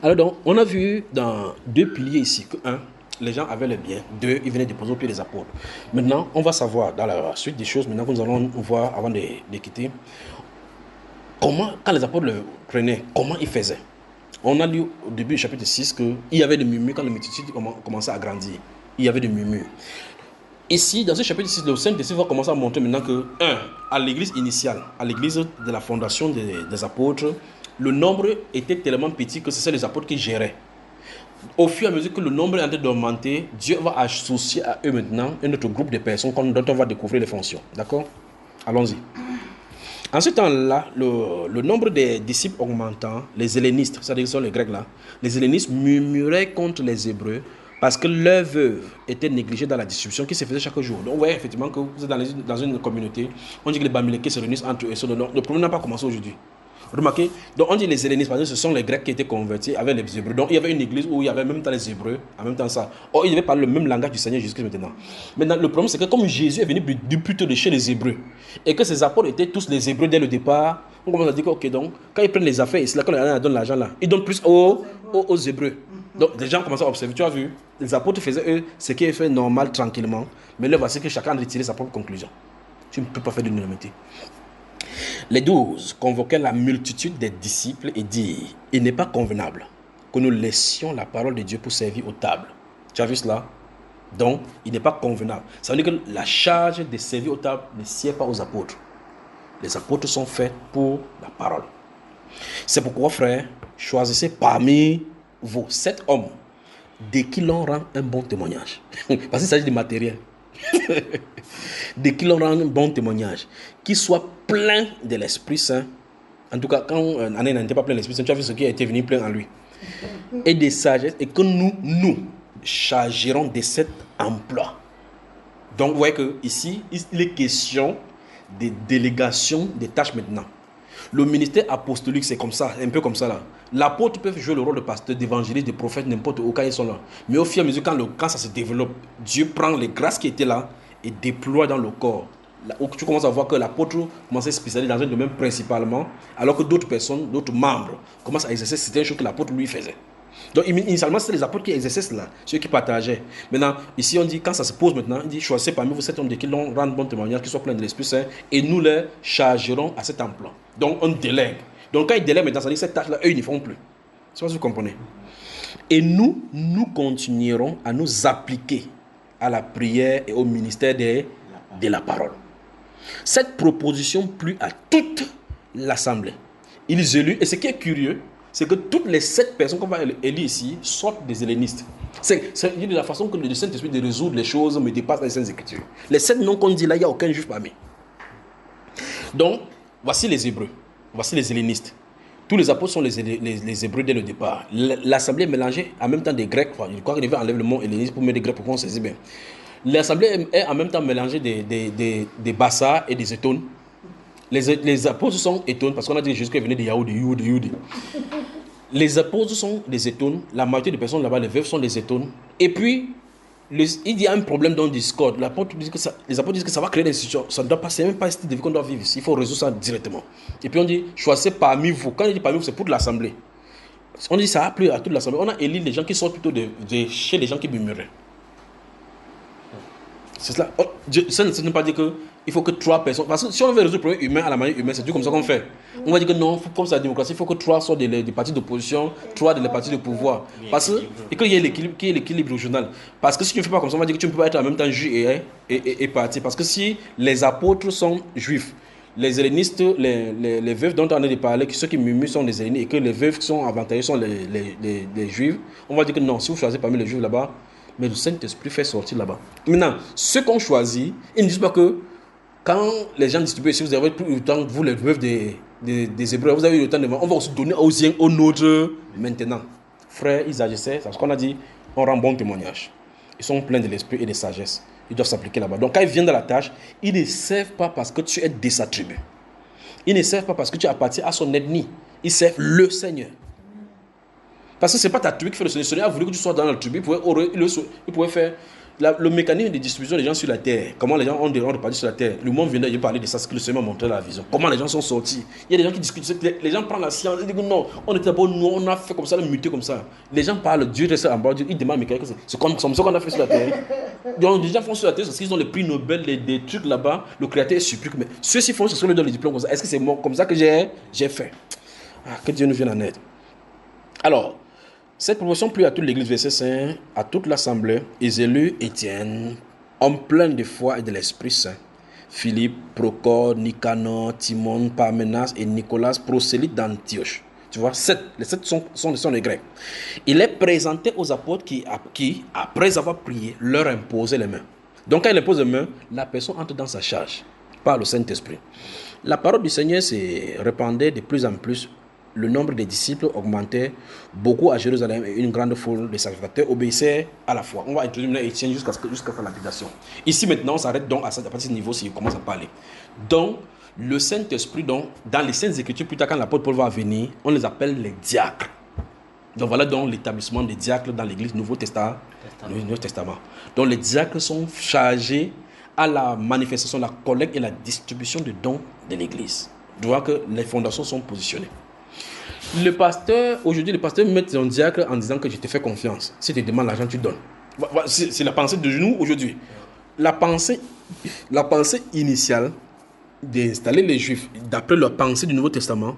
[SPEAKER 2] Alors donc, on a vu dans 2 piliers ici que 1, les gens avaient le bien. 2, ils venaient déposer au pied des apôtres. Maintenant, on va savoir dans la suite des choses, maintenant que nous allons voir avant de quitter, comment, quand les apôtres le prenaient, comment ils faisaient. On a lu au début du chapitre 6 qu'il y avait des murmures quand les multitudes commençaient à grandir. Il y avait des murmures. Ici, dans ce chapitre 6, le Saint-Esprit va commencer à montrer maintenant que, 1, à l'église initiale, à l'église de la fondation des apôtres, le nombre était tellement petit que c'est les apôtres qui géraient. Au fur et à mesure que le nombre est en train d'augmenter, Dieu va associer à eux maintenant un autre groupe de personnes dont on va découvrir les fonctions. D'accord? Allons-y. En ce temps-là, le nombre des disciples augmentant, les hellénistes, c'est-à-dire ce sont les Grecs là, les hellénistes murmuraient contre les Hébreux parce que leurs veuves étaient négligées dans la distribution qui se faisait chaque jour. Donc, vous voyez effectivement que vous êtes dans une communauté, on dit que les Bamilekés se réunissent entre eux. Le problème n'a pas commencé aujourd'hui. Remarquez, donc on dit les hellénistes, parce que ce sont les Grecs qui étaient convertis avec les Hébreux. Donc il y avait une église où il y avait en même temps les Hébreux, en même temps ça. Or, ils devaient parler le même langage du Seigneur jusqu'à maintenant. Maintenant, le problème, c'est que comme Jésus est venu plutôt de chez les Hébreux, et que ses apôtres étaient tous les Hébreux dès le départ, on commence à dire que, ok, donc, quand ils prennent les affaires, c'est là qu'on leur donne l'argent là. Ils donnent plus aux Hébreux. Donc, les gens commencent à observer, tu as vu, les apôtres faisaient eux ce qui est fait normal, tranquillement, mais là, voici que chacun a retiré sa propre conclusion. Tu ne peux pas faire d'unanimité. Les 12 convoquaient la multitude des disciples et dirent: il n'est pas convenable que nous laissions la parole de Dieu pour servir aux tables. Tu as vu cela? Donc, il n'est pas convenable. Ça veut dire que la charge de servir aux tables ne sied pas aux apôtres. Les apôtres sont faits pour la parole. C'est pourquoi, frère, choisissez parmi vos 7 hommes de qui l'on rend un bon témoignage. Parce qu'il s'agit de matériel. De qui l'on rend un bon témoignage, qui soit plein de l'Esprit Saint. En tout cas, quand Anania n'était pas plein de l'Esprit Saint, tu as vu ce qui a été venu plein en lui. Et de sagesse, et que nous chargerons de cet emploi. Donc, vous voyez que ici, il est question de délégation des tâches maintenant. Le ministère apostolique, c'est comme ça, un peu comme ça là. L'apôtre peut jouer le rôle de pasteur, d'évangéliste, de prophète, n'importe où quand ils sont là. Mais au fur et à mesure, quand ça se développe, Dieu prend les grâces qui étaient là et déploie dans le corps. Là où tu commences à voir que l'apôtre commence à se spécialiser dans un domaine principalement, alors que d'autres personnes, d'autres membres commencent à exercer certaines choses que l'apôtre lui faisait. Donc initialement, c'était les apôtres qui exerçaient cela, ceux qui partageaient. Maintenant, ici on dit, quand ça se pose maintenant, il dit: choisissez parmi vous 7 hommes de qui l'on rend bon témoignage, qui soient pleins de l'Esprit Saint, et nous les chargerons à cet emploi. Donc on délègue. Donc quand ils délèguent maintenant, ça dit que cette tâche-là, eux, ils ne font plus. Je ne sais pas si vous comprenez. Et nous continuerons à nous appliquer à la prière et au ministère de la parole. Cette proposition plut à toute l'assemblée. Ils élus, et ce qui est curieux, c'est que toutes les 7 personnes qu'on va élire ici sortent des hellénistes. C'est de la façon que le Saint-Esprit de résoudre les choses me dépasse les Saintes Écritures. Les 7 noms qu'on dit là, il n'y a aucun juif parmi. Donc, voici les Hébreux, voici les hellénistes. Tous les apôtres sont les Hébreux dès le départ. L'assemblée est mélangée en même temps des Grecs. Enfin, je crois qu'il devait enlever le mot helléniste pour mettre des Grecs pour qu'on saisisse bien. L'assemblée est en même temps mélangée des Bassas et des Étones. Les apôtres sont Étones parce qu'on a dit que Jésus venait de Yaoudi. Les apôtres sont des Étones. La majorité des personnes là-bas, les veuves, sont des Étones. Et puis, il y a un problème dans le Discord. Les apôtres disent que ça va créer des situations. Ça ne doit pas, c'est même pas un style de vie qu'on doit vivre ici. Il faut résoudre ça directement. Et puis on dit: choisissez parmi vous. Quand on dit parmi vous, c'est pour l'assemblée. On dit ça a plu à toute l'assemblée. On a élu les gens qui sortent plutôt de chez les gens qui murmuraient. C'est cela. Ça ne veut pas dire qu'il faut que 3 personnes. Parce que si on veut résoudre le problème humain à la manière humaine, c'est tout comme ça qu'on fait. On va dire que non, comme c'est la démocratie, il faut que 3 soient des partis d'opposition, 3 des partis de pouvoir. Parce que, et qu'il y ait l'équilibre régional. Parce que si tu ne fais pas comme ça, on va dire que tu ne peux pas être en même temps juif et parti. Parce que si les apôtres sont juifs, les hellénistes, les veuves dont on a parlé, ceux qui murmurent sont les hellénistes et que les veuves qui sont avantagées sont les juifs, on va dire que non, si vous choisissez parmi les juifs là-bas, mais le Saint-Esprit fait sortir là-bas. Maintenant, ceux qu'on choisit, ils ne disent pas que quand les gens distribuent, si vous avez plus le temps, vous les veuves des Hébreux, vous avez eu le temps de on va aussi donner aux siens, aux nôtres maintenant. Frères, ils agissaient, c'est ce qu'on a dit, on rend bon témoignage. Ils sont pleins de l'esprit et de sagesse. Ils doivent s'appliquer là-bas. Donc quand ils viennent dans la tâche, ils ne servent pas parce que tu es de sa tribu. Ils ne servent pas parce que tu appartiens à son ethnie. Ils servent le Seigneur. Parce que ce n'est pas ta tribu qui fait le Seigneur. Le Seigneur a voulu que tu sois dans la tribu. Il pouvait faire le mécanisme de distribution des gens sur la terre. Comment les gens ont reparti sur la terre. Le monde vient de parler de ça, ce que le Seigneur m'a montré la vision. Comment les gens sont sortis. Il y a des gens qui discutent. Les gens prennent la science. Ils disent non, on était bon, nous, on a fait comme ça, on a muté comme ça. Les gens parlent, Dieu reste en bas, ils demandent, mais c'est comme ça qu'on a fait sur la terre. Donc les gens font sur la terre parce qu'ils ont les prix Nobel, des trucs là-bas. Le Créateur est supplique. Mais ceux-ci font sur le don les diplômes comme ça. Est-ce que c'est moi comme ça que j'ai fait? Que Dieu nous vienne en aide. Alors, cette promotion plut à toute l'église, verset 5, à toute l'assemblée, ils élus Étienne, homme plein de foi et de l'Esprit Saint, Philippe, Procor, Nicanor, Timon, Parménas et Nicolas, prosélytes d'Antioche. Tu vois, les sept sont les Grecs. Il les présentait aux apôtres qui, après avoir prié, leur imposaient les mains. Donc, quand il impose les mains, la personne entre dans sa charge par le Saint-Esprit. La parole du Seigneur se répandait de plus en plus. Le nombre des disciples augmentait beaucoup à Jérusalem et une grande foule de sacrificateurs obéissaient à la foi. On va introduire Étienne jusqu'à faire l'application. Ici maintenant, on s'arrête donc à partir de ce niveau s'il commence à parler. Donc, le Saint-Esprit, dans les Saintes Écritures, plus tard quand l'apôtre Paul va venir, on les appelle les diacres. Donc voilà donc l'établissement des diacres dans l'Église Nouveau Testament. Donc les diacres sont chargés à la manifestation, la collecte et la distribution de dons de l'Église. Tu vois que les fondations sont positionnées. Aujourd'hui, le pasteur met son diacre en disant que je te fais confiance. Si tu demandes l'argent, tu donnes. C'est la pensée de nous aujourd'hui. La pensée initiale d'installer les Juifs, d'après leur pensée du Nouveau Testament,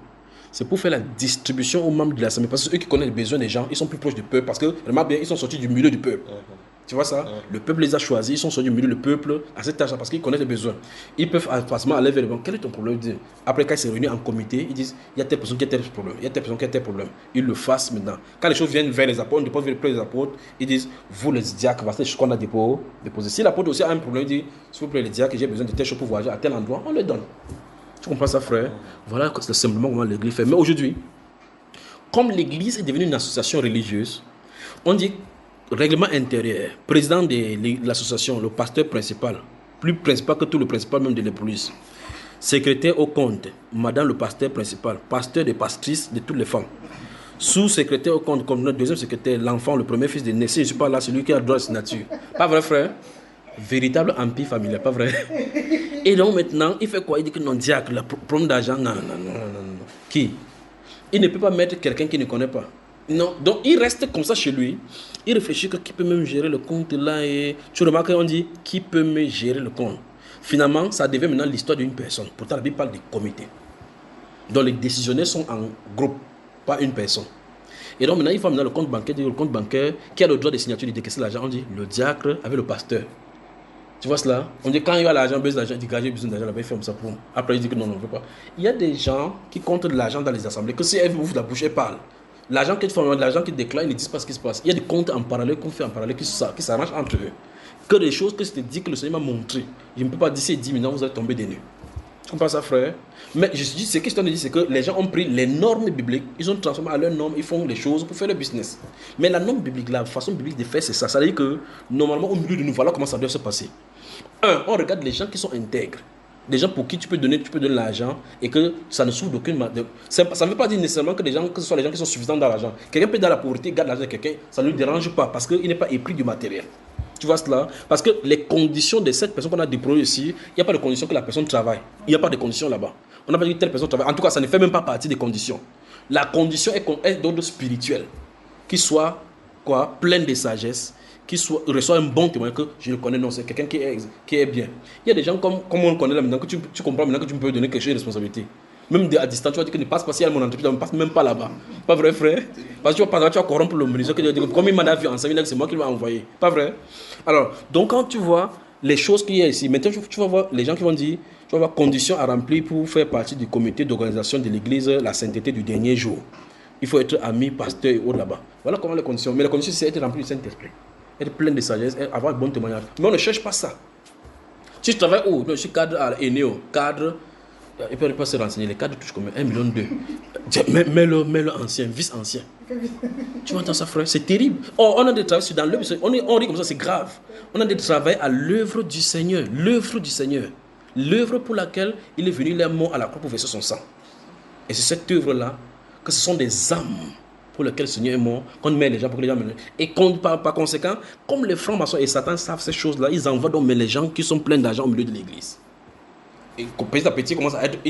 [SPEAKER 2] c'est pour faire la distribution aux membres de l'Assemblée. Parce que eux qui connaissent les besoins des gens, ils sont plus proches du peuple. Parce que, remarque bien, ils sont sortis du milieu du peuple. Tu vois ça? Le peuple les a choisis, ils sont sortis du milieu du peuple à cet âge parce qu'ils connaissent les besoins. Ils peuvent facilement aller vers le banc. Quel est ton problème? Après, quand ils se réunissent en comité, ils disent il y a telle personne qui a tel problème, il y a telle personne qui a tel problème. Ils le fassent maintenant. Quand les choses viennent vers les apôtres, on dépose vers les apôtres, ils disent vous les diacres, voici les choses qu'on a déposées. Si l'apôtre aussi a un problème, il dit s'il vous plaît, les diacres, j'ai besoin de telle chose pour voyager à tel endroit, on le donne. Tu comprends ça, frère? Voilà c'est simplement comment l'Église fait. Mais aujourd'hui, comme l'Église est devenue une association religieuse, on dit règlement intérieur, président de l'association, le pasteur principal, plus principal que tout le principal même de l'église, secrétaire au compte, madame le pasteur principal, pasteur des pastrices de toutes les femmes, sous-secrétaire au compte, comme notre deuxième secrétaire, l'enfant, le premier fils de Nessie, je ne suis pas là, celui qui a droit à sa nature. Pas vrai, frère? Véritable empire familial, pas vrai? Et donc maintenant, il fait quoi? Il dit que non, diacre, le problème d'argent, non. Qui? Il ne peut pas mettre quelqu'un qui ne connaît pas. Non, donc il reste comme ça chez lui. Il réfléchit que qui peut même gérer le compte là et tu remarques qu'on dit qui peut me gérer le compte. Finalement, ça devient maintenant l'histoire d'une personne. Pourtant, la Bible parle des comités. Donc les décisionnaires sont en groupe, pas une personne. Et donc maintenant, il faut maintenant le compte bancaire qui a le droit de signature de décaisser l'argent. On dit le diacre avec le pasteur. Tu vois cela? On dit quand il y a l'argent, besoin d'argent, il dit j'ai besoin d'argent, là-bas, il fait comme ça pour moi. Après, il dit que non, on ne veut pas. Il y a des gens qui comptent de l'argent dans les assemblées, que si elles ouvrent la bouche, elles parlent. L'argent qu'ils font, l'argent qu'ils déclarent, ils ne disent pas ce qui se passe. Il y a des comptes en parallèle qu'on fait en parallèle qui s'arrangent entre eux. Que des choses que je te dis que le Seigneur m'a montré. Je ne peux pas dire c'est 10 maintenant vous allez tomber des nues. Tu comprends ça, frère? Mais je dis, ce que je te dis, c'est que les gens ont pris les normes bibliques, ils ont transformé à leurs normes, ils font les choses pour faire le business. Mais la norme biblique, la façon biblique de faire, c'est ça. Ça veut dire que normalement, au milieu de nous, voilà comment ça doit se passer. On regarde les gens qui sont intègres. Des gens pour qui tu peux donner l'argent et que ça ne souffre d'aucune manière. Ça ne veut pas dire nécessairement que ce soit les gens qui sont suffisants dans l'argent. Quelqu'un peut être dans la pauvreté, garde l'argent de quelqu'un, ça ne lui dérange pas parce qu'il n'est pas épris du matériel. Tu vois cela? Parce que les conditions de cette personne qu'on a déployée ici, il n'y a pas de conditions que la personne travaille. Il n'y a pas de conditions là-bas. On n'a pas dit que telle personne travaille. En tout cas, ça ne fait même pas partie des conditions. La condition est d'ordre spirituel. Qu'il soit plein de sagesse, qu'il reçoit un bon témoin que je le connais, non, c'est quelqu'un qui est bien. Il y a des gens comme on le connaît là maintenant, que tu comprends maintenant que tu peux donner quelque chose de responsabilité. Même à distance, tu vas dire que ne passe pas si elle mon entreprise, ne passe même pas là-bas. Pas vrai, frère? Parce que tu vas corrompre le ministre, comme il m'a vu ensemble, c'est moi qui l'ai envoyé. Pas vrai? Alors, donc quand tu vois, les choses qu'il y a ici. Maintenant, tu vas voir les gens qui vont dire, tu vas voir conditions à remplir pour faire partie du comité d'organisation de l'église, la sainteté du dernier jour. Il faut être ami, pasteur et autres là-bas. Voilà comment les conditions. Mais les conditions, c'est être rempli du Saint-Esprit. Être plein de sagesse, avoir un bon témoignage. Mais on ne cherche pas ça. Si tu travailles où? Je suis cadre à Eneo, cadre. Il ne peut pas se renseigner. Les cadres touchent combien? 1,2 million. Mets-le ancien, vice-ancien. Tu m'entends ça, frère? C'est terrible. Oh, on a des travaux dans l'œuvre. On dit comme ça, c'est grave. On a des travaux à l'œuvre du Seigneur. L'œuvre du Seigneur. L'œuvre pour laquelle il est venu, il est mort à la croix pour verser son sang. Et c'est cette œuvre-là que ce sont des âmes pour lesquelles le Seigneur est mort, qu'on met les gens pour que les gens meurent. Et par conséquent, comme les francs-maçons et Satan savent ces choses-là, ils envoient donc les gens qui sont pleins d'argent au milieu de l'église. Et petit à petit, ils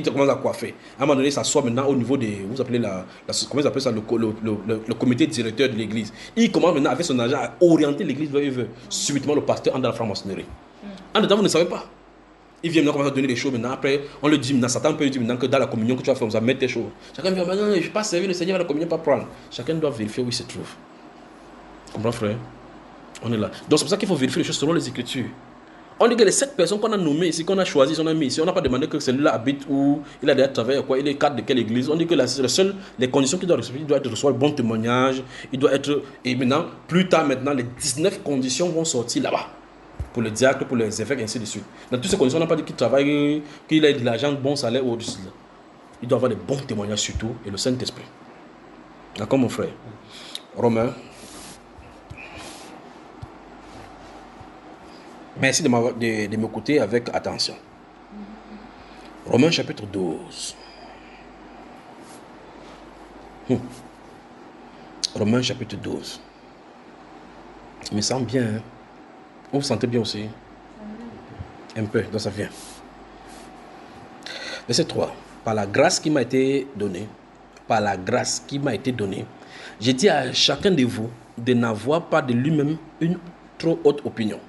[SPEAKER 2] commencent à coiffer. À un moment donné, ça sort maintenant au niveau des. Vous appelez comment ils appellent ça, le comité directeur de l'église. Il commence maintenant avec son argent à orienter l'église vers où il veut. Subitement, le pasteur entre dans la franc-maçonnerie. En dedans, vous ne savez pas. Il vient maintenant commencer à donner les choses maintenant. Après, on le dit maintenant, Satan peut lui dire maintenant que dans la communion que tu vas faire, on va mettre tes choses. Chacun vient maintenant, je ne vais pas servir le Seigneur à la communion, pas prendre. Chacun doit vérifier où il se trouve. Comprends, frère? On est là. Donc c'est pour ça qu'il faut vérifier les choses selon les Écritures. On dit que les 7 personnes qu'on a nommées ici, qu'on a choisies, qu'on a mis ici, on n'a pas demandé que celui-là habite où, il a déjà travaillé, quoi, il est cadre de quelle église. On dit que les conditions qu'il doit respecter, il doit être recevoir le bon témoignage, il doit être. Et maintenant, plus tard, les 19 conditions vont sortir là-bas. Pour le diacre, pour les évêques, et ainsi de suite. Dans toutes ces conditions, on n'a pas dit qu'il travaille, qu'il ait de l'argent, bon salaire ou au-dessus. Il doit avoir des bons témoignages surtout et le Saint-Esprit. D'accord, mon frère? Romains. Merci de m'écouter avec attention. Romains chapitre 12. Romains chapitre 12. Je me sens bien, hein? Vous vous sentez bien aussi? Un peu, donc ça vient. Verset 3. Par la grâce qui m'a été donnée, j'ai dit à chacun de vous de n'avoir pas de lui-même une trop haute opinion,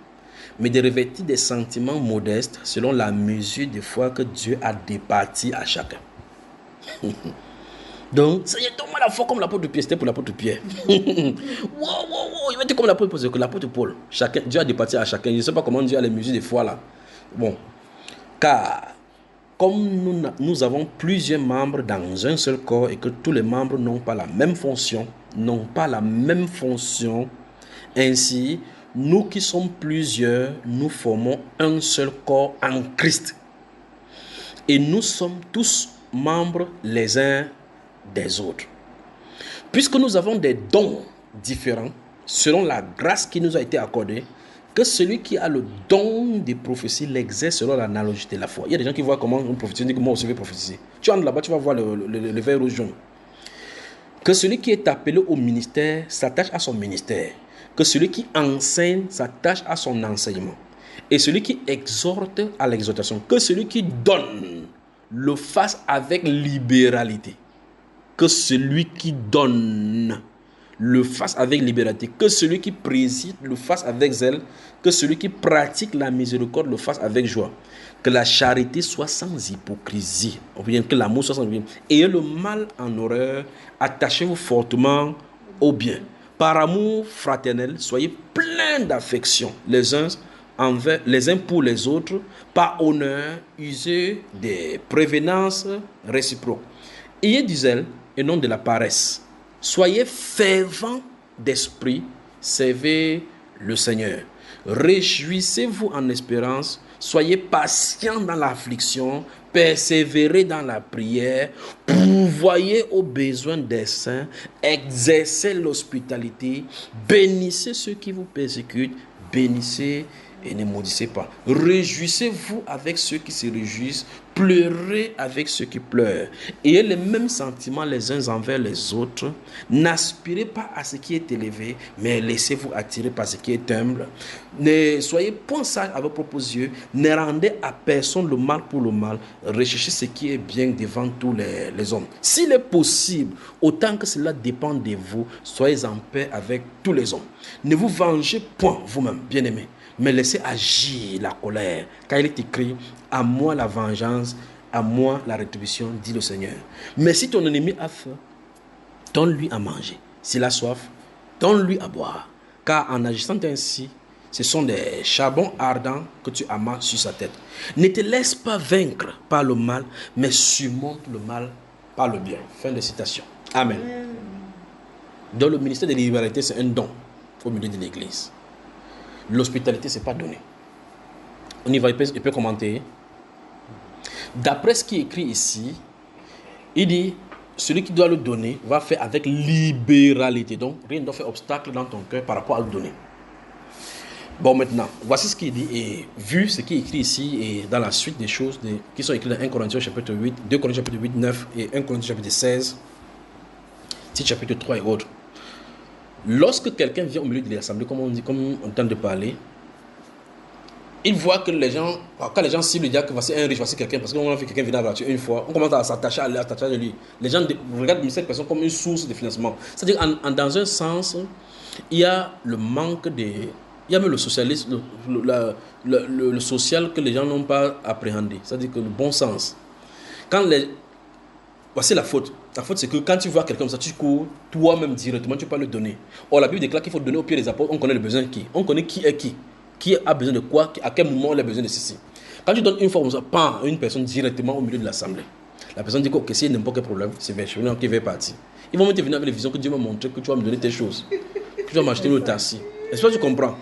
[SPEAKER 2] mais de revêtir des sentiments modestes selon la mesure de foi que Dieu a départie à chacun. Donc, Seigneur, donne-moi la foi comme l'apôtre Pierre. C'était pour l'apôtre Pierre. Il va être comme l'apôtre Paul. Dieu a départi à chacun. Je ne sais pas comment Dieu a les mesures de foi là. Bon. Car, comme nous avons plusieurs membres dans un seul corps et que tous les membres n'ont pas la même fonction, ainsi, nous qui sommes plusieurs, nous formons un seul corps en Christ. Et nous sommes tous membres les uns des autres. Puisque nous avons des dons différents, selon la grâce qui nous a été accordée, que celui qui a le don de prophétie l'exerce selon l'analogie de la foi. Il y a des gens qui voient comment on prophétise, disent que moi aussi je vais prophétiser. Tu entres là-bas, tu vas voir le vert rouge jaune. Que celui qui est appelé au ministère s'attache à son ministère. Que celui qui enseigne s'attache à son enseignement. Et celui qui exhorte à l'exhortation. Que celui qui donne le fasse avec libéralité. Que celui qui donne le fasse avec libéralité. Que celui qui préside le fasse avec zèle. Que celui qui pratique la miséricorde le fasse avec joie. Que la charité soit sans hypocrisie. Ou bien que l'amour soit sans hypocrisie. Ayez le mal en horreur. Attachez-vous fortement au bien. Par amour fraternel, soyez pleins d'affection les uns pour les autres. Par honneur, usez des prévenances réciproques. Ayez du zèle et non de la paresse. Soyez fervents d'esprit, servez le Seigneur. Réjouissez-vous en espérance, soyez patients dans l'affliction, persévérez dans la prière, pourvoyez aux besoins des saints, exercez l'hospitalité, bénissez ceux qui vous persécutent, bénissez et ne maudissez pas. Réjouissez-vous avec ceux qui se réjouissent, pleurez avec ceux qui pleurent. Ayez les mêmes sentiments les uns envers les autres. N'aspirez pas à ce qui est élevé, mais laissez-vous attirer par ce qui est humble. Ne soyez point sages à vos propres yeux. Ne rendez à personne le mal pour le mal. Recherchez ce qui est bien devant tous les hommes. S'il est possible, autant que cela dépend de vous, soyez en paix avec tous les hommes. Ne vous vengez point vous-même, bien-aimés, mais laissez agir la colère, car il est écrit: à moi la vengeance, à moi la rétribution, dit le Seigneur. Mais si ton ennemi a faim, donne-lui à manger. S'il a soif, donne-lui à boire. Car en agissant ainsi, ce sont des charbons ardents que tu amasses sur sa tête. Ne te laisse pas vaincre par le mal, mais surmonte le mal par le bien. Fin de citation. Amen. Donc le ministère de la libéralité, c'est un don au milieu de l'église. L'hospitalité, ce n'est pas donné. On y va, il peut commenter. D'après ce qui est écrit ici, il dit, celui qui doit le donner va faire avec libéralité. Donc, rien ne doit faire obstacle dans ton cœur par rapport à le donner. Bon, maintenant, voici ce qu'il dit. Et vu ce qui est écrit ici, et dans la suite des choses qui sont écrites dans 1 Corinthiens chapitre 8, 2 Corinthiens chapitre 8, 9 et 1 Corinthiens chapitre 16, Tite chapitre 3 et autres. Lorsque quelqu'un vient au milieu de l'assemblée, comme on tente de parler, il voit que les gens, quand les gens ciblent, ils disent que voici un riche, voici quelqu'un, parce qu'on a vu quelqu'un venir à la voiture une fois, on commence à s'attacher à lui. Les gens regardent cette personne comme une source de financement. C'est-à-dire, dans un sens, il y a le manque de... Il y a même le socialisme, le social que les gens n'ont pas appréhendé. C'est-à-dire que le bon sens. Voici la faute. La faute, c'est que quand tu vois quelqu'un comme ça, tu cours toi-même directement, tu peux pas le donner. Or, la Bible déclare qu'il faut donner au pied des apôtres. On connaît le besoin de qui. On connaît qui est qui. Qui a besoin de quoi, à quel moment on a besoin de ceci. Quand tu donnes une fois comme ça, pas à une personne directement au milieu de l'assemblée, la personne dit que okay, s'il y a n'importe quel problème, c'est Benjamin qui va partir. Ils vont même te venir avec les visions que Dieu m'a montré, que tu vas me donner tes choses, que tu vas m'acheter le taxi. Est-ce que tu comprends?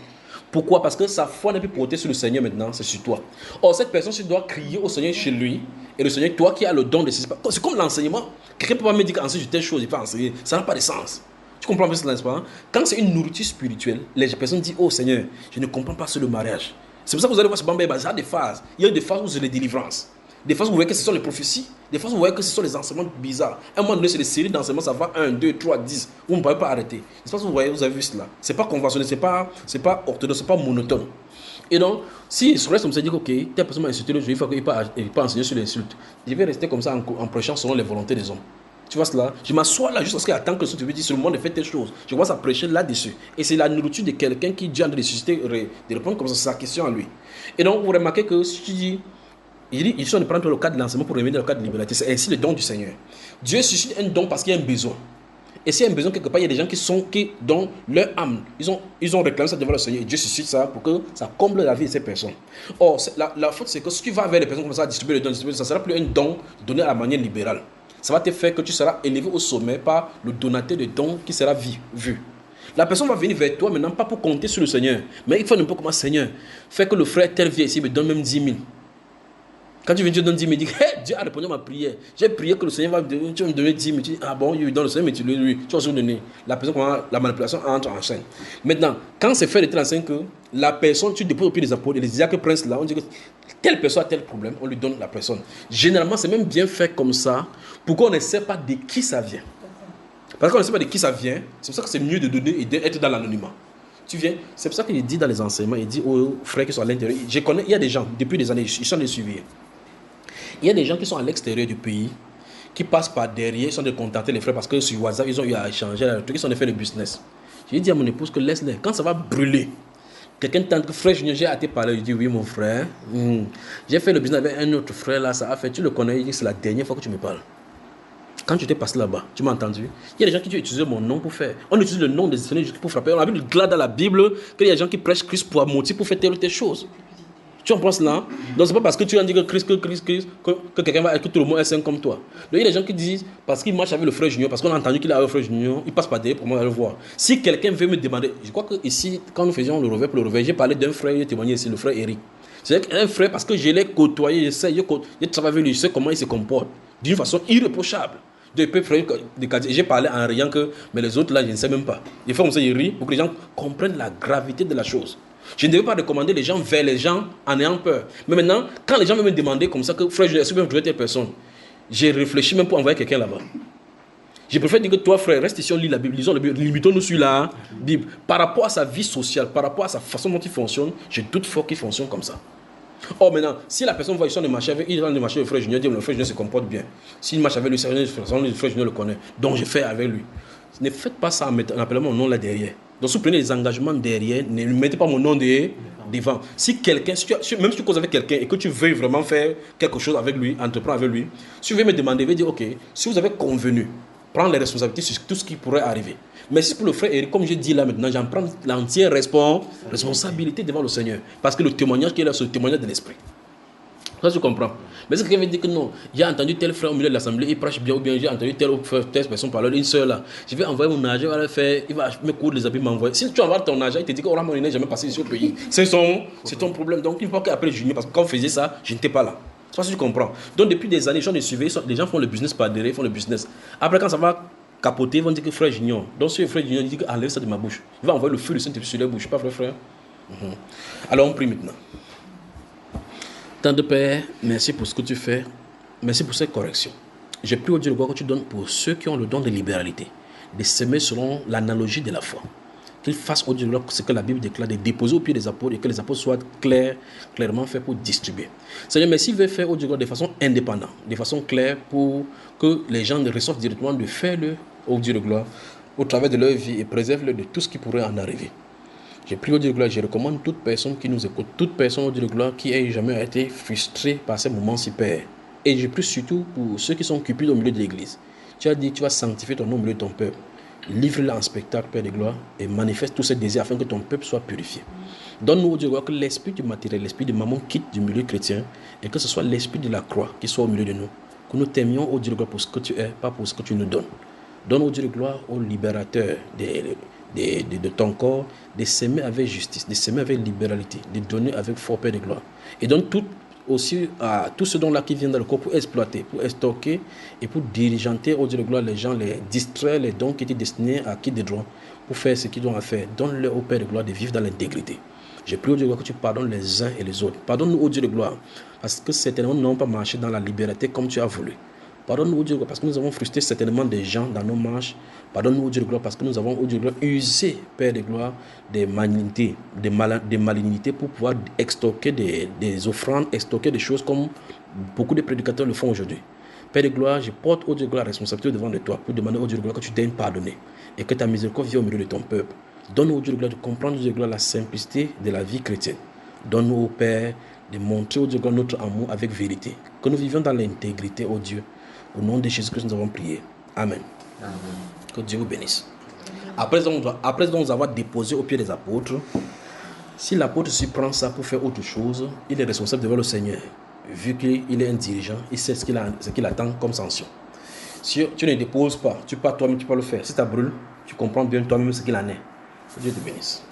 [SPEAKER 2] Pourquoi? Parce que sa foi n'est plus portée sur le Seigneur maintenant, c'est sur toi. Or, cette personne, tu dois crier au Seigneur chez lui, et le Seigneur, toi qui as le don de ceci. C'est comme l'enseignement. Quelqu'un ne peut pas me dire qu'enseigner telle chose, il faut enseigner. Ça n'a pas de sens. Tu comprends bien cela, n'est-ce pas? Quand c'est une nourriture spirituelle, les personnes disent, oh Seigneur, je ne comprends pas sur le mariage. C'est pour ça que vous allez voir ce Bambé, il y a des phases. Il y a des phases où c'est les délivrances. Des phases où vous voyez que ce sont les prophéties. Des phases où vous voyez que ce sont les enseignements bizarres. À un moment donné, c'est des séries d'enseignements, ça va 1, 2, 3, 10. Vous ne pouvez pas arrêter. C'est parce que vous voyez, vous avez vu cela. Ce n'est pas conventionnel, ce n'est pas orthodoxe, ce n'est pas monotone. Et donc, si je reste comme ça, je dis ok, telle personne m'a insulté le jour, il faut qu'il pas enseigner sur l'insulte. Je vais rester comme ça en prêchant selon les volontés des hommes. Tu vois cela? Je m'assois là juste parce qu'il attend que tu veux dire sur le monde de faire telle chose. Je vois ça prêcher là-dessus. Et c'est la nourriture de quelqu'un qui dit en train de susciter, de répondre comme ça, c'est sa question à lui. Et donc, vous remarquez que si tu dis, il dit, ici on prend le cadre de l'enseignement pour revenir dans le cadre de la liberté. C'est ainsi le don du Seigneur. Dieu suscite un don parce qu'il y a un besoin. Et s'il y a un besoin quelque part, il y a des gens qui dont leur âme, ils ont réclamé ça devant le Seigneur. Et Dieu suscite ça pour que ça comble la vie de ces personnes. Or, la faute, c'est que si tu vas vers les personnes comme ça, distribuer le don, ça ne sera plus un don donné à la manière libérale. Ça va te faire que tu seras élevé au sommet par le donateur de dons qui sera vu. La personne va venir vers toi maintenant, pas pour compter sur le Seigneur, mais il faut un peu comme un Seigneur. Fait que le frère tel vient ici, me donne même 10 000. Quand tu viens, Dieu donne 10 000, il dit, hey, Dieu a répondu à ma prière. J'ai prié que le Seigneur va me donner 10 000. Tu dis, ah bon, il donne le Seigneur, mais tu vas se donner. La personne, la manipulation entre en scène. Maintenant, quand c'est fait de telle enseigne que la personne, tu déposes au pied des apôtres, et les diacres princes là, on dit que telle personne a tel problème, on lui donne la personne. Généralement, c'est même bien fait comme ça, pour qu'on ne sait pas de qui ça vient. Parce qu'on ne sait pas de qui ça vient, c'est pour ça que c'est mieux de donner et d'être dans l'anonymat. Tu viens, c'est pour ça qu'il dit dans les enseignements, il dit aux frères qui sont à l'intérieur, je connais, il y a des gens, depuis des années, ils sont les suivis. Il y a des gens qui sont à l'extérieur du pays, qui passent par derrière, ils sont de contacter les frères parce que sur WhatsApp, ils ont eu à échanger, ils sont de faire le business. J'ai dit à mon épouse que laisse-les, quand ça va brûler, quelqu'un tente que frère Junior, j'ai hâte de parler, je dis oui mon frère, j'ai fait le business avec un autre frère là, ça a fait, tu le connais, il dit c'est la dernière fois que tu me parles. Quand tu t'es passé là-bas, tu m'as entendu? Il y a des gens qui utilisent mon nom pour faire. On utilise le nom des Seigneurs pour frapper. On a vu le glas dans la Bible qu'il y a des gens qui prêchent Christ pour motiver, pour faire telle ou telle chose. Tu en penses là? Donc c'est pas parce que tu as dit que Christ, que quelqu'un va, que tout le monde est saint comme toi. Donc il y a des gens qui disent, parce qu'il marche avec le frère Junior, parce qu'on a entendu qu'il a un frère Junior, il passe par derrière pour moi aller le voir. Si quelqu'un veut me demander, je crois que ici, quand nous faisions le revers pour le revers, j'ai parlé d'un frère, j'ai témoigné ici, le frère Eric. C'est un frère parce que je l'ai côtoyé, je travaille avec lui, je sais comment il se comporte, d'une façon irréprochable. J'ai parlé en riant que, mais les autres là, je ne sais même pas. Il faut comme ça, il rit pour que les gens comprennent la gravité de la chose. Je ne devais pas recommander les gens vers les gens en ayant peur. Mais maintenant, quand les gens me demandaient comme ça, que frère, est-ce que je peux trouver telle personne, j'ai réfléchi même pour envoyer quelqu'un là-bas. Je préfère dire que toi, frère, reste ici, on lit la Bible, lisons la Bible, limitons-nous sur la Bible. Par rapport à sa vie sociale, par rapport à sa façon dont il fonctionne, je doute fort qu'il fonctionne comme ça. Or maintenant, si la personne va ici, on marcher avec, il est dans le marché, le frère Junior dit, le frère Junior se comporte bien. S'il marche avec lui, le frère Junior le connaît. Donc je fais avec lui. Ne faites pas ça en appelant mon nom là derrière. Donc si vous prenez les engagements derrière, ne mettez pas mon nom devant. Si quelqu'un, même si tu causes avec quelqu'un et que tu veux vraiment faire quelque chose avec lui, entreprendre avec lui, si vous voulez me demander, je vais dire, ok, si vous avez convenu prends les responsabilités sur tout ce qui pourrait arriver. Mais si pour le frère Eric, comme je dis là maintenant, j'en prends l'entière responsabilité devant le Seigneur. Parce que le témoignage qu'il a, c'est le témoignage de l'esprit. Ça, tu comprends. Mais si quelqu'un veut dire que non, j'ai entendu tel frère au milieu de l'assemblée, il prêche bien, ou bien j'ai entendu telle personne parler, une soeur là, je vais envoyer mon argent, il va me coudre les habits, m'envoyer. Si tu envoies ton argent, il te dit que mon n'est jamais passé ici au pays. C'est ton problème. Donc il ne faut pas qu'après Junior, parce que quand on faisait ça, je n'étais pas là. C'est pas si tu comprends. Donc depuis des années, les gens font le business par derrière, font le business. Après, quand ça va capoter, ils vont dire que frère Junior. Donc si le frère Junior dit que enlève ça de ma bouche, il va envoyer le feu de Saint-Esprit sur leur bouche, pas vrai frère. Alors on prie maintenant. Tant de Père, merci pour ce que tu fais. Merci pour cette correction. J'ai pris au Dieu de gloire que tu donnes pour ceux qui ont le don de libéralité, de s'aimer selon l'analogie de la foi. Qu'ils fassent au Dieu de gloire ce que la Bible déclare, de déposer au pied des apôtres et que les apôtres soient clairement faits pour distribuer. Seigneur, mais s'il veut faire au Dieu de gloire de façon indépendante, de façon claire pour que les gens reçoivent directement de faire-le au Dieu de gloire au travers de leur vie et préserve-le de tout ce qui pourrait en arriver. J'ai pris au Dieu de gloire, je recommande toute personne qui nous écoute, toute personne au Dieu de gloire qui ait jamais été frustrée par ces moments-ci, Père. Et je prie surtout pour ceux qui sont occupés au milieu de l'église. Tu as dit, tu vas sanctifier ton nom au milieu de ton peuple. Livre-le en spectacle, Père de gloire, et manifeste tous ces désirs afin que ton peuple soit purifié. Donne-nous au Dieu de gloire que l'esprit du matériel, l'esprit de maman quitte du milieu chrétien et que ce soit l'esprit de la croix qui soit au milieu de nous. Que nous t'aimions au Dieu de gloire pour ce que tu es, pas pour ce que tu nous donnes. Donne au Dieu de gloire au libérateur de ton corps, de s'aimer avec justice, de s'aimer avec libéralité, de donner avec fort Père de gloire. Et donne tout aussi à tous ceux dont-là qui viennent dans le corps pour exploiter, pour stocker et pour diriger au Dieu de gloire les gens, les distraire, les dons qui étaient destinés à qui des droits pour faire ce qu'ils doivent faire. Donne-leur au Père de gloire de vivre dans l'intégrité. J'ai prié au Dieu de gloire que tu pardonnes les uns et les autres. Pardonne-nous au Dieu de gloire parce que certainement nous n'avons pas marché dans la liberté comme tu as voulu. Pardonne-nous, au Dieu de gloire, parce que nous avons frustré certainement des gens dans nos marches. Pardonne-nous, au Dieu de gloire, parce que nous avons, au Dieu de gloire, usé, Père de gloire, des malignités pour pouvoir extorquer des offrandes, extorquer des choses comme beaucoup de prédicateurs le font aujourd'hui. Père de gloire, je porte, au Dieu de gloire, la responsabilité devant de toi pour demander, au Dieu de gloire, que tu daignes pardonner et que ta miséricorde vienne au milieu de ton peuple. Donne-nous, au Dieu de gloire, de comprendre, au Dieu de gloire, la simplicité de la vie chrétienne. Donne-nous, au Père, de montrer, au Dieu de gloire, notre amour avec vérité. Que nous vivions dans l'intégrité, au Dieu. Au nom de Jésus-Christ, nous avons prié. Amen. Amen. Que Dieu vous bénisse. Après nous avoir déposé au pied des apôtres, si l'apôtre s'y prend ça pour faire autre chose, il est responsable devant le Seigneur. Vu qu'il est un dirigeant, il sait ce qu'il attend comme sanction. Si tu ne déposes pas, tu pars toi-même, tu peux le faire. Si ça brûle, tu comprends bien toi-même ce qu'il en est. Que Dieu te bénisse.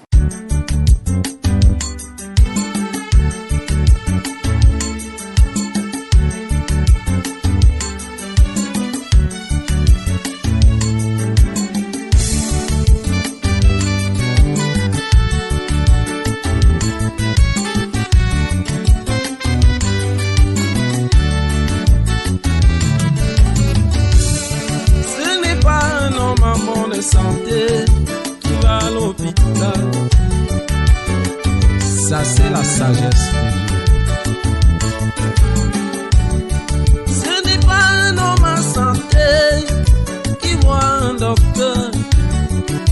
[SPEAKER 1] Santé qui va à l'hôpital, ça c'est la sagesse de Dieu. Ce n'est pas un homme en santé qui voit un docteur,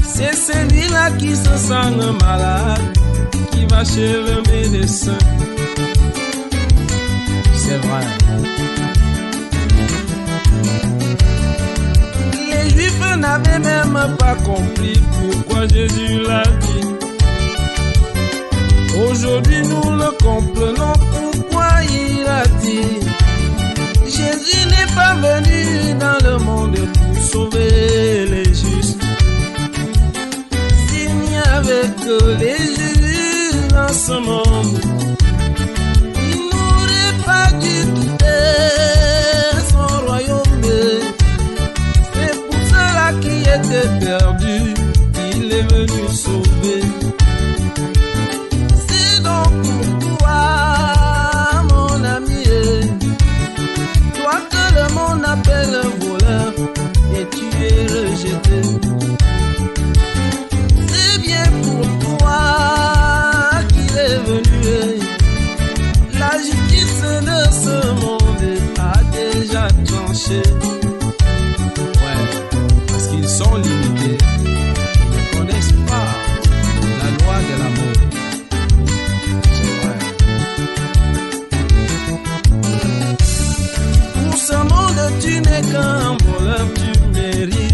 [SPEAKER 1] c'est celui-là qui se sent malade qui va chez le médecin. C'est vrai. Les Juifs n'avaient même pas compris pourquoi Jésus l'a dit. Aujourd'hui nous le comprenons pourquoi il a dit. Jésus n'est pas venu dans le monde pour sauver les justes. S'il n'y avait que les justes dans ce monde, il n'aurait pas dû quitter son royaume. Qui était perdu, il est venu sauver. C'est donc pour toi, mon ami, toi que le monde appelle un voleur et tu es rejeté. C'est bien pour toi qu'il est venu. La justice de ce monde a déjà tranché. Ils sont limités, ils ne connaissent pas la loi de l'amour. C'est vrai. Pour ce monde, tu n'es qu'un voleur, tu mérites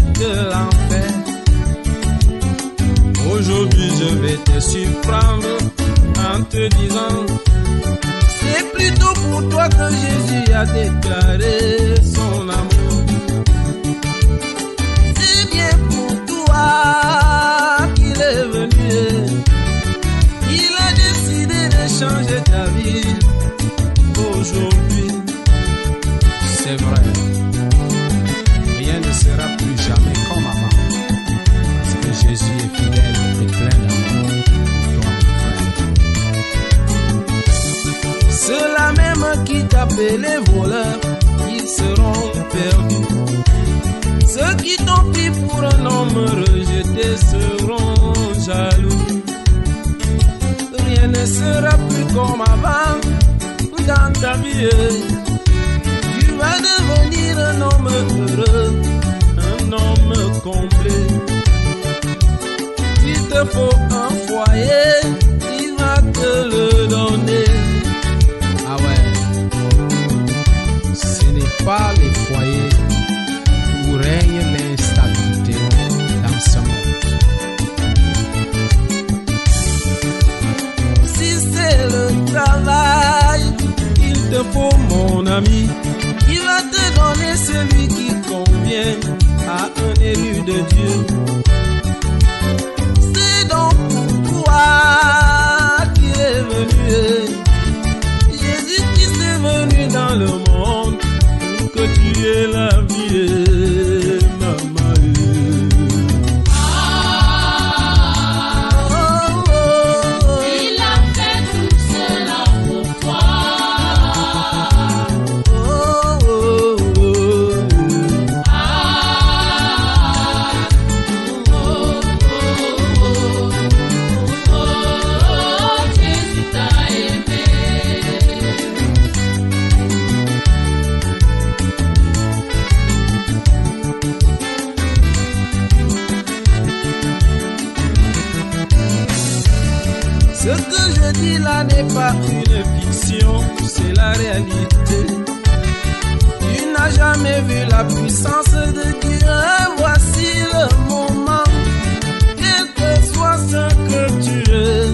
[SPEAKER 1] t'a déclaré son amour. C'est bien pour toi qu'il est venu. Il a décidé de changer ta vie aujourd'hui.
[SPEAKER 3] C'est vrai, rien ne sera plus jamais comme avant, parce que Jésus est fidèle et plein d'amour.
[SPEAKER 1] Ceux-là même qui t'appellent les voleurs, ils seront perdus. Ceux qui t'ont pris pour un homme rejeté seront jaloux. Rien ne sera plus comme avant dans ta vie. Tu vas devenir un homme heureux, un homme complet. Il te faut un foyer, il va te le donner.
[SPEAKER 3] Ah ouais, ce n'est pas les foyers où règne l'instabilité dans ce monde.
[SPEAKER 1] Si c'est le travail, il te faut mon ami. Il va te donner celui qui convient à un élu de Dieu. C'est donc pour toi qu'il est venu. Jésus-Christ est venu dans le monde pour que tu aies la vie, maman.
[SPEAKER 4] Il a fait tout cela pour toi. Jésus t'a aimé.
[SPEAKER 1] Ce que je dis là n'est pas une fiction, c'est la réalité. Tu n'as jamais vu la puissance de Dieu. Voici le moment. Quel que soit ce que tu es,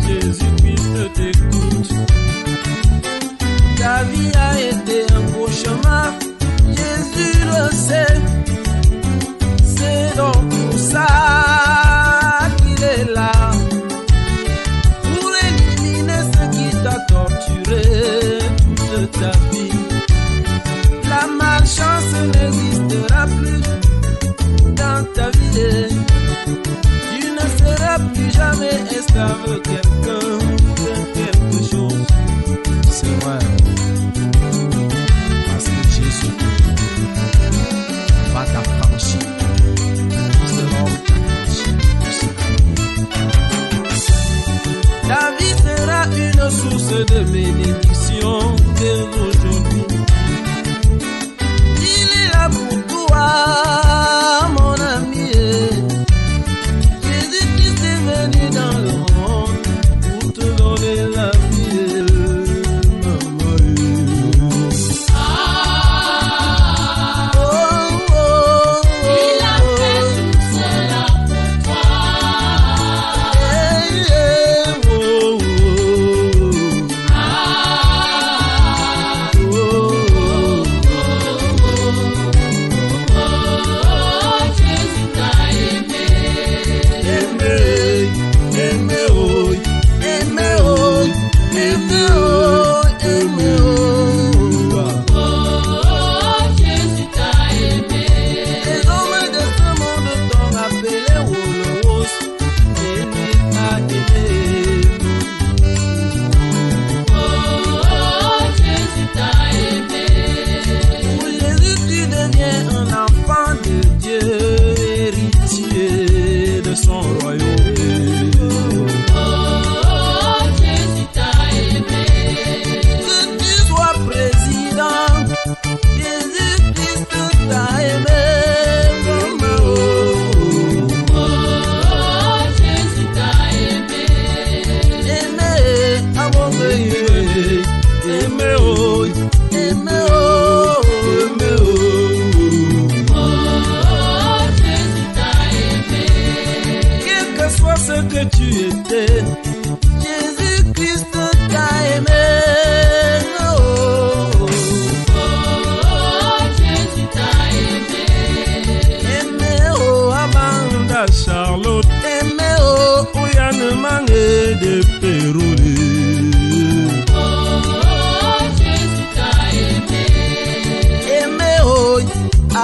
[SPEAKER 1] Jésus-Christ t'écoute. Ta vie a été un cauchemar, Jésus le sait. C'est donc pour ça qu'il est là. Torturé toute ta vie. La malchance n'existera plus.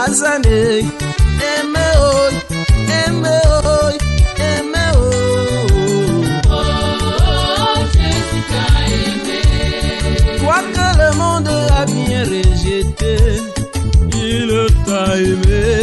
[SPEAKER 1] Azané, aimé, oh, aimé, oh, aimé, oh.
[SPEAKER 4] Oh, Jésus t'a aimé.
[SPEAKER 1] Quoique le monde a bien rejeté, il t'a aimé.